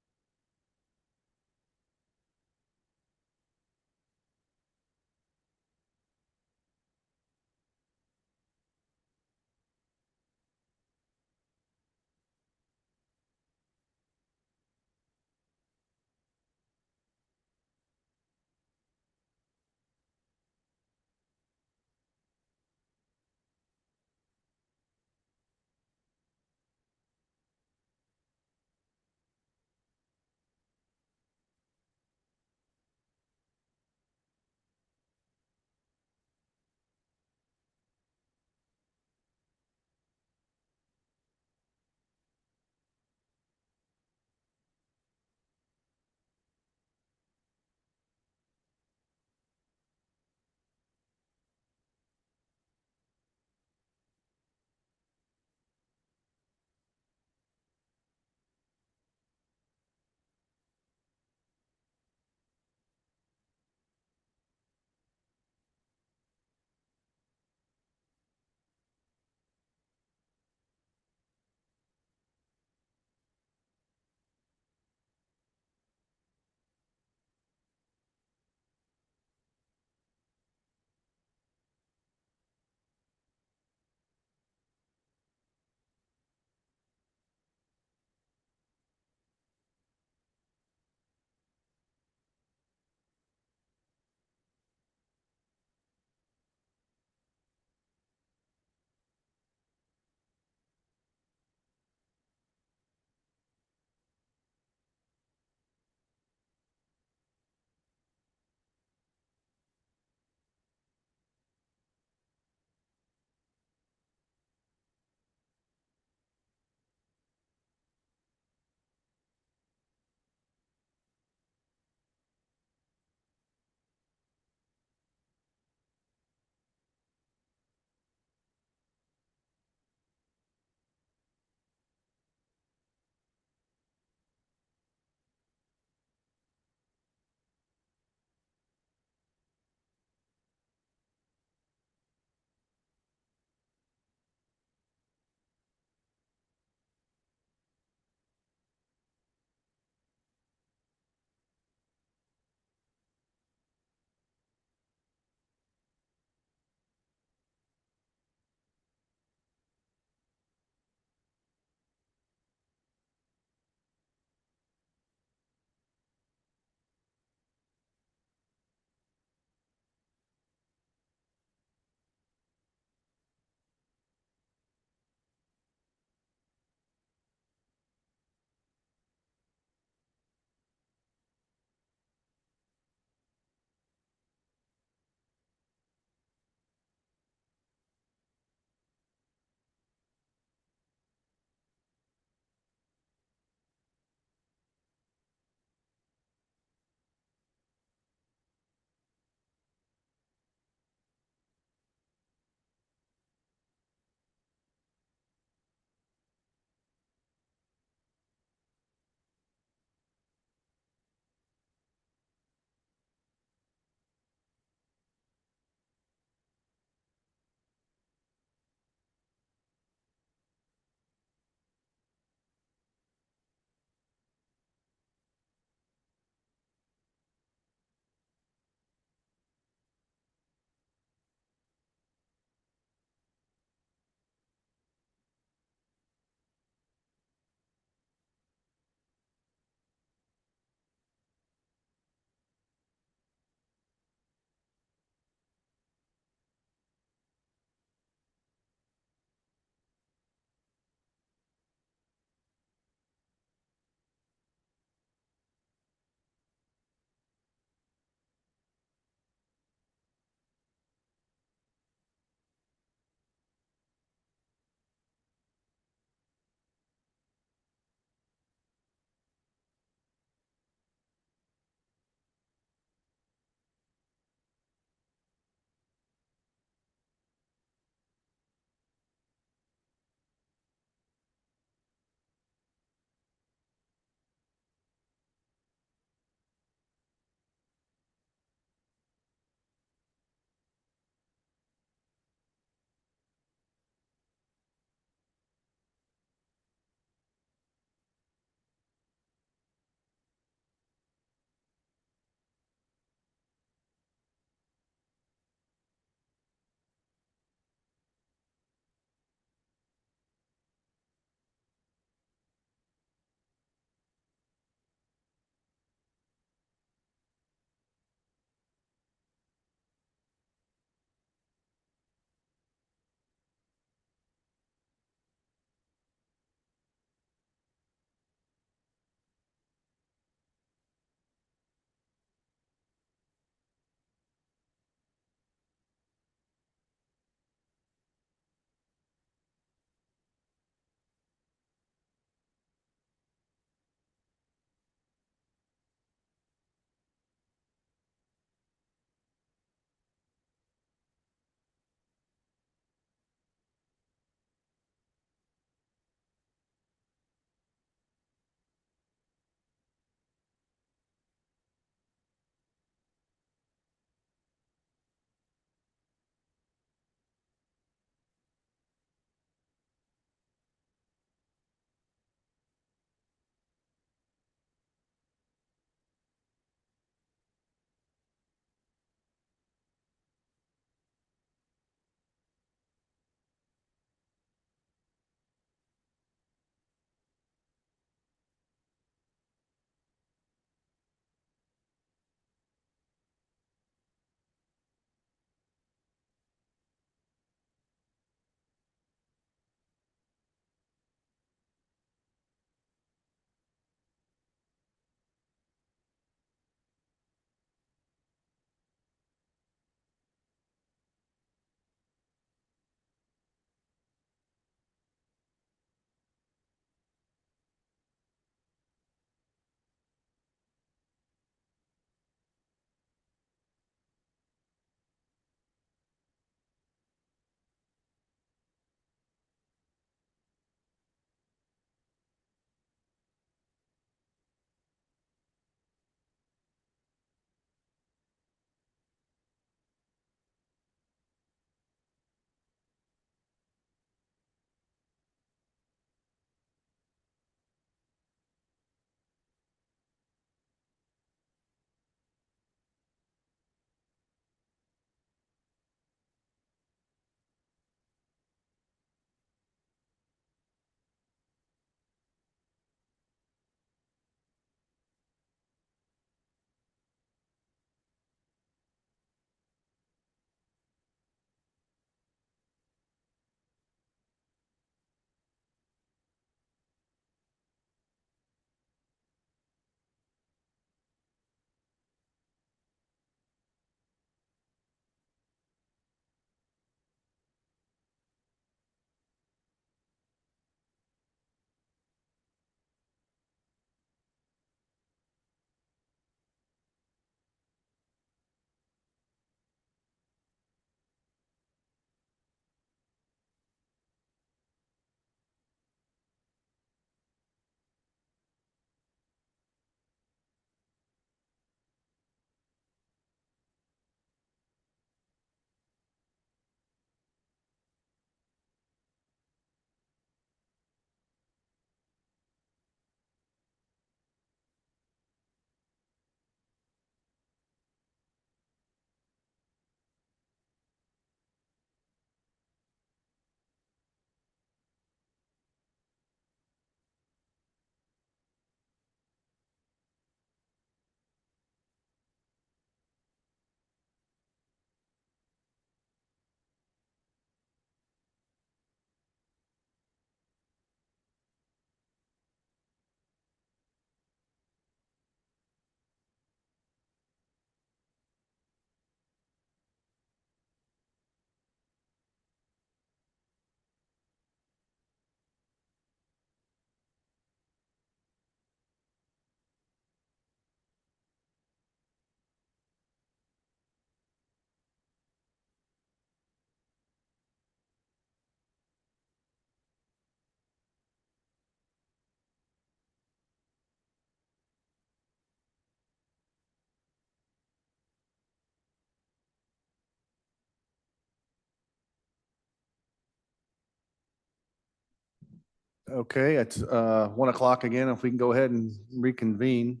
Okay, it's 1 o'clock again. If we can go ahead and reconvene.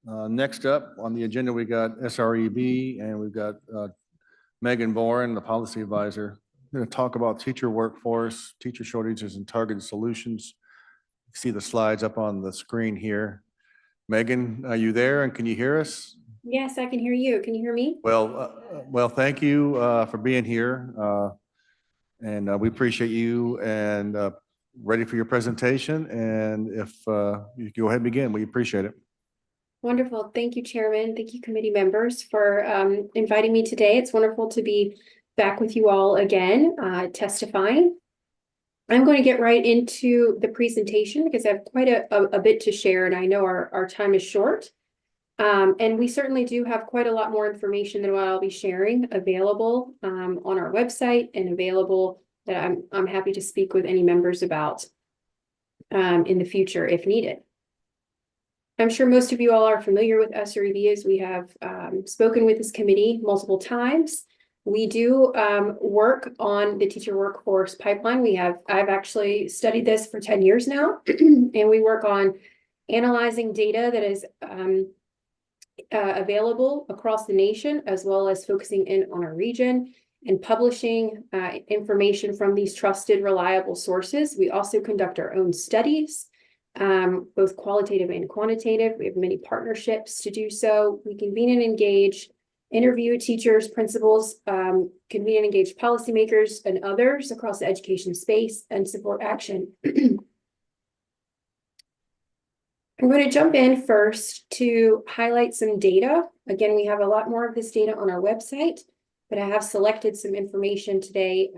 Next up on the agenda, we got SREB and we've got Megan Boren, the policy advisor. We're going to talk about teacher workforce, teacher shortages and targeted solutions. See the slides up on the screen here. Megan, are you there and can you hear us? Yes, I can hear you. Can you hear me? Well, thank you for being here. And we appreciate you and ready for your presentation. And if you go ahead and begin, we appreciate it. Wonderful. Thank you, Chairman. Thank you, committee members, for inviting me today. It's wonderful to be back with you all again, testifying. I'm going to get right into the presentation because I have quite a bit to share, and I know our time is short. And we certainly do have quite a lot more information than what I'll be sharing available on our website and available that I'm happy to speak with any members about in the future if needed. I'm sure most of you all are familiar with SREB as we have spoken with this committee multiple times. We do work on the teacher workforce pipeline. I've actually studied this for 10 years now, and we work on analyzing data that is available across the nation, as well as focusing in on our region and publishing information from these trusted, reliable sources. We also conduct our own studies, both qualitative and quantitative. We have many partnerships to do so. We convene and engage, interview teachers, principals, convene and engage policymakers and others across the education space and support action. I'm going to jump in first to highlight some data. Again, we have a lot more of this data on our website, but I have selected some information today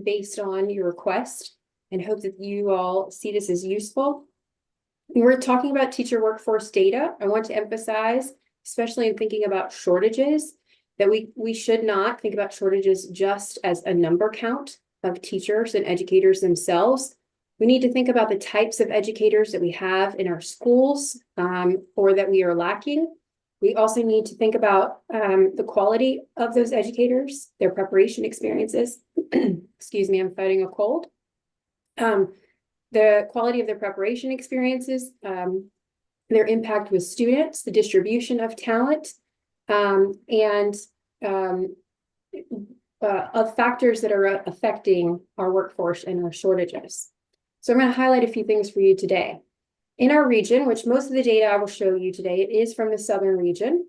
based on your request and hope that you all see this as useful. When we're talking about teacher workforce data, I want to emphasize, especially in thinking about shortages, that we should not think about shortages just as a number count of teachers and educators themselves. We need to think about the types of educators that we have in our schools or that we are lacking. We also need to think about the quality of those educators, their preparation experiences. Excuse me, I'm fighting a cold. The quality of their preparation experiences, their impact with students, the distribution of talent, and of factors that are affecting our workforce and our shortages. So I'm going to highlight a few things for you today. In our region, which most of the data I will show you today, it is from the southern region.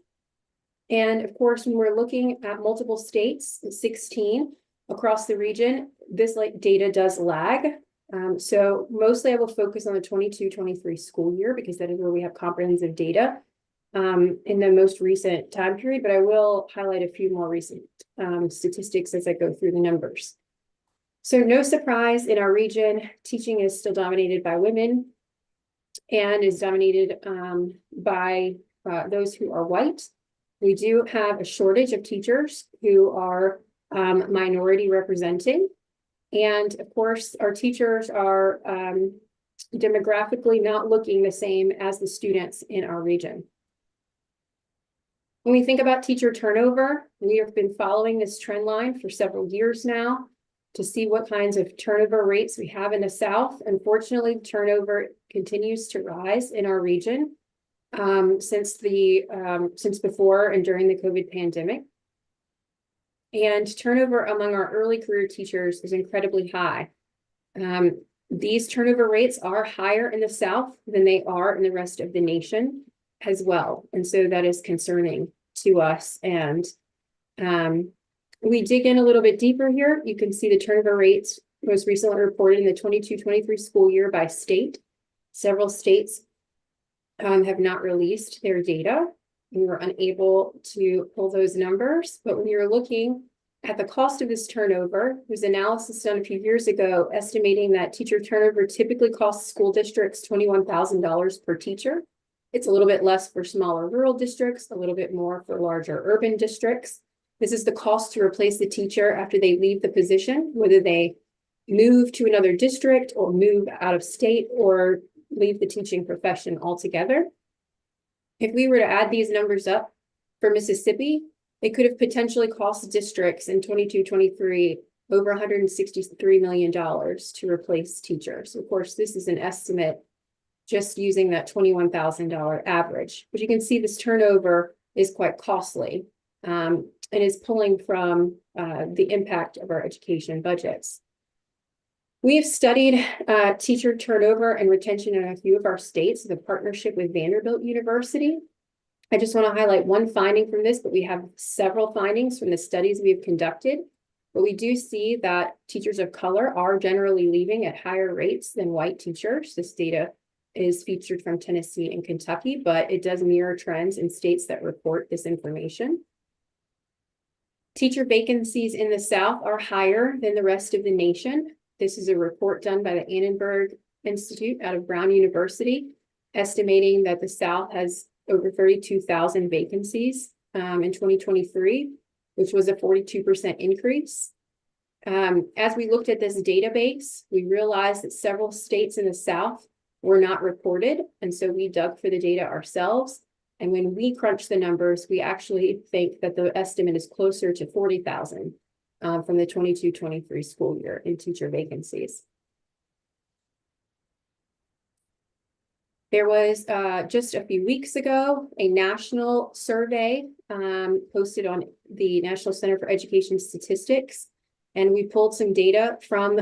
And of course, when we're looking at multiple states, 16 across the region, this data does lag. So mostly I will focus on the 22-23 school year because that is where we have comprehensive data in the most recent time period, but I will highlight a few more recent statistics as I go through the numbers. So no surprise, in our region, teaching is still dominated by women and is dominated by those who are white. We do have a shortage of teachers who are minority representing. And of course, our teachers are demographically not looking the same as the students in our region. When we think about teacher turnover, we have been following this trend line for several years now to see what kinds of turnover rates we have in the South. Unfortunately, turnover continues to rise in our region since before and during the COVID pandemic. And turnover among our early career teachers is incredibly high. These turnover rates are higher in the South than they are in the rest of the nation as well. And so that is concerning to us. And we dig in a little bit deeper here. You can see the turnover rates most recently reported in the 22-23 school year by state. Several states have not released their data. We were unable to pull those numbers, but when you're looking at the cost of this turnover, there was analysis done a few years ago estimating that teacher turnover typically costs school districts $21,000 per teacher. It's a little bit less for smaller rural districts, a little bit more for larger urban districts. This is the cost to replace the teacher after they leave the position, whether they move to another district or move out of state or leave the teaching profession altogether. If we were to add these numbers up for Mississippi, it could have potentially cost districts in 22-23 over $163 million to replace teachers. Of course, this is an estimate just using that $21,000 average. But you can see this turnover is quite costly and is pulling from the impact of our education budgets. We have studied teacher turnover and retention in a few of our states with a partnership with Vanderbilt University. I just want to highlight one finding from this, but we have several findings from the studies we have conducted. But we do see that teachers of color are generally leaving at higher rates than white teachers. This data is featured from Tennessee and Kentucky, but it does mirror trends in states that report this information. Teacher vacancies in the South are higher than the rest of the nation. This is a report done by the Annenberg Institute out of Brown University, estimating that the South has over 32,000 vacancies in 2023, which was a 42% increase. As we looked at this database, we realized that several states in the South were not reported. And so we dug for the data ourselves. And when we crunch the numbers, we actually think that the estimate is closer to 40,000 from the 22-23 school year in teacher vacancies. There was just a few weeks ago, a national survey posted on the National Center for Education Statistics. And we pulled some data from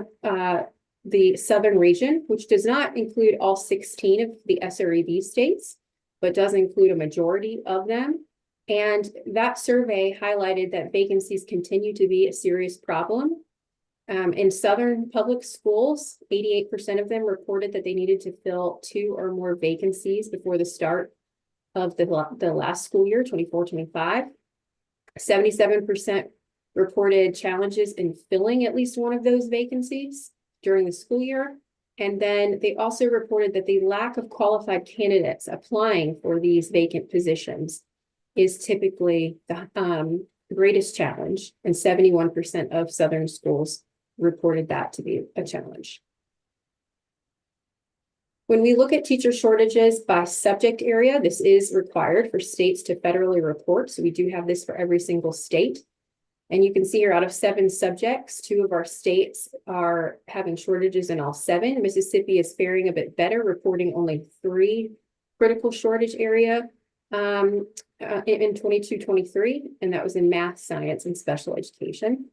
the Southern region, which does not include all 16 of the SREB states, but does include a majority of them. And that survey highlighted that vacancies continue to be a serious problem. In Southern public schools, 88% of them reported that they needed to fill 2 or more vacancies before the start of the last school year, 24-25. 77% reported challenges in filling at least one of those vacancies during the school year. And then they also reported that the lack of qualified candidates applying for these vacant positions is typically the greatest challenge, and 71% of Southern schools reported that to be a challenge. When we look at teacher shortages by subject area, this is required for states to federally report. So we do have this for every single state. And you can see here out of 7 subjects, 2 of our states are having shortages in all 7. Mississippi is faring a bit better, reporting only 3 critical shortage area in 22-23, and that was in math, science, and special education.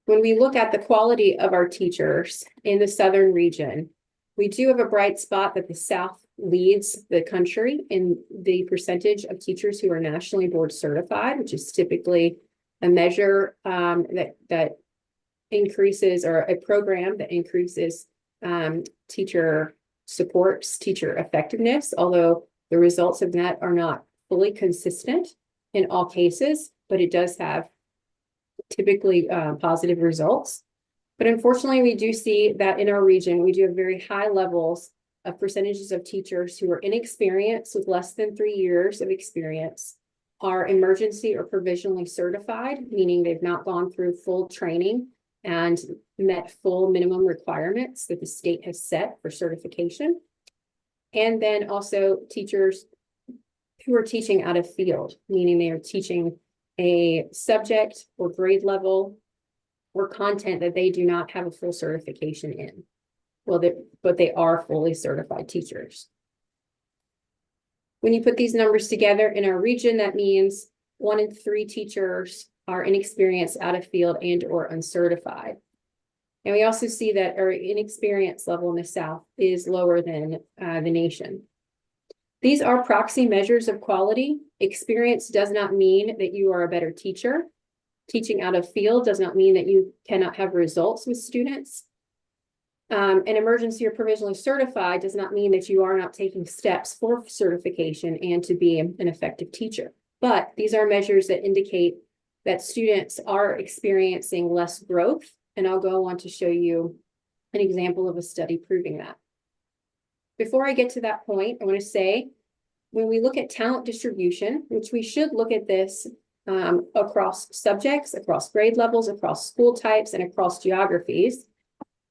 When we look at the quality of our teachers in the Southern region, we do have a bright spot that the South leads the country in the percentage of teachers who are nationally board certified, which is typically a measure that increases, or a program that increases teacher supports teacher effectiveness, although the results of that are not fully consistent in all cases, but it does have typically positive results. But unfortunately, we do see that in our region, we do have very high levels of percentages of teachers who are inexperienced with less than 3 years of experience, are emergency or provisionally certified, meaning they've not gone through full training and met full minimum requirements that the state has set for certification. And then also teachers who are teaching out of field, meaning they are teaching a subject or grade level or content that they do not have a full certification in. Well, but they are fully certified teachers. When you put these numbers together in our region, that means 1 in 3 teachers are inexperienced, out of field, and or uncertified. And we also see that our inexperience level in the South is lower than the nation. These are proxy measures of quality. Experience does not mean that you are a better teacher. Teaching out of field does not mean that you cannot have results with students. And emergency or provisionally certified does not mean that you are not taking steps for certification and to be an effective teacher. But these are measures that indicate that students are experiencing less growth. And I'll go on to show you an example of a study proving that. Before I get to that point, I want to say, when we look at talent distribution, which we should look at this across subjects, across grade levels, across school types, and across geographies,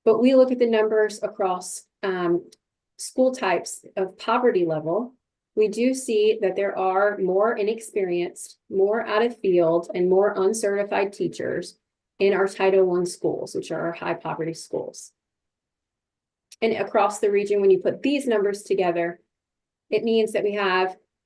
but we look at the numbers across school types of poverty level, we do see that there are more inexperienced, more out of field, and more uncertified teachers in our Title I schools, which are our high poverty schools. And across the region, when you put these numbers together, it means that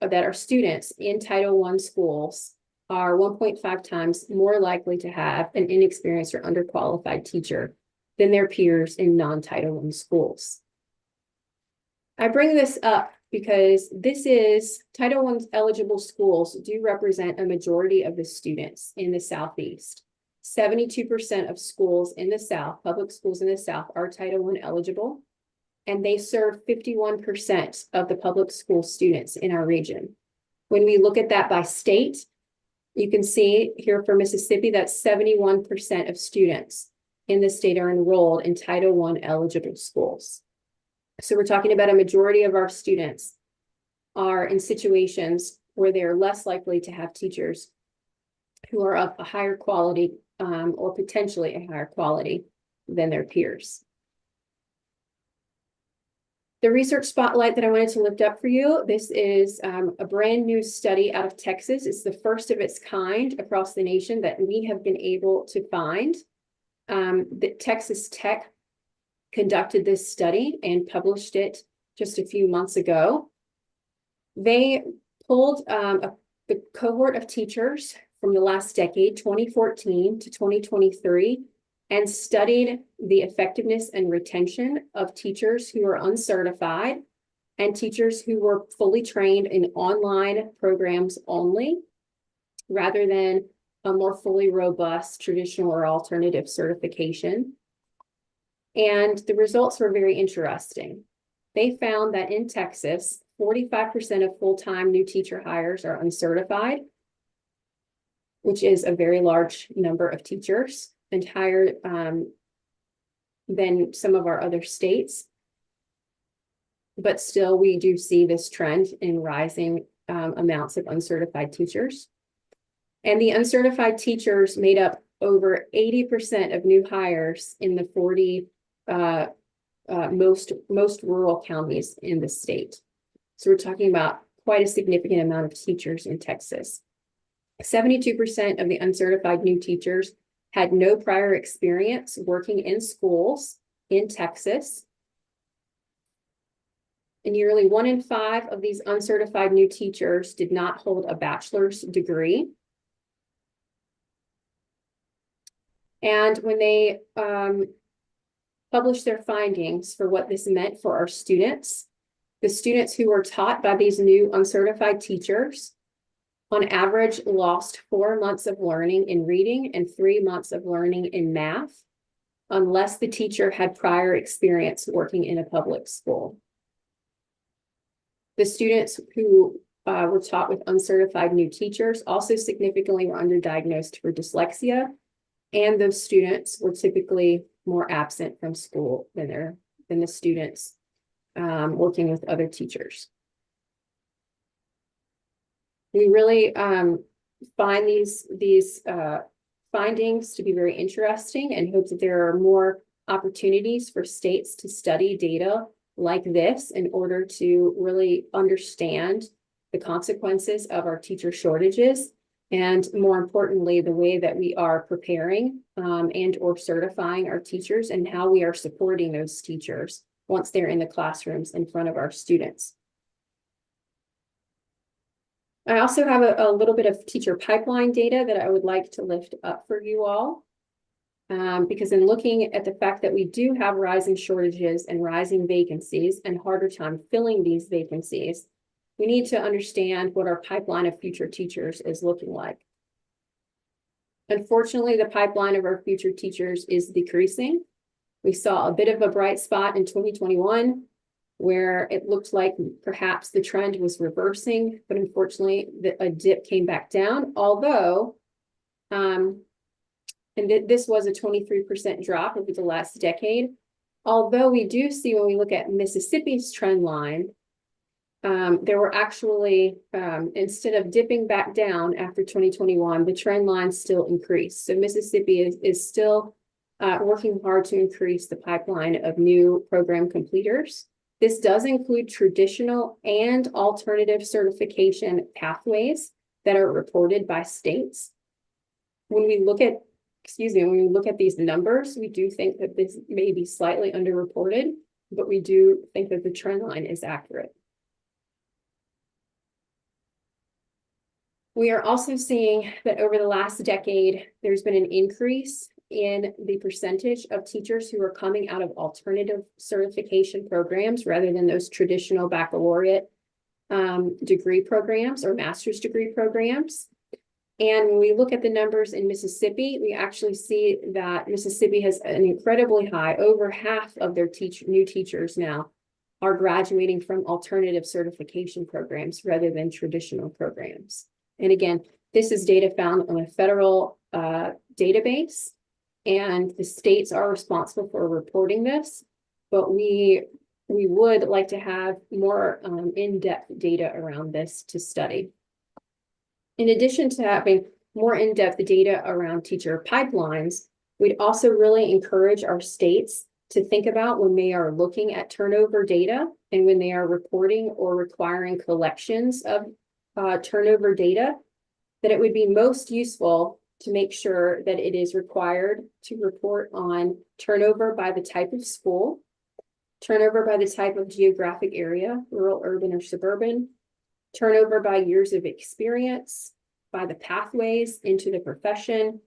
that our students in Title I schools are 1.5 times more likely to have an inexperienced or underqualified teacher than their peers in non-Title I schools. I bring this up because Title I eligible schools do represent a majority of the students in the Southeast. 72% of schools in the South, public schools in the South, are Title I eligible, and they serve 51% of the public school students in our region. When we look at that by state, you can see here for Mississippi that 71% of students in the state are enrolled in Title I eligible schools. So we're talking about a majority of our students are in situations where they're less likely to have teachers who are of a higher quality or potentially a higher quality than their peers. The research spotlight that I wanted to lift up for you, this is a brand new study out of Texas. It's the first of its kind across the nation that we have been able to find. The Texas Tech conducted this study and published it just a few months ago. They pulled the cohort of teachers from the last decade, 2014 to 2023, and studied the effectiveness and retention of teachers who are uncertified and teachers who were fully trained in online programs only, rather than a more fully robust traditional or alternative certification. And the results were very interesting. They found that in Texas, 45% of full-time new teacher hires are uncertified, which is a very large number of teachers and higher than some of our other states. But still, we do see this trend in rising amounts of uncertified teachers. And the uncertified teachers made up over 80% of new hires in the 40 most rural counties in the state. So we're talking about quite a significant amount of teachers in Texas. 72% of the uncertified new teachers had no prior experience working in schools in Texas. And nearly 1 in 5 of these uncertified new teachers did not hold a bachelor's degree. And when they published their findings for what this meant for our students, the students who were taught by these new uncertified teachers on average lost 4 months of learning in reading and 3 months of learning in math, unless the teacher had prior experience working in a public school. The students who were taught with uncertified new teachers also significantly were underdiagnosed for dyslexia, and those students were typically more absent from school than the students working with other teachers. We really find these findings to be very interesting and hope that there are more opportunities for states to study data like this in order to really understand the consequences of our teacher shortages, and more importantly, the way that we are preparing and or certifying our teachers and how we are supporting those teachers once they're in the classrooms in front of our students. I also have a little bit of teacher pipeline data that I would like to lift up for you all. Because in looking at the fact that we do have rising shortages and rising vacancies and harder time filling these vacancies, we need to understand what our pipeline of future teachers is looking like. Unfortunately, the pipeline of our future teachers is decreasing. We saw a bit of a bright spot in 2021 where it looked like perhaps the trend was reversing, but unfortunately a dip came back down, although, this was a 23% drop over the last decade. Although we do see when we look at Mississippi's trend line, there were actually, instead of dipping back down after 2021, the trend line still increased. So Mississippi is still working hard to increase the pipeline of new program completers. This does include traditional and alternative certification pathways that are reported by states. When we look at, when we look at these numbers, we do think that this may be slightly underreported, but we do think that the trend line is accurate. We are also seeing that over the last decade, there's been an increase in the percentage of teachers who are coming out of alternative certification programs rather than those traditional baccalaureate degree programs or master's degree programs. And when we look at the numbers in Mississippi, we actually see that Mississippi has an incredibly high, over half of their new teachers now are graduating from alternative certification programs rather than traditional programs. And again, this is data found on a federal database, and the states are responsible for reporting this, but we would like to have more in-depth data around this to study. In addition to having more in-depth data around teacher pipelines, we'd also really encourage our states to think about when they are looking at turnover data and when they are reporting or requiring collections of turnover data, that it would be most useful to make sure that it is required to report on turnover by the type of school, turnover by the type of geographic area, rural, urban, or suburban, turnover by years of experience, by the pathways into the profession,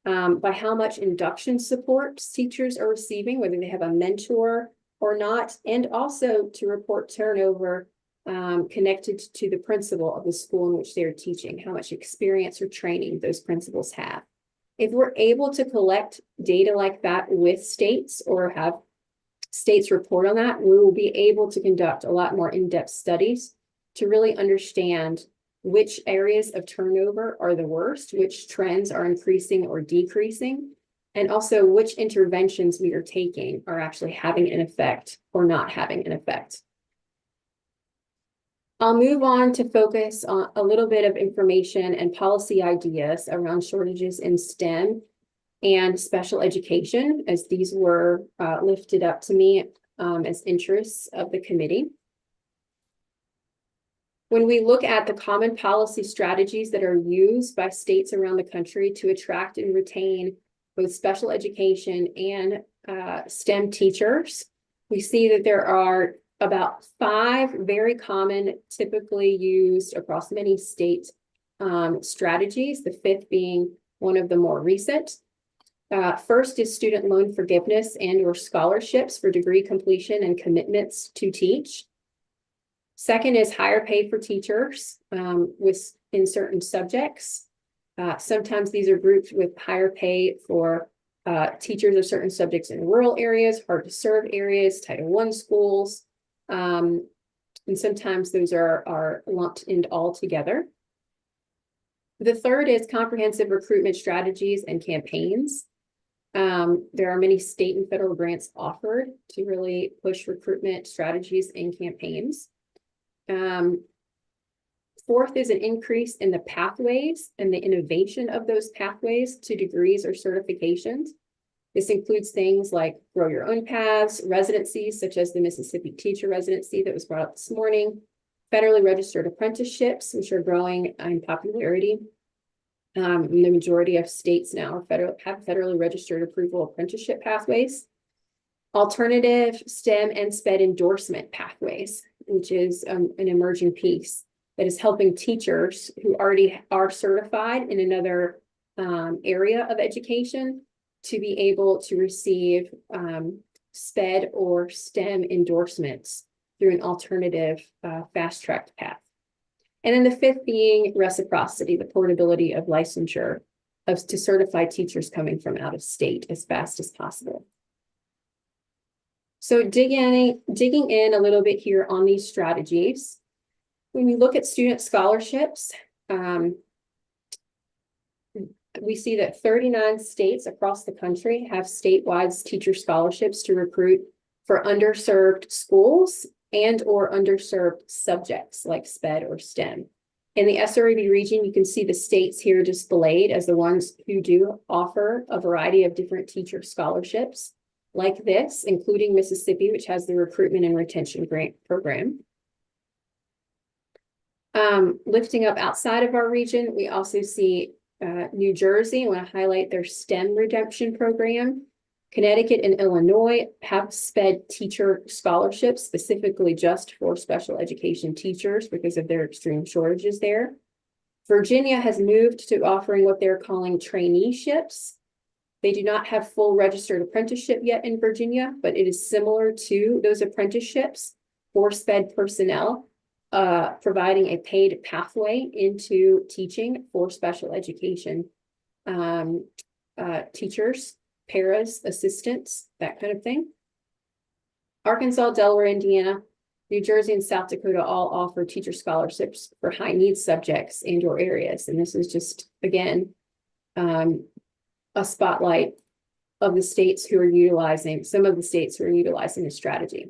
by how much induction support teachers are receiving, whether they have a mentor or not, and also to report turnover connected to the principal of the school in which they are teaching, how much experience or training those principals have. If we're able to collect data like that with states or have states report on that, we will be able to conduct a lot more in-depth studies to really understand which areas of turnover are the worst, which trends are increasing or decreasing, and also which interventions we are taking are actually having an effect or not having an effect. I'll move on to focus on a little bit of information and policy ideas around shortages in STEM and special education, as these were lifted up to me as interests of the committee. When we look at the common policy strategies that are used by states around the country to attract and retain both special education and STEM teachers, we see that there are about 5 very common, typically used across many state strategies, the 5th being one of the more recent. First is student loan forgiveness and or scholarships for degree completion and commitments to teach. Second is higher pay for teachers in certain subjects. Sometimes these are grouped with higher pay for teachers of certain subjects in rural areas, hard to serve areas, Title I schools. And sometimes those are lumped in all together. The third is comprehensive recruitment strategies and campaigns. There are many state and federal grants offered to really push recruitment strategies and campaigns. Fourth is an increase in the pathways and the innovation of those pathways to degrees or certifications. This includes things like grow your own paths, residencies such as the Mississippi teacher residency that was brought up this morning, federally registered apprenticeships, which are growing in popularity. The majority of states now have federally registered approval apprenticeship pathways. Alternative STEM and SPED endorsement pathways, which is an emerging piece that is helping teachers who already are certified in another area of education to be able to receive SPED or STEM endorsements through an alternative fast-tracked path. And then the 5th being reciprocity, the portability of licensure to certify teachers coming from out of state as fast as possible. So digging in a little bit here on these strategies, when we look at student scholarships, we see that 39 states across the country have statewide teacher scholarships to recruit for underserved schools and or underserved subjects like SPED or STEM. In the SRAB region, you can see the states here displayed as the ones who do offer a variety of different teacher scholarships. like this, including Mississippi, which has the recruitment and retention grant program. Lifting up outside of our region, we also see New Jersey. I want to highlight their STEM redemption program. Connecticut and Illinois have SPED teacher scholarships specifically just for special education teachers because of their extreme shortages there. Virginia has moved to offering what they're calling traineeships. They do not have full registered apprenticeship yet in Virginia, but it is similar to those apprenticeships for SPED personnel, providing a paid pathway into teaching for special education teachers, paras, assistants, that kind of thing. Arkansas, Delaware, Indiana, New Jersey, and South Dakota all offer teacher scholarships for high needs subjects and or areas. And this is just, again, a spotlight of the states who are utilizing, some of the states who are utilizing this strategy.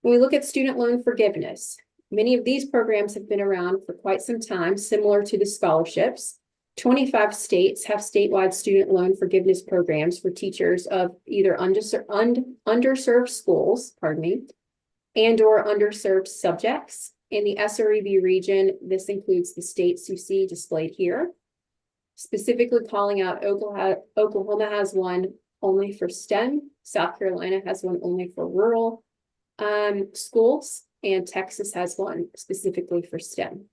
When we look at student loan forgiveness, many of these programs have been around for quite some time, similar to the scholarships. 25 states have statewide student loan forgiveness programs for teachers of either underserved schools, and or underserved subjects. In the SREB region, this includes the states you see displayed here. Specifically calling out Oklahoma has one only for STEM, South Carolina has one only for rural schools, and Texas has one specifically for STEM.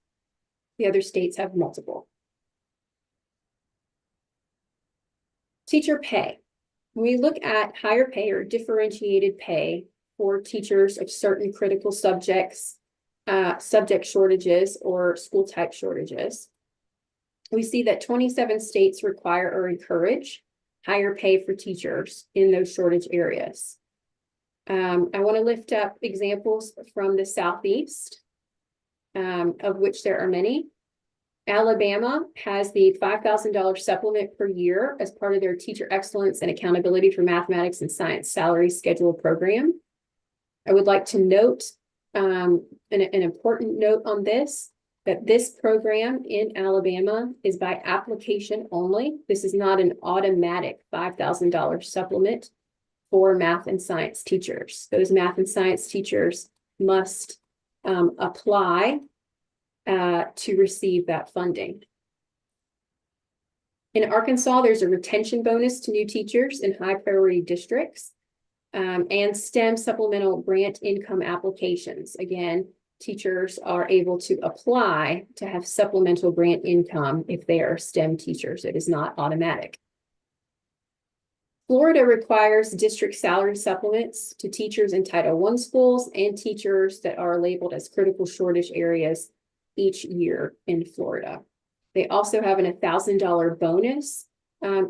The other states have multiple. Teacher pay. When we look at higher pay or differentiated pay for teachers of certain critical subjects, subject shortages or school type shortages, we see that 27 states require or encourage higher pay for teachers in those shortage areas. I want to lift up examples from the Southeast, of which there are many. Alabama has the $5,000 supplement per year as part of their Teacher Excellence and Accountability for Mathematics and Science Salary Schedule program. I would like to note an important note on this, that this program in Alabama is by application only. This is not an automatic $5,000 supplement for math and science teachers. Those math and science teachers must apply to receive that funding. In Arkansas, there's a retention bonus to new teachers in high priority districts and STEM supplemental grant income applications. Again, teachers are able to apply to have supplemental grant income if they are STEM teachers. It is not automatic. Florida requires district salary supplements to teachers in Title I schools and teachers that are labeled as critical shortage areas each year in Florida. They also have an $1,000 bonus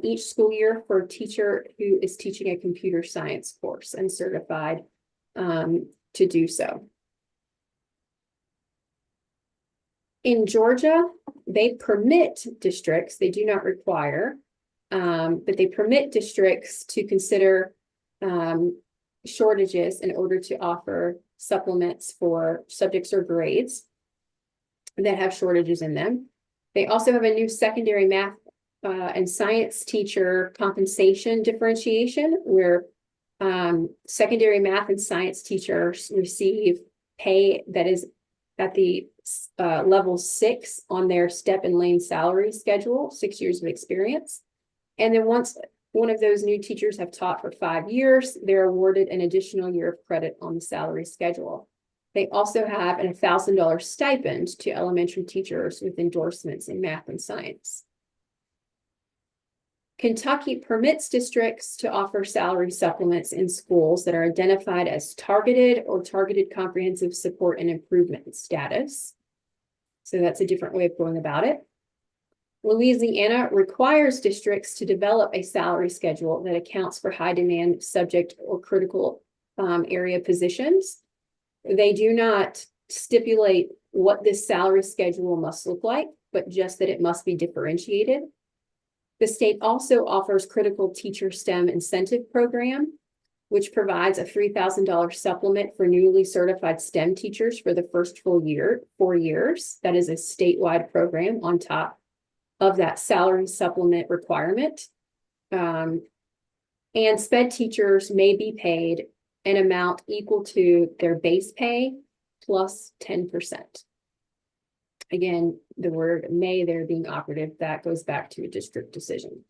each school year for a teacher who is teaching a computer science course and certified to do so. In Georgia, they permit districts, they do not require, but they permit districts to consider shortages in order to offer supplements for subjects or grades that have shortages in them. They also have a new secondary math and science teacher compensation differentiation where secondary math and science teachers receive pay that is at the level 6 on their step and lane salary schedule, 6 years of experience. And then once one of those new teachers have taught for 5 years, they're awarded an additional year of credit on the salary schedule. They also have an $1,000 stipend to elementary teachers with endorsements in math and science. Kentucky permits districts to offer salary supplements in schools that are identified as targeted or targeted comprehensive support and improvement status. So that's a different way of going about it. Louisiana requires districts to develop a salary schedule that accounts for high demand subject or critical area positions. They do not stipulate what this salary schedule must look like, but just that it must be differentiated. The state also offers critical teacher STEM incentive program, which provides a $3,000 supplement for newly certified STEM teachers for the first full year, 4 years. That is a statewide program on top of that salary supplement requirement. And sped teachers may be paid an amount equal to their base pay plus 10%. Again, the word may there being operative, that goes back to a district decision.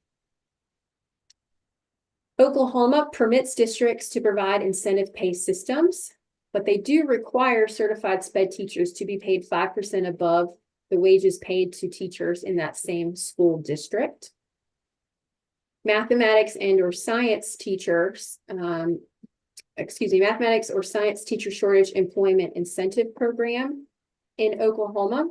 Oklahoma permits districts to provide incentive pay systems, but they do require certified sped teachers to be paid 5% above the wages paid to teachers in that same school district. Mathematics and or science teachers, mathematics or science teacher shortage employment incentive program in Oklahoma.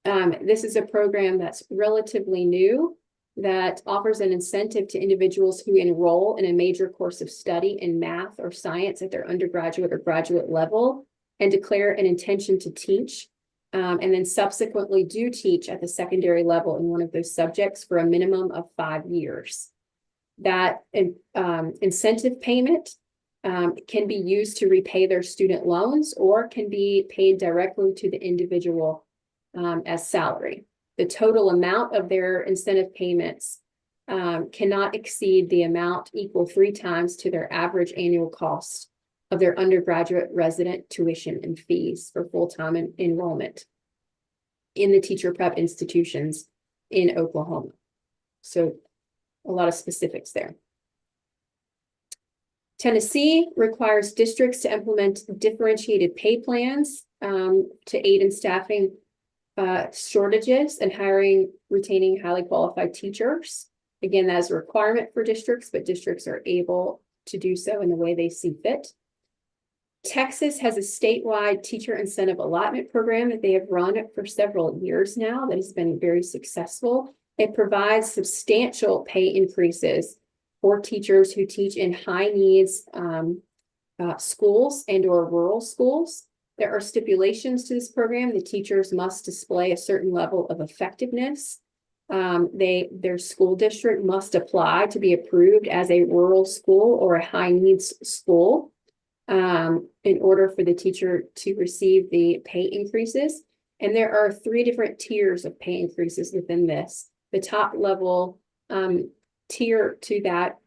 This is a program that's relatively new that offers an incentive to individuals who enroll in a major course of study in math or science at their undergraduate or graduate level and declare an intention to teach, and then subsequently do teach at the secondary level in one of those subjects for a minimum of 5 years. That incentive payment can be used to repay their student loans or can be paid directly to the individual as salary. The total amount of their incentive payments cannot exceed the amount equal 3 times to their average annual cost of their undergraduate resident tuition and fees for full-time enrollment in the teacher prep institutions in Oklahoma. So a lot of specifics there. Tennessee requires districts to implement differentiated pay plans to aid in staffing shortages and retaining highly qualified teachers. Again, that is a requirement for districts, but districts are able to do so in the way they see fit. Texas has a statewide teacher incentive allotment program that they have run for several years now that has been very successful. It provides substantial pay increases for teachers who teach in high needs schools and or rural schools. There are stipulations to this program. The teachers must display a certain level of effectiveness. Their school district must apply to be approved as a rural school or a high needs school in order for the teacher to receive the pay increases. And there are 3 different tiers of pay increases within this. The top level tier to that,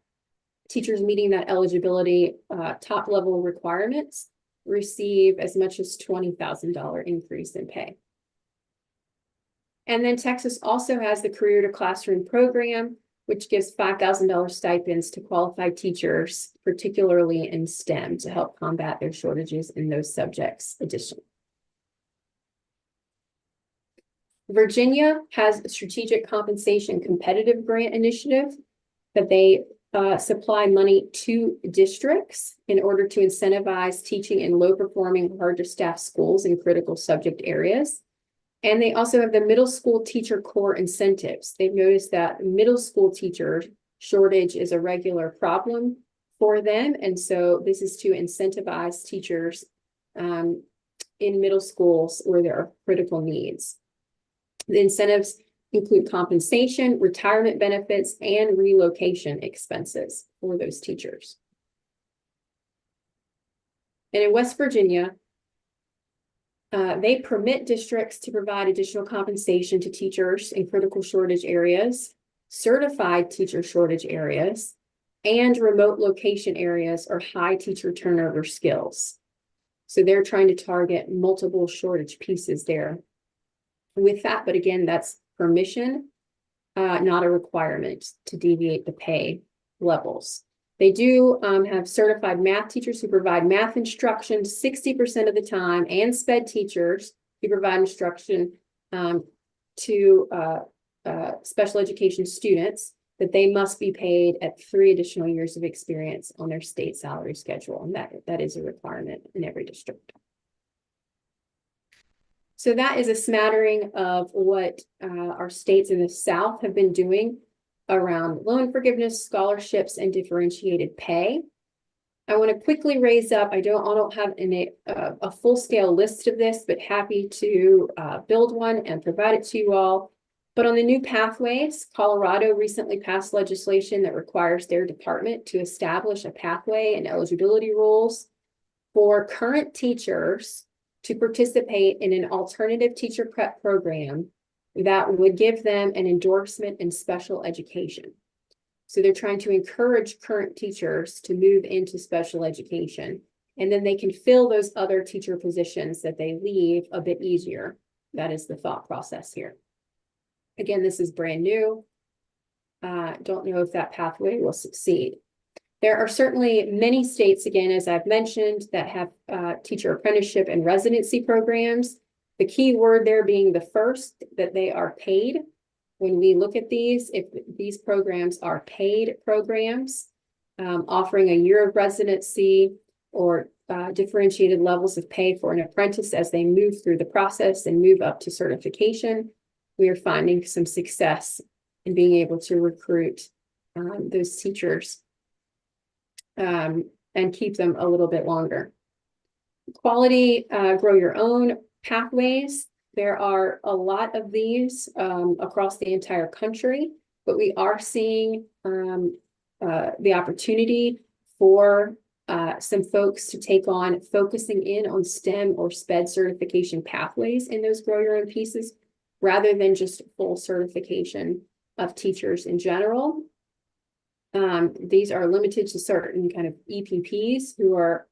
teachers meeting that eligibility top level requirements receive as much as $20,000 increase in pay. And then Texas also has the Career to Classroom program, which gives $5,000 stipends to qualified teachers, particularly in STEM, to help combat their shortages in those subjects additionally. Virginia has a strategic compensation competitive grant initiative that they supply money to districts in order to incentivize teaching in low-performing, hard-to-staff schools in critical subject areas. And they also have the middle school teacher core incentives. They've noticed that middle school teacher shortage is a regular problem for them. And so this is to incentivize teachers in middle schools where there are critical needs. The incentives include compensation, retirement benefits, and relocation expenses for those teachers. And in West Virginia, they permit districts to provide additional compensation to teachers in critical shortage areas, certified teacher shortage areas, and remote location areas or high teacher turnover skills. So they're trying to target multiple shortage pieces there with that. But again, that's permission, not a requirement to deviate the pay levels. They do have certified math teachers who provide math instruction 60% of the time, and sped teachers who provide instruction to special education students, that they must be paid at 3 additional years of experience on their state salary schedule. And that is a requirement in every district. So that is a smattering of what our states in the South have been doing around loan forgiveness, scholarships, and differentiated pay. I want to quickly raise up, I don't have a full-scale list of this, but happy to build one and provide it to you all. But on the new pathways, Colorado recently passed legislation that requires their department to establish a pathway and eligibility rules for current teachers to participate in an alternative teacher prep program that would give them an endorsement in special education. So they're trying to encourage current teachers to move into special education. And then they can fill those other teacher positions that they leave a bit easier. That is the thought process here. Again, this is brand new. Don't know if that pathway will succeed. There are certainly many states, again, as I've mentioned, that have teacher apprenticeship and residency programs. The key word there being the first, that they are paid. When we look at these, if these programs are paid programs, offering a year of residency or differentiated levels of pay for an apprentice as they move through the process and move up to certification, we are finding some success in being able to recruit those teachers and keep them a little bit longer. Quality, grow your own pathways. There are a lot of these across the entire country, but we are seeing the opportunity for some folks to take on focusing in on STEM or SPED certification pathways in those grow your own pieces, rather than just full certification of teachers in general. These are limited to certain kind of EPPs who are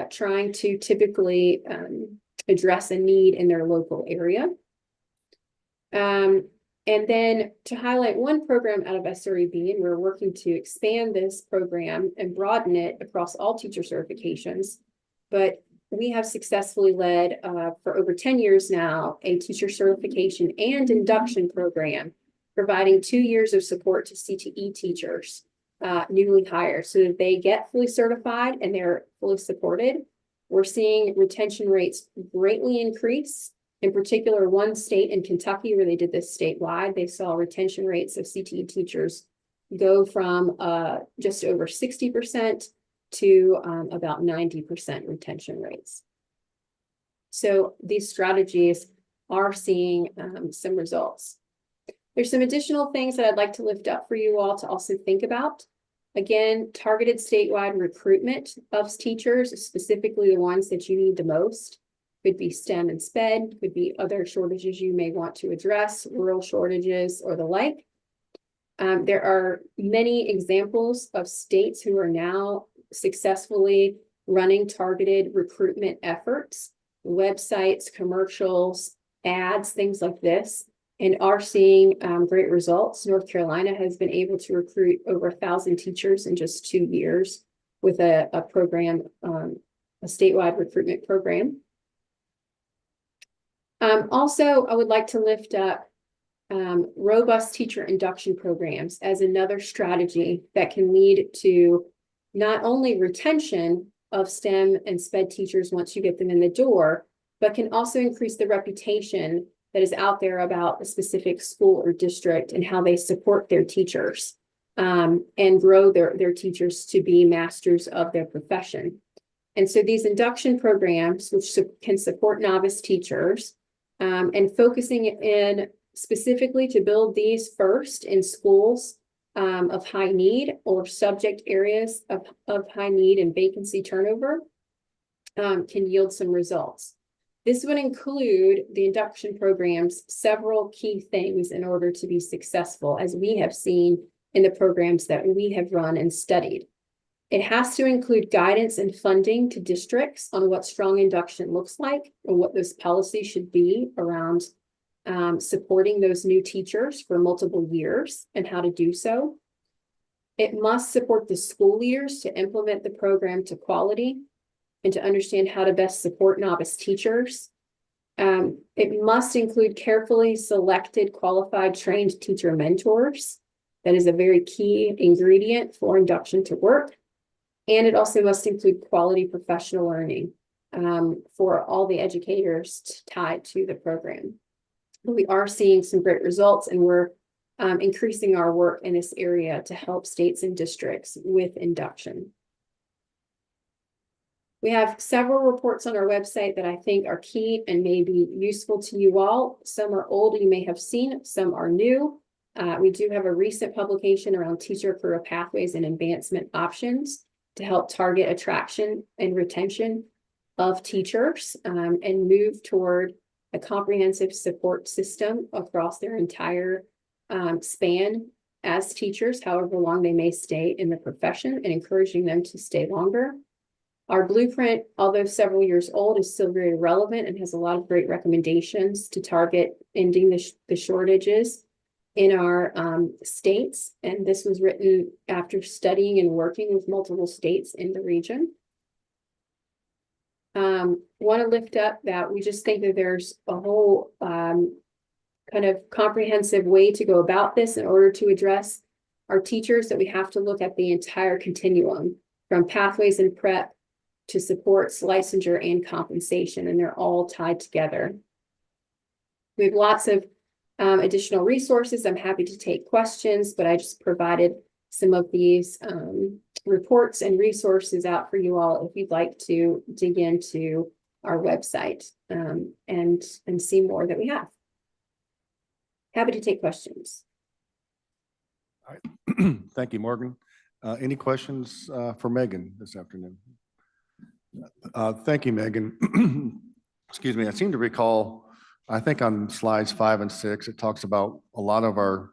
trying to typically address a need in their local area. And then to highlight one program out of SREB, and we're working to expand this program and broaden it across all teacher certifications, but we have successfully led for over 10 years now a teacher certification and induction program, providing 2 years of support to CTE teachers, newly hired, so that they get fully certified and they're fully supported. We're seeing retention rates greatly increase. In particular, one state in Kentucky where they did this statewide, they saw retention rates of CTE teachers go from just over 60% to about 90% retention rates. So these strategies are seeing some results. There's some additional things that I'd like to lift up for you all to also think about. Again, targeted statewide recruitment of teachers, specifically the ones that you need the most. Could be STEM and SPED, could be other shortages you may want to address, rural shortages or the like. There are many examples of states who are now successfully running targeted recruitment efforts, websites, commercials, ads, things like this, and are seeing great results. North Carolina has been able to recruit over 1,000 teachers in just 2 years with a program, a statewide recruitment program. Also, I would like to lift up robust teacher induction programs as another strategy that can lead to not only retention of STEM and SPED teachers once you get them in the door, but can also increase the reputation that is out there about a specific school or district and how they support their teachers and grow their teachers to be masters of their profession. And so these induction programs, which can support novice teachers, and focusing in specifically to build these first in schools of high need or subject areas of high need and vacancy turnover can yield some results. This would include the induction programs, several key things in order to be successful, as we have seen in the programs that we have run and studied. It has to include guidance and funding to districts on what strong induction looks like and what those policies should be around supporting those new teachers for multiple years and how to do so. It must support the school leaders to implement the program to quality and to understand how to best support novice teachers. It must include carefully selected, qualified, trained teacher mentors. That is a very key ingredient for induction to work. And it also must include quality professional learning for all the educators tied to the program. We are seeing some great results, and we're increasing our work in this area to help states and districts with induction. We have several reports on our website that I think are key and may be useful to you all. Some are old, you may have seen, some are new. We do have a recent publication around teacher career pathways and advancement options to help target attraction and retention of teachers and move toward a comprehensive support system across their entire span as teachers, however long they may stay in the profession, and encouraging them to stay longer. Our blueprint, although several years old, is still very relevant and has a lot of great recommendations to target ending the shortages in our states. And this was written after studying and working with multiple states in the region. Want to lift up that we just think that there's a whole kind of comprehensive way to go about this in order to address our teachers, that we have to look at the entire continuum from pathways and prep to supports, licensure, and compensation, and they're all tied together. We have lots of additional resources. I'm happy to take questions, but I just provided some of these reports and resources out for you all if you'd like to dig into our website and see more that we have. Happy to take questions. All right. Thank you, Morgan. Any questions for Megan this afternoon? Thank you, Megan. Excuse me. I seem to recall, I think on slides 5 and 6, it talks about a lot of our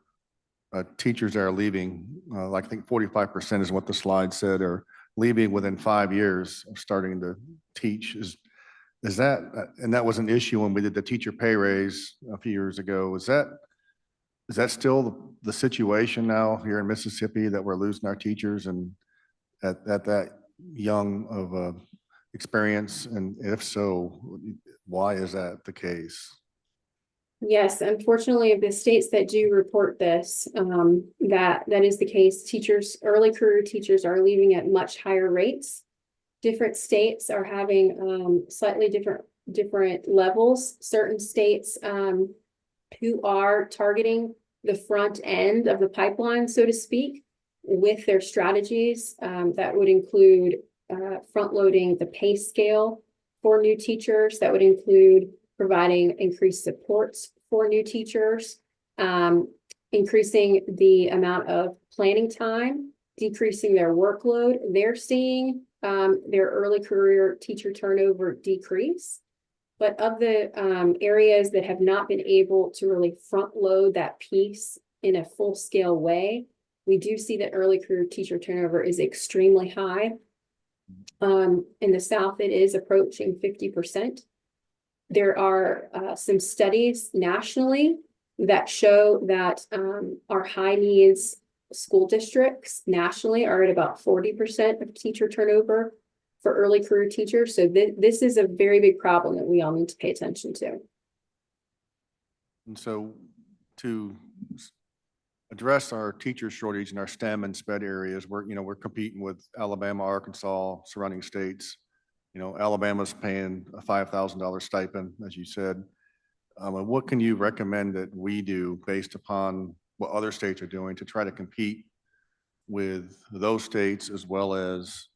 teachers that are leaving, like I think 45% is what the slide said, are leaving within 5 years of starting to teach. Is that, and that was an issue when we did the teacher pay raise a few years ago. Is that still the situation now here in Mississippi, that we're losing our teachers and at that young of a experience? And if so, why is that the case? Yes, unfortunately, of the states that do report this, that is the case. Teachers, early career teachers, are leaving at much higher rates. Different states are having slightly different levels. Certain states who are targeting the front end of the pipeline, so to speak, with their strategies, that would include front loading the pay scale for new teachers. That would include providing increased supports for new teachers, increasing the amount of planning time, decreasing their workload. They're seeing their early career teacher turnover decrease. But of the areas that have not been able to really front load that piece in a full scale way, we do see that early career teacher turnover is extremely high. In the South, it is approaching 50%. There are some studies nationally that show that our high needs school districts nationally are at about 40% of teacher turnover for early career teachers. So this is a very big problem that we all need to pay attention to. And so to address our teacher shortage in our STEM and SPED areas, we're competing with Alabama, Arkansas, surrounding states. Alabama's paying a $5,000 stipend, as you said. What can you recommend that we do based upon what other states are doing to try to compete with those states, as well as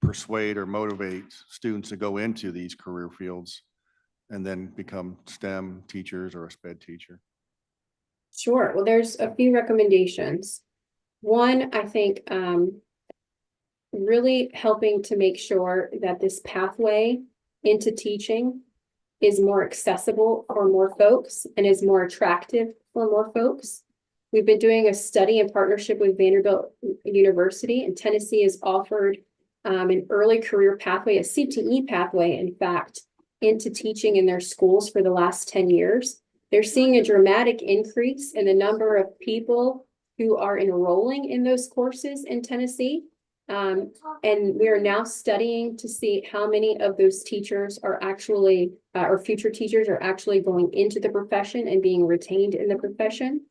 persuade or motivate students to go into these career fields and then become STEM teachers or a SPED teacher? Sure. Well, there's a few recommendations. One, I think really helping to make sure that this pathway into teaching is more accessible for more folks and is more attractive for more folks. We've been doing a study in partnership with Vanderbilt University, and Tennessee has offered an early career pathway, a CTE pathway, in fact, into teaching in their schools for the last 10 years. They're seeing a dramatic increase in the number of people who are enrolling in those courses in Tennessee. And we are now studying to see how many of those teachers are actually, or future teachers are actually going into the profession and being retained in the profession.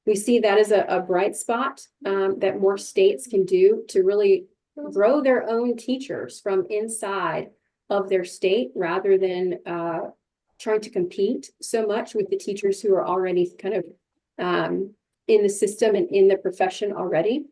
We see that as a bright spot that more states can do to really grow their own teachers from inside of their state, rather than trying to compete so much with the teachers who are already kind of in the system and in the profession already.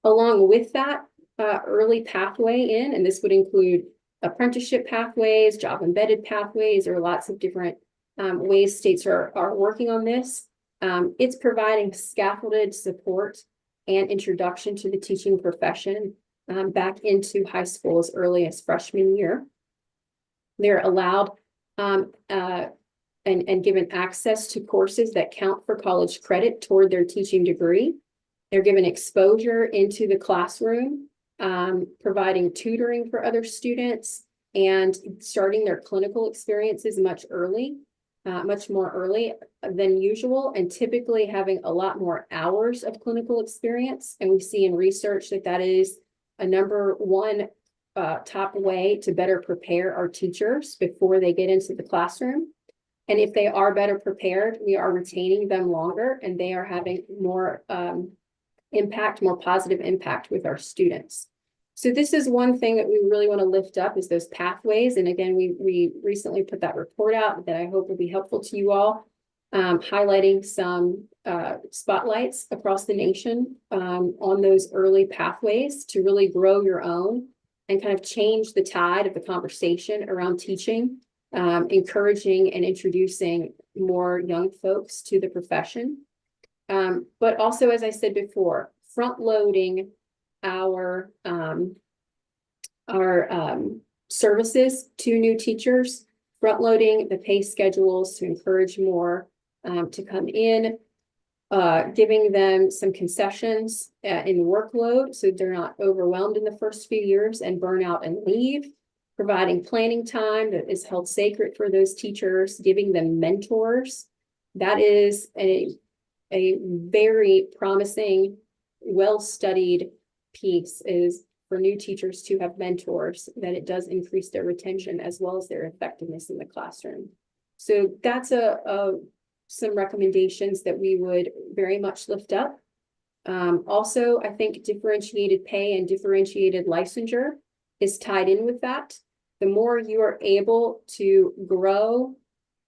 Along with that early pathway in, and this would include apprenticeship pathways, job embedded pathways, or lots of different ways states are working on this. It's providing scaffolded support and introduction to the teaching profession back into high school as early as freshman year. They're allowed a and given access to courses that count for college credit toward their teaching degree. They're given exposure into the classroom, providing tutoring for other students, and starting their clinical experiences much more early than usual, and typically having a lot more hours of clinical experience. And we see in research that that is a number one top way to better prepare our teachers before they get into the classroom. And if they are better prepared, we are retaining them longer, and they are having more more positive impact with our students. So this is one thing that we really want to lift up, is those pathways. And again, we recently put that report out that I hope will be helpful to you all, highlighting some spotlights across the nation on those early pathways to really grow your own and kind of change the tide of the conversation around teaching, encouraging and introducing more young folks to the profession. But also, as I said before, front loading our services to new teachers, front loading the pay schedules to encourage more to come in, giving them some concessions in workload so they're not overwhelmed in the first few years and burn out and leave, providing planning time that is held sacred for those teachers, giving them mentors. That is a very promising, well-studied piece, is for new teachers to have mentors, that it does increase their retention as well as their effectiveness in the classroom. So that's some recommendations that we would very much lift up. Also, I think differentiated pay and differentiated licensure is tied in with that. The more you are able to grow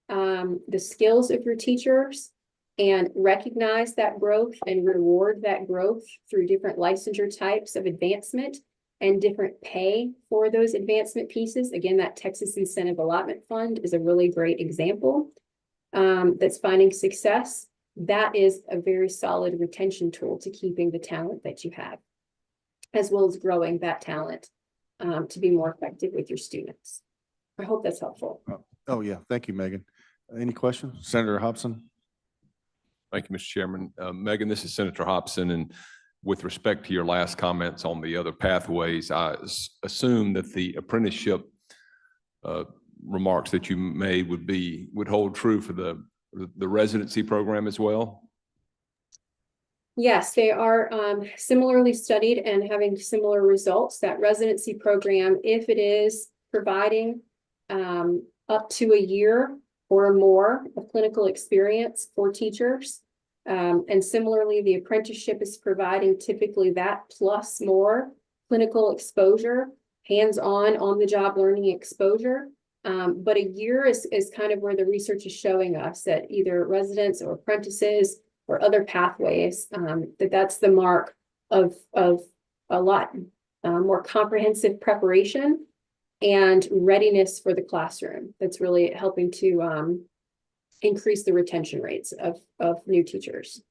the skills of your teachers and recognize that growth and reward that growth through different licensure types of advancement and different pay for those advancement pieces. Again, that Texas Incentive Allotment Fund is a really great example that's finding success. That is a very solid retention tool to keeping the talent that you have, as well as growing that talent to be more effective with your students. I hope that's helpful. Oh, yeah. Thank you, Megan. Any questions? Senator Hobson? Thank you, Mr. Chairman. Megan, this is Senator Hobson, and with respect to your last comments on the other pathways, I assume that the apprenticeship remarks that you made would hold true for the residency program as well? Yes, they are similarly studied and having similar results. That residency program, if it is providing up to a year or more of clinical experience for teachers. And similarly, the apprenticeship is providing typically that plus more clinical exposure, hands-on, on-the-job learning exposure. But a year is kind of where the research is showing us that either residents or apprentices or other pathways, that's the mark of a lot more comprehensive preparation and readiness for the classroom. That's really helping to increase the retention rates of new teachers.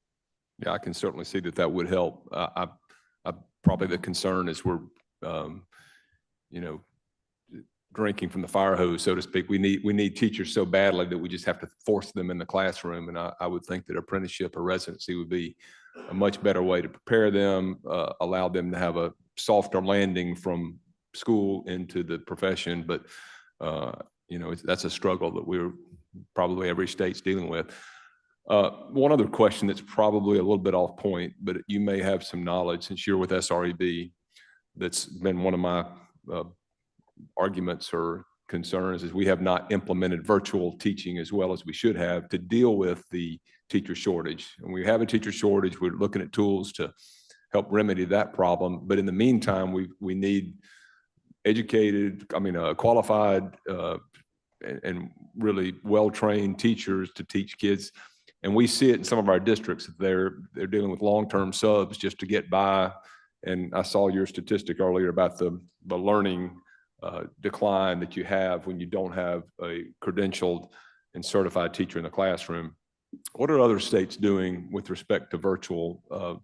Yeah, I can certainly see that would help. I probably the concern is we're, drinking from the fire hose, so to speak. We need teachers so badly that we just have to force them in the classroom. And I would think that apprenticeship or residency would be a much better way to prepare them, allow them to have a softer landing from school into the profession. But, that's a struggle that we're probably every state's dealing with. One other question that's probably a little bit off point, but you may have some knowledge since you're with SREB. That's been one of my arguments or concerns, is we have not implemented virtual teaching as well as we should have to deal with the teacher shortage. And we have a teacher shortage. We're looking at tools to help remedy that problem. But in the meantime, we need qualified and really well-trained teachers to teach kids. And we see it in some of our districts. They're dealing with long-term subs just to get by. And I saw your statistic earlier about the learning decline that you have when you don't have a credentialed and certified teacher in the classroom. What are other states doing with respect to virtual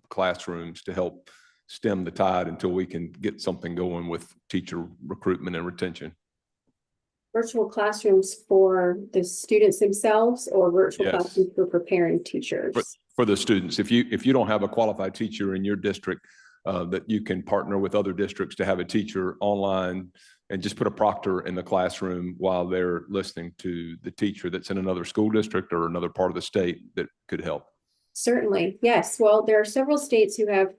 classrooms to help stem the tide until we can get something going with teacher recruitment and retention? virtual classrooms for the students themselves or virtual Yes. classrooms for preparing teachers? For the students, if you don't have a qualified teacher in your district, that you can partner with other districts to have a teacher online and just put a proctor in the classroom while they're listening to the teacher that's in another school district or another part of the state that could help. Certainly, yes. Well, there are several states who have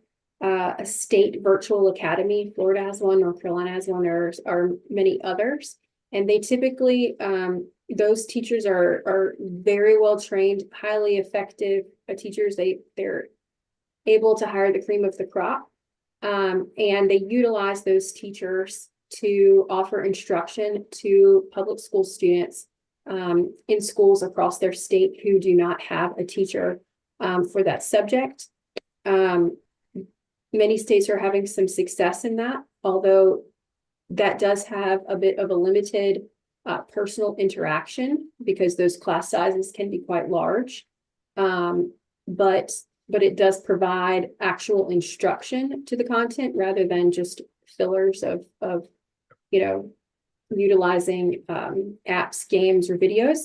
a state virtual academy. Florida has one, North Carolina has one, there are many others. And they typically, those teachers are very well trained, highly effective teachers. They're able to hire the cream of the crop. And they utilize those teachers to offer instruction to public school students in schools across their state who do not have a teacher for that subject. Many states are having some success in that, although that does have a bit of a limited personal interaction because those class sizes can be quite large. But it does provide actual instruction to the content rather than just fillers of utilizing apps, games, or videos.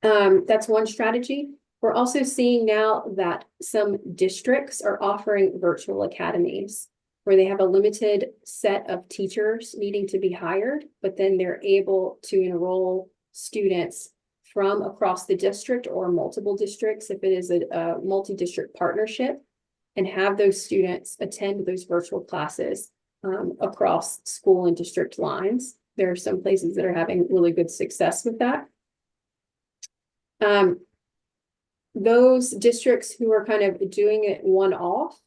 That's one strategy. We're also seeing now that some districts are offering virtual academies where they have a limited set of teachers needing to be hired, but then they're able to enroll students from across the district or multiple districts if it is a multi-district partnership, and have those students attend those virtual classes across school and district lines. There are some places that are having really good success with that. Those districts who are kind of doing it one-off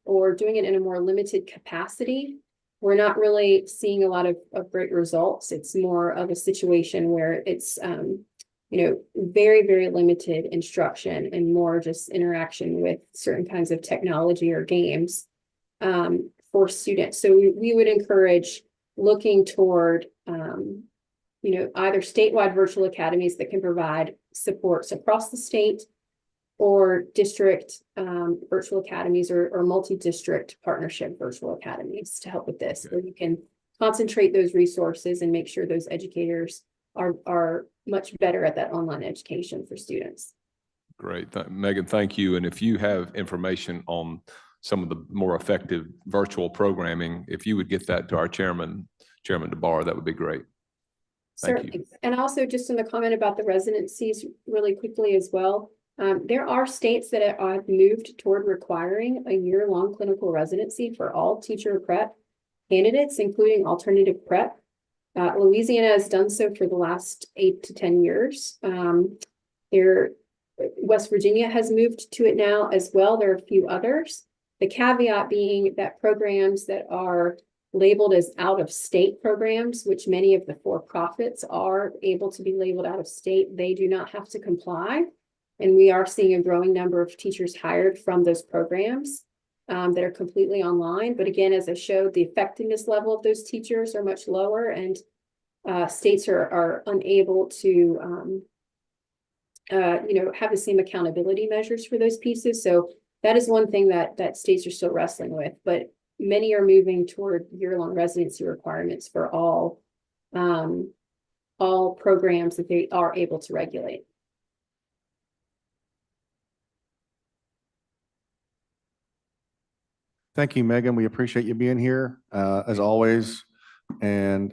or doing it in a more limited capacity, we're not really seeing a lot of great results. It's more of a situation where it's, very, very limited instruction and more just interaction with certain kinds of technology or games for students. So we would encourage looking toward, either statewide virtual academies that can provide supports across the state, or district virtual academies or multi-district partnership virtual academies to help with this, where you can concentrate those resources and make sure those educators are much better at that online education for students. Great. Megan, thank you. And if you have information on some of the more effective virtual programming, if you would get that to our Chairman DeBar, that would be great. Thank you. Certainly. And also just in the comment about the residencies really quickly as well. There are states that have moved toward requiring a year-long clinical residency for all teacher prep candidates, including alternative prep. Louisiana has done so for the last 8 to 10 years. West Virginia has moved to it now as well. There are a few others. The caveat being that programs that are labeled as out-of-state programs, which many of the for-profits are able to be labeled out-of-state, they do not have to comply. And we are seeing a growing number of teachers hired from those programs that are completely online. But again, as I showed, the effectiveness level of those teachers are much lower, and states are unable to have the same accountability measures for those pieces. So that is one thing that states are still wrestling with, but many are moving toward year-long residency requirements for all programs that they are able to regulate. Thank you, Megan. We appreciate you being here, as always. And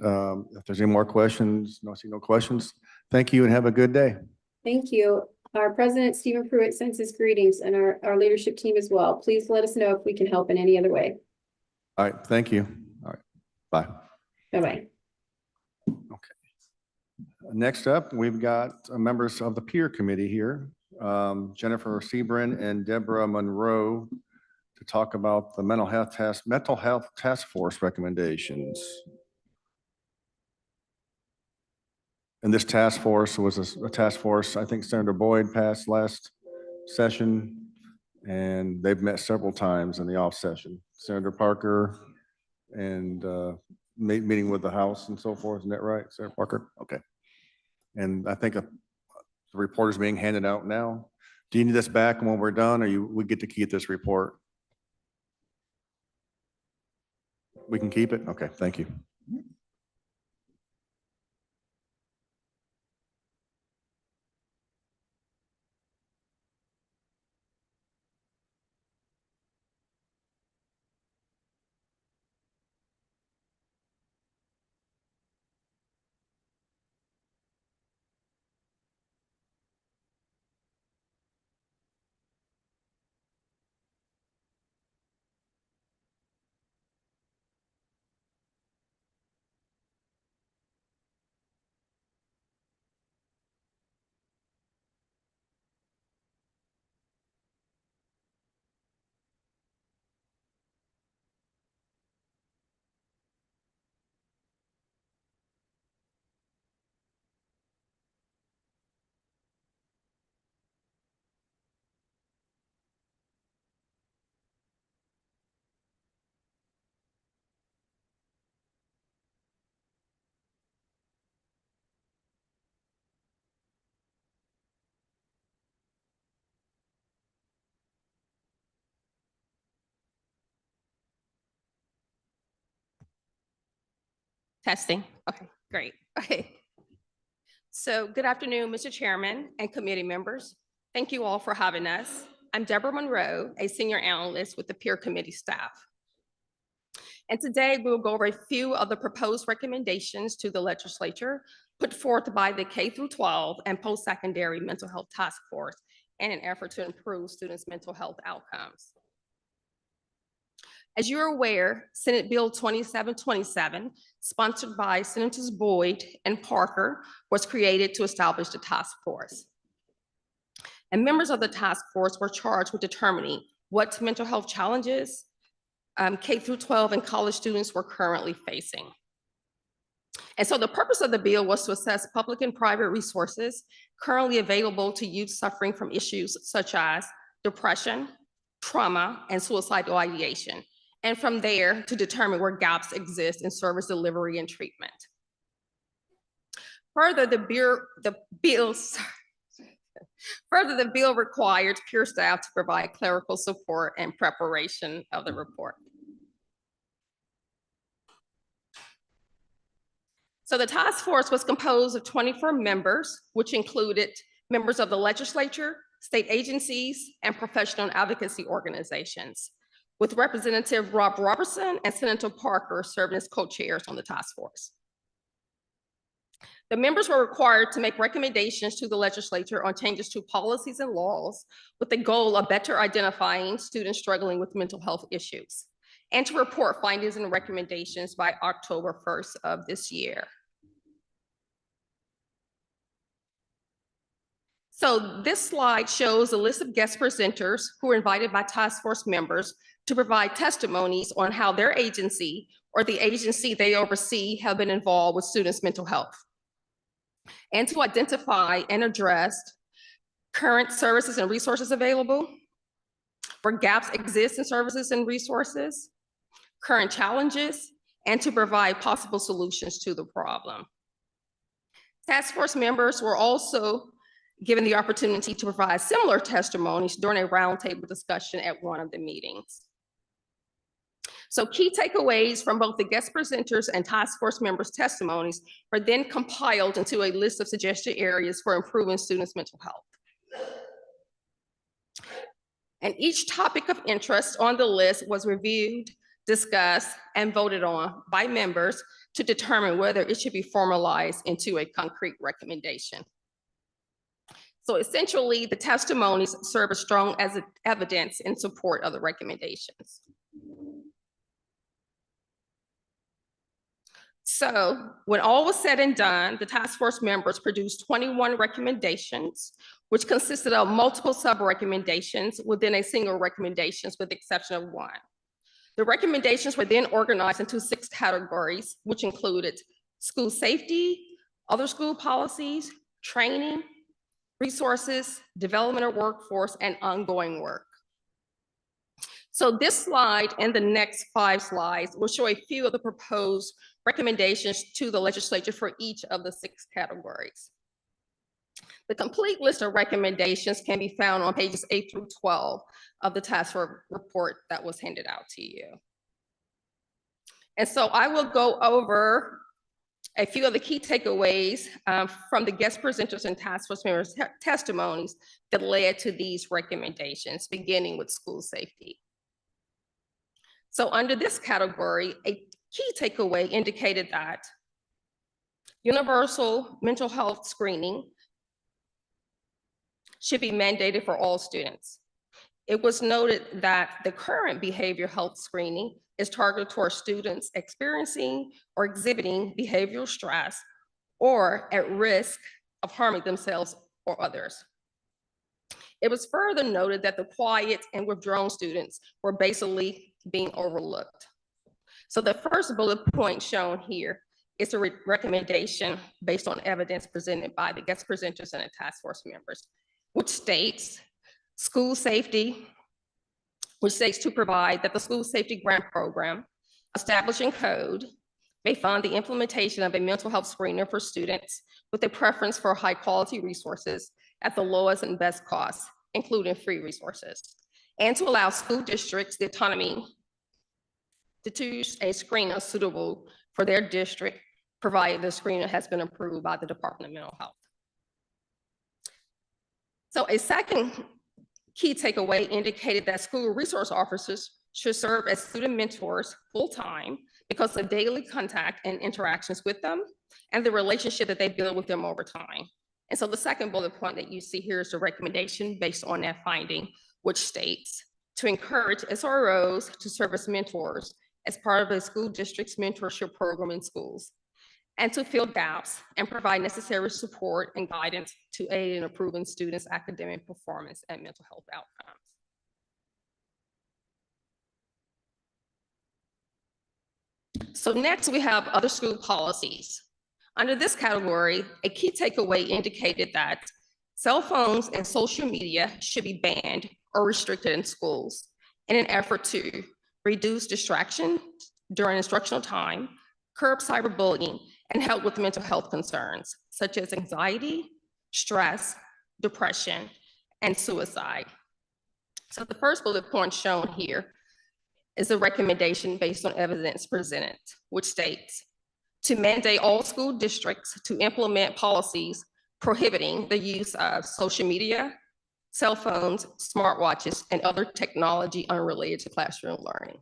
if there's any more questions, I see no questions. Thank you and have a good day. Thank you. Our president, Stephen Pruitt, sends his greetings, and our leadership team as well. Please let us know if we can help in any other way. All right, thank you. All right, bye. Bye-bye. Next up, we've got members of the peer committee here, Jennifer Sebrin and Deborah Monroe, to talk about the mental health task force recommendations. And this task force was a task force, I think Senator Boyd passed last session, and they've met several times in the off session. Senator Parker and meeting with the House and so forth. Isn't that right, Senator Parker? Okay. And I think the report is being handed out now. Do you need this back when we're done, or we get to keep this report? We can keep it? Okay, thank you. Testing. Okay, great. Okay. So good afternoon, Mr. Chairman and committee members. Thank you all for having us. I'm Deborah Monroe, a senior analyst with the peer committee staff. And today we'll go over a few of the proposed recommendations to the legislature put forth by the K-12 and post-secondary mental health task force in an effort to improve students' mental health outcomes. As you're aware, Senate Bill 2727, sponsored by Senators Boyd and Parker, was created to establish the task force. And members of the task force were charged with determining what mental health challenges K-12 and college students were currently facing. And so the purpose of the bill was to assess public and private resources currently available to youth suffering from issues such as depression, trauma, and suicidal ideation. And from there to determine where gaps exist in service delivery and treatment. Further, the bill required peer staff to provide clerical support and preparation of the report. So the task force was composed of 24 members, which included members of the legislature, state agencies, and professional advocacy organizations, with Representative Rob Robertson and Senator Parker serving as co-chairs on the task force. The members were required to make recommendations to the legislature on changes to policies and laws with the goal of better identifying students struggling with mental health issues, and to report findings and recommendations by October 1st of this year. So this slide shows a list of guest presenters who were invited by task force members to provide testimonies on how their agency or the agency they oversee have been involved with students' mental health, and to identify and address current services and resources available, where gaps exist in services and resources, current challenges, and to provide possible solutions to the problem. Task force members were also given the opportunity to provide similar testimonies during a roundtable discussion at one of the meetings. So key takeaways from both the guest presenters and task force members' testimonies were then compiled into a list of suggested areas for improving students' mental health. And each topic of interest on the list was reviewed, discussed, and voted on by members to determine whether it should be formalized into a concrete recommendation. So essentially, the testimonies serve as strong as evidence in support of the recommendations. So when all was said and done, the task force members produced 21 recommendations, which consisted of multiple sub-recommendations within a single recommendations with the exception of one. The recommendations were then organized into 6 categories, which included school safety, other school policies, training, resources, development of workforce, and ongoing work. So this slide and the next 5 slides will show a few of the proposed recommendations to the legislature for each of the 6 categories. The complete list of recommendations can be found on pages 8 through 12 of the task force report that was handed out to you. And so I will go over a few of the key takeaways from the guest presenters and task force members' testimonies that led to these recommendations, beginning with school safety. So under this category, a key takeaway indicated that universal mental health screening should be mandated for all students. It was noted that the current behavioral health screening is targeted towards students experiencing or exhibiting behavioral stress or at risk of harming themselves or others. It was further noted that the quiet and withdrawn students were basically being overlooked. So the first bullet point shown here is a recommendation based on evidence presented by the guest presenters and the task force members, which states school safety, which states to provide that the school safety grant program establishing code may fund the implementation of a mental health screener for students with a preference for high quality resources at the lowest and best cost, including free resources, and to allow school districts the autonomy to choose a screener suitable for their district provided the screening has been approved by the Department of Mental Health. So a second key takeaway indicated that school resource officers should serve as student mentors full-time because of daily contact and interactions with them and the relationship that they build with them over time. And so the second bullet point that you see here is the recommendation based on that finding, which states to encourage SROs to serve as mentors as part of a school district's mentorship program in schools, and to fill gaps and provide necessary support and guidance to aid in improving students' academic performance and mental health outcomes. So next we have other school policies. Under this category, a key takeaway indicated that cell phones and social media should be banned or restricted in schools in an effort to reduce distraction during instructional time, curb cyberbullying, and help with mental health concerns such as anxiety, stress, depression, and suicide. So the first bullet point shown here is a recommendation based on evidence presented, which states to mandate all school districts to implement policies prohibiting the use of social media, cell phones, smartwatches, and other technology unrelated to classroom learning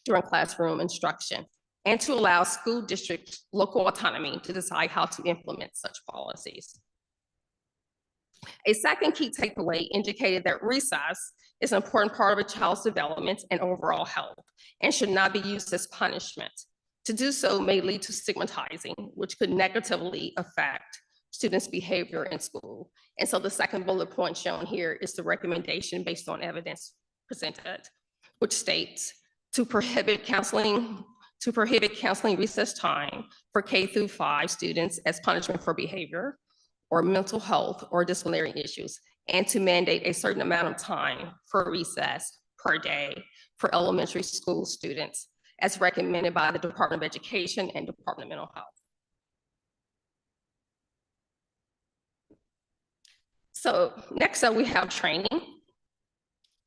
during classroom instruction, and to allow school districts local autonomy to decide how to implement such policies. A second key takeaway indicated that recess is an important part of a child's development and overall health and should not be used as punishment. To do so may lead to stigmatizing, which could negatively affect students' behavior in school. And so the second bullet point shown here is the recommendation based on evidence presented, which states to prohibit counseling recess time for K-5 students as punishment for behavior or mental health or disciplinary issues, and to mandate a certain amount of time for recess per day for elementary school students as recommended by the Department of Education and Department of Mental Health. So next up we have training.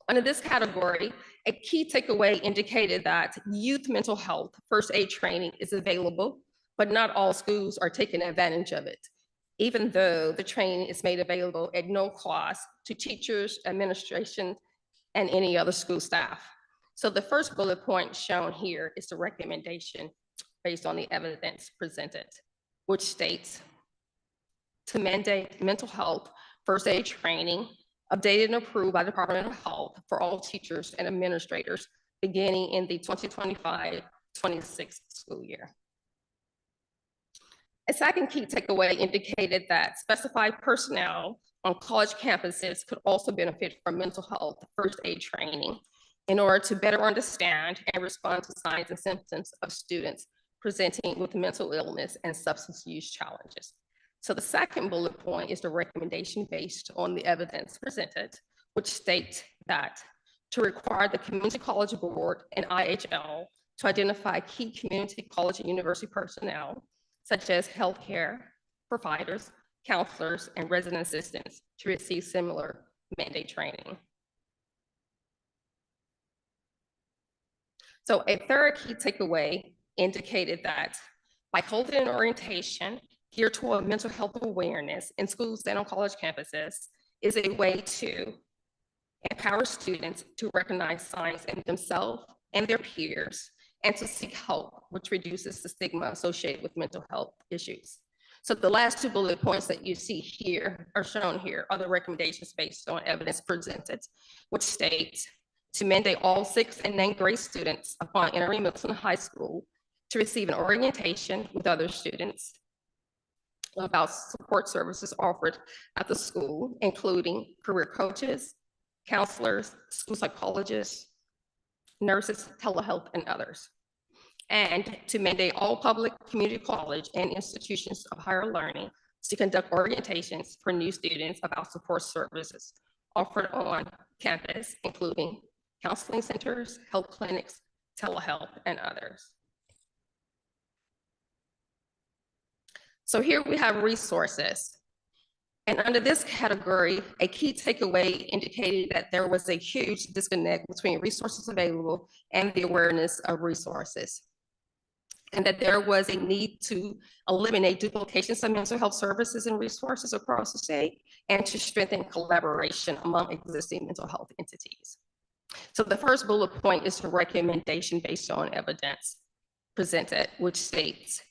Under this category, a key takeaway indicated that youth mental health first aid training is available, but not all schools are taking advantage of it, even though the training is made available at no cost to teachers, administration, and any other school staff. So the first bullet point shown here is the recommendation based on the evidence presented, which states to mandate mental health first aid training updated and approved by the Department of Health for all teachers and administrators beginning in the 2025-26 school year. A second key takeaway indicated that specified personnel on college campuses could also benefit from mental health first aid training in order to better understand and respond to signs and symptoms of students presenting with mental illness and substance use challenges. So the second bullet point is the recommendation based on the evidence presented, which states that to require the Community College Board and IHL to identify key community college and university personnel, such as healthcare providers, counselors, and resident assistants to receive similar mandate training. So a third key takeaway indicated that by holding an orientation geared toward mental health awareness in schools and on college campuses is a way to empower students to recognize signs in themselves and their peers and to seek help, which reduces the stigma associated with mental health issues. So the last two bullet points that you see here are shown here are the recommendations based on evidence presented, which states to mandate all 6th and 9th grade students upon entering Middleton High School to receive an orientation with other students about support services offered at the school, including career coaches, counselors, school psychologists, nurses, telehealth, and others. And to mandate all public community college and institutions of higher learning to conduct orientations for new students about support services offered on campus, including counseling centers, health clinics, telehealth, and others. So here we have resources. And under this category, a key takeaway indicated that there was a huge disconnect between resources available and the awareness of resources. and that there was a need to eliminate duplications of mental health services and resources across the state and to strengthen collaboration among existing mental health entities. So the first bullet point is the recommendation based on evidence presented, which states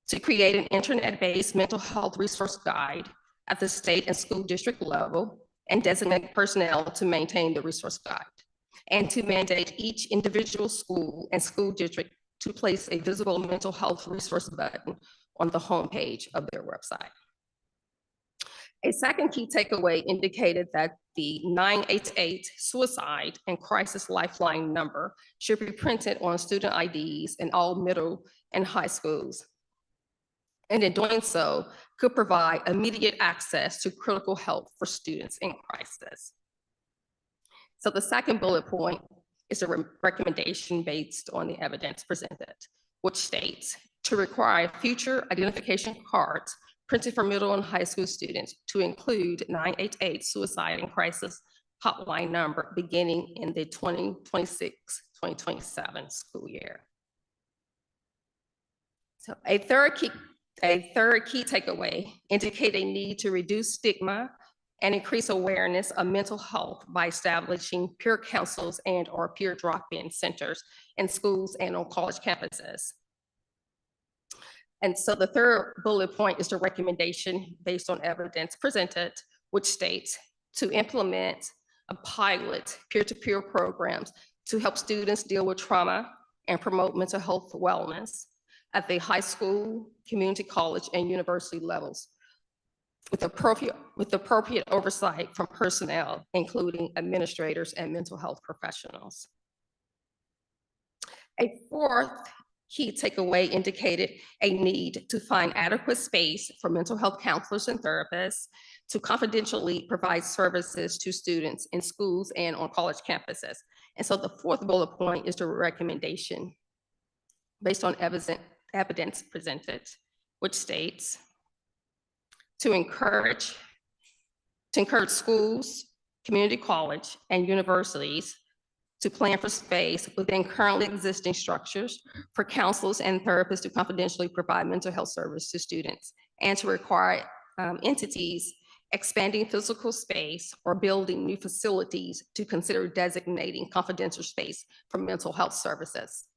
to create an internet-based mental health resource guide at the state and school district level and designate personnel to maintain the resource guide, and to mandate each individual school and school district to place a visible mental health resource button on the homepage of their website. A second key takeaway indicated that the 988 suicide and crisis lifeline number should be printed on student IDs in all middle and high schools. And in doing so, could provide immediate access to critical help for students in crisis. So the second bullet point is a recommendation based on the evidence presented, which states to require future identification cards printed for middle and high school students to include 988 suicide and crisis hotline number beginning in the 2026-2027 school year. So a third key takeaway indicate a need to reduce stigma and increase awareness of mental health by establishing peer councils and or peer drop-in centers in schools and on college campuses. And so the third bullet point is the recommendation based on evidence presented, which states to implement a pilot peer-to-peer programs to help students deal with trauma and promote mental health wellness at the high school, community college, and university levels, with appropriate oversight from personnel, including administrators and mental health professionals. A fourth key takeaway indicated a need to find adequate space for mental health counselors and therapists to confidentially provide services to students in schools and on college campuses. And so the fourth bullet point is the recommendation based on evidence presented, which states to encourage schools, community college, and universities to plan for space within currently existing structures for counselors and therapists to confidentially provide mental health service to students, and to require entities expanding physical space or building new facilities to consider designating confidential space for mental health services.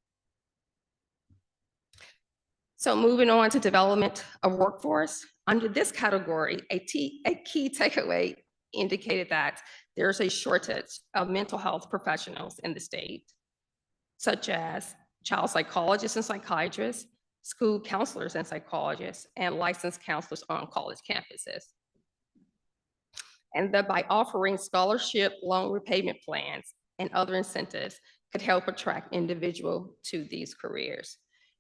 So moving on to development of workforce. Under this category, a key takeaway indicated that there's a shortage of mental health professionals in the state, such as child psychologists and psychiatrists, school counselors and psychologists, and licensed counselors on college campuses. And that by offering scholarship, loan repayment plans, and other incentives could help attract individuals to these careers.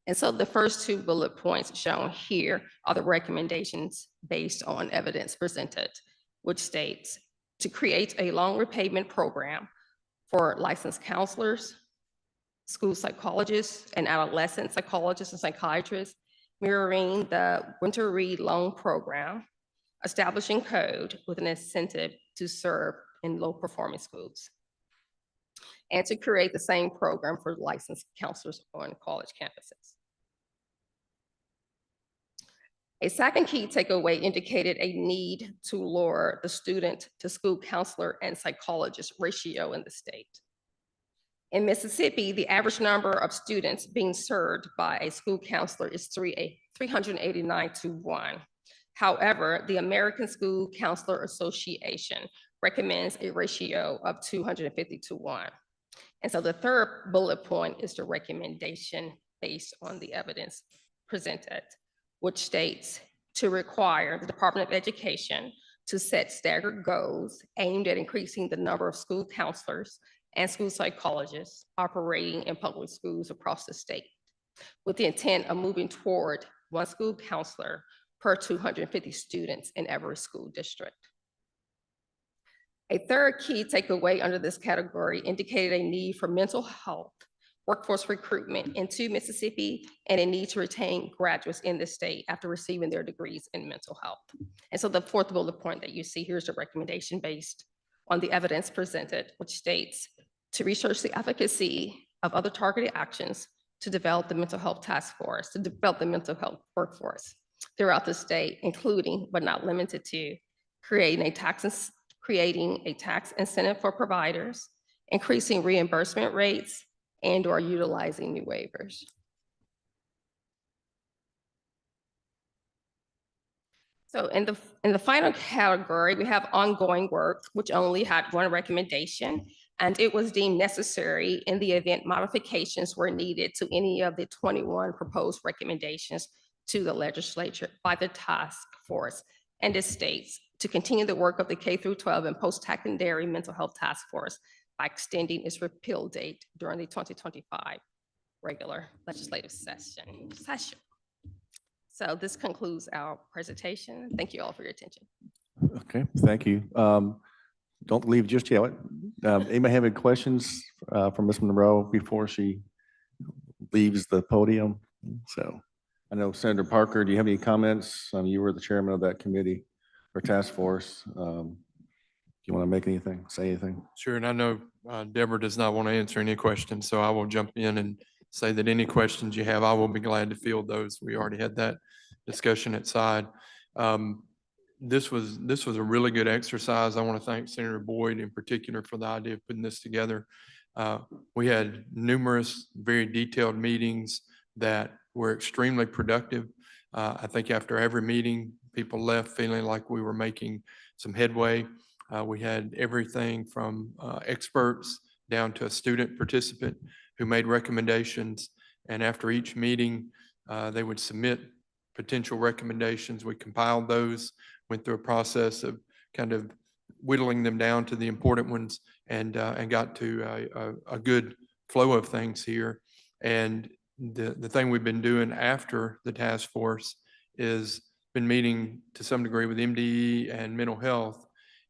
And so the first two bullet points shown here are the recommendations based on evidence presented, which states to create a loan repayment program for licensed counselors, school psychologists, and adolescent psychologists and psychiatrists, mirroring the Winter Read Loan Program, establishing code with an incentive to serve in low-performing schools, and to create the same program for licensed counselors on college campuses. A second key takeaway indicated a need to lower the student to school counselor and psychologist ratio in the state. In Mississippi, the average number of students being served by a school counselor is 389 to 1. However, the American School Counselor Association recommends a ratio of 250 to 1. And so the third bullet point is the recommendation based on the evidence presented, which states to require the Department of Education to set staggered goals aimed at increasing the number of school counselors and school psychologists operating in public schools across the state, with the intent of moving toward one school counselor per 250 students in every school district. A third key takeaway under this category indicated a need for mental health workforce recruitment into Mississippi and a need to retain graduates in the state after receiving their degrees in mental health. And so the fourth bullet point that you see here is the recommendation based on the evidence presented, which states to research the efficacy of other targeted actions to develop the mental health task force, to develop the mental health workforce throughout the state, including but not limited to creating a tax incentive for providers, increasing reimbursement rates, and/or utilizing new waivers. So in the final category, we have ongoing work, which only had one recommendation, and it was deemed necessary in the event modifications were needed to any of the 21 proposed recommendations to the legislature by the task force. And it states to continue the work of the K through 12 and post-secondary mental health task force by extending its repeal date during the 2025 regular legislative session. So this concludes our presentation. Thank you all for your attention. Okay, thank you. Don't leave just yet. Anybody have any questions for Ms. Monroe before she leaves the podium? So I know Senator Parker, do you have any comments? You were the chairman of that committee or task force. Do you want to make anything, say anything? Sure, and I know Deborah does not want to answer any questions, so I will jump in and say that any questions you have, I will be glad to field those. We already had that discussion at side. This was a really good exercise. I want to thank Senator Boyd in particular for the idea of putting this together. We had numerous very detailed meetings that were extremely productive. I think after every meeting, people left feeling like we were making some headway. We had everything from experts down to a student participant who made recommendations. And after each meeting, they would submit potential recommendations. We compiled those, went through a process of kind of whittling them down to the important ones, and got to a good flow of things here. And the thing we've been doing after the task force is been meeting to some degree with MDE and mental health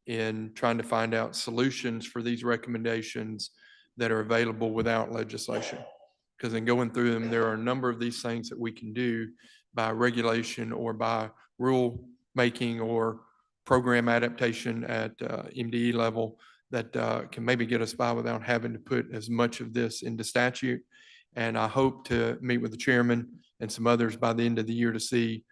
in trying to find out solutions for these recommendations that are available without legislation. Because in going through them, there are a number of these things that we can do by regulation or by rule making or program adaptation at MDE level that can maybe get us by without having to put as much of this into statute. And I hope to meet with the chairman and some others by the end of the year to see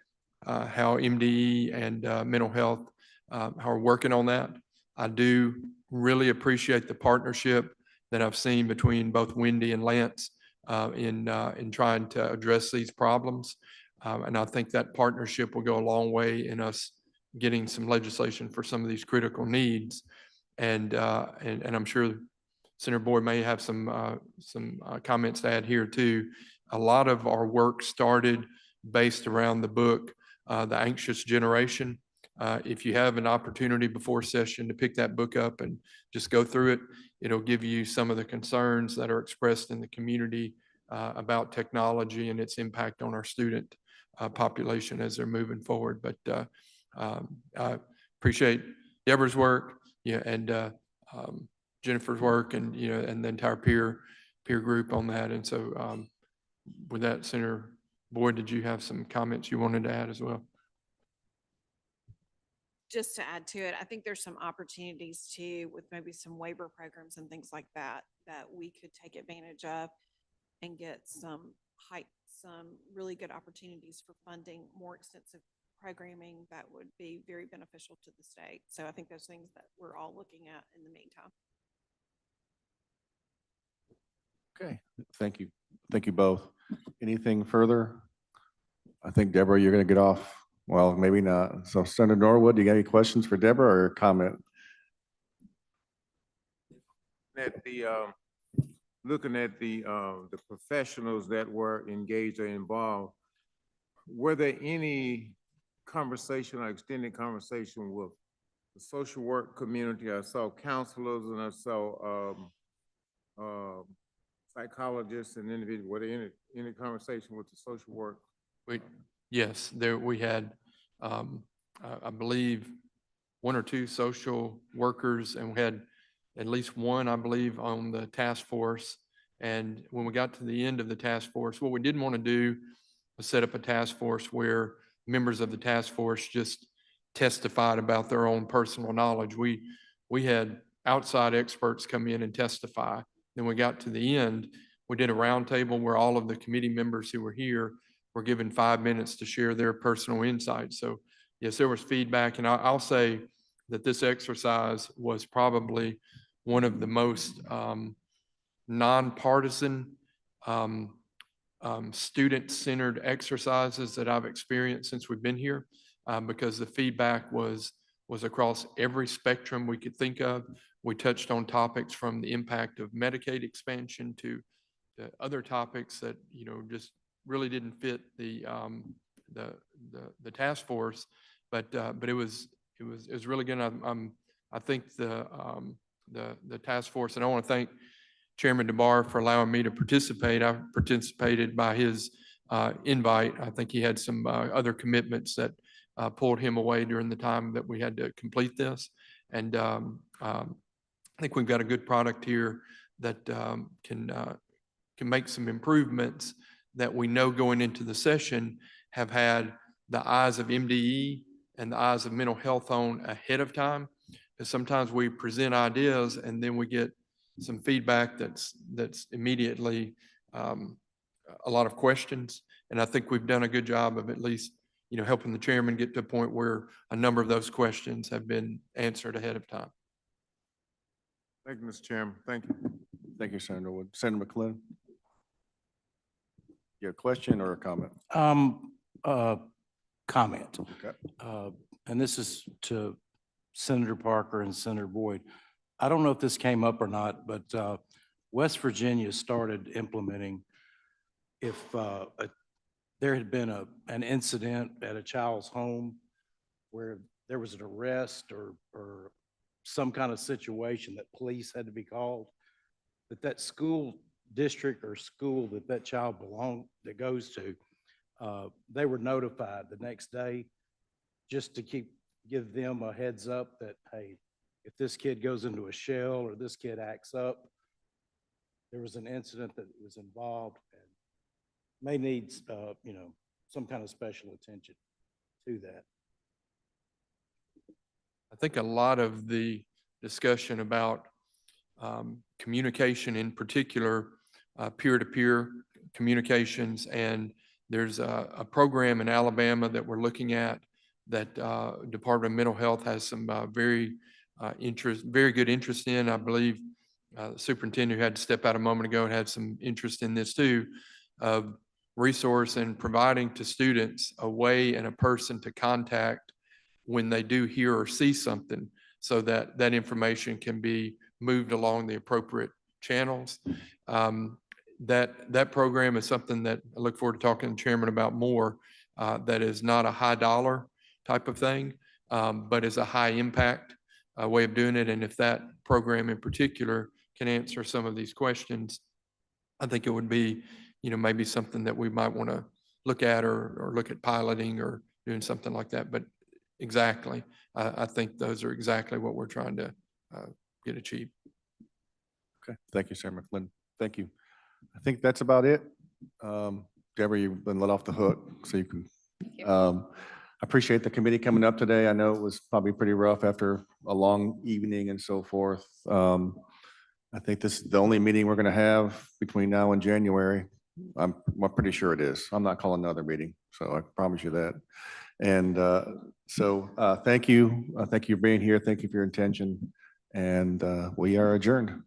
how MDE and mental health are working on that. I do really appreciate the partnership that I've seen between both Wendy and Lance in trying to address these problems. And I think that partnership will go a long way in us getting some legislation for some of these critical needs. And I'm sure Senator Boyd may have some comments to add here too. A lot of our work started based around the book, The Anxious Generation. If you have an opportunity before session to pick that book up and just go through it, it'll give you some of the concerns that are expressed in the community about technology and its impact on our student population as they're moving forward. But I appreciate Deborah's work, and Jennifer's work, and and the entire peer group on that. And so with that, Senator Boyd, did you have some comments you wanted to add as well? Just to add to it, I think there's some opportunities too with maybe some waiver programs and things like that we could take advantage of and get some really good opportunities for funding more extensive programming that would be very beneficial to the state. So I think those things that we're all looking at in the meantime. Okay, thank you. Thank you both. Anything further? I think, Deborah, you're going to get off. Well, maybe not. So Senator Norwood, do you got any questions for Deborah or comment? Looking at the professionals that were engaged or involved, were there any conversation or extended conversation with the social work community? I saw counselors and I saw psychologists and individuals. Were there any conversation with the social work? Yes, we had, I believe, one or two social workers, and we had at least one, I believe, on the task force. And when we got to the end of the task force, what we didn't want to do was set up a task force where members of the task force just testified about their own personal knowledge. We had outside experts come in and testify. Then we got to the end, we did a roundtable where all of the committee members who were here were given 5 minutes to share their personal insights. So yes, there was feedback, and I'll say that this exercise was probably one of the most nonpartisan, student-centered exercises that I've experienced since we've been here, because the feedback was across every spectrum we could think of. We touched on topics from the impact of Medicaid expansion to other topics that, you know, just really didn't fit the task force, but it was really good. I think the task force, and I want to thank Chairman DeBar for allowing me to participate. I participated by his invite. I think he had some other commitments that pulled him away during the time that we had to complete this. And I think we've got a good product here that can make some improvements that we know going into the session have had the eyes of MDE and the eyes of mental health on ahead of time. Because sometimes we present ideas and then we get some feedback that's immediately a lot of questions. And I think we've done a good job of at least, you know, helping the chairman get to a point where a number of those questions have been answered ahead of time. Thank you, Mr. Chairman. Thank you. Thank you, Senator Wood. Senator McClellan? You have a question or a comment? Comment. Okay. And this is to Senator Parker and Senator Boyd. I don't know if this came up or not, but West Virginia started implementing if there had been an incident at a child's home where there was an arrest or some kind of situation that police had to be called, that school district or school that child that goes to, they were notified the next day just to give them a heads up that, hey, if this kid goes into a shell or this kid acts up, there was an incident that was involved and may need, you know, some kind of special attention to that. I think a lot of the discussion about communication, in particular, peer-to-peer communications, and there's a program in Alabama that we're looking at that Department of Mental Health has some very good interest in. I believe the superintendent who had to step out a moment ago had some interest in this too, of resource and providing to students a way and a person to contact when they do hear or see something, so that that information can be moved along the appropriate channels. That program is something that I look forward to talking to the chairman about more. That is not a high dollar type of thing, but is a high impact way of doing it. And if that program in particular can answer some of these questions, I think it would be, you know, maybe something that we might want to look at or look at piloting or doing something like that. But exactly, I think those are exactly what we're trying to get achieved. Okay. Thank you, Senator McClellan. Thank you. I think that's about it. Deborah, you've been let off the hook, so you can. I appreciate the committee coming up today. I know it was probably pretty rough after a long evening and so forth. I think this is the only meeting we're going to have between now and January. I'm pretty sure it is. I'm not calling another meeting, so I promise you that. And so thank you. Thank you for being here. Thank you for your attention. And we are adjourned.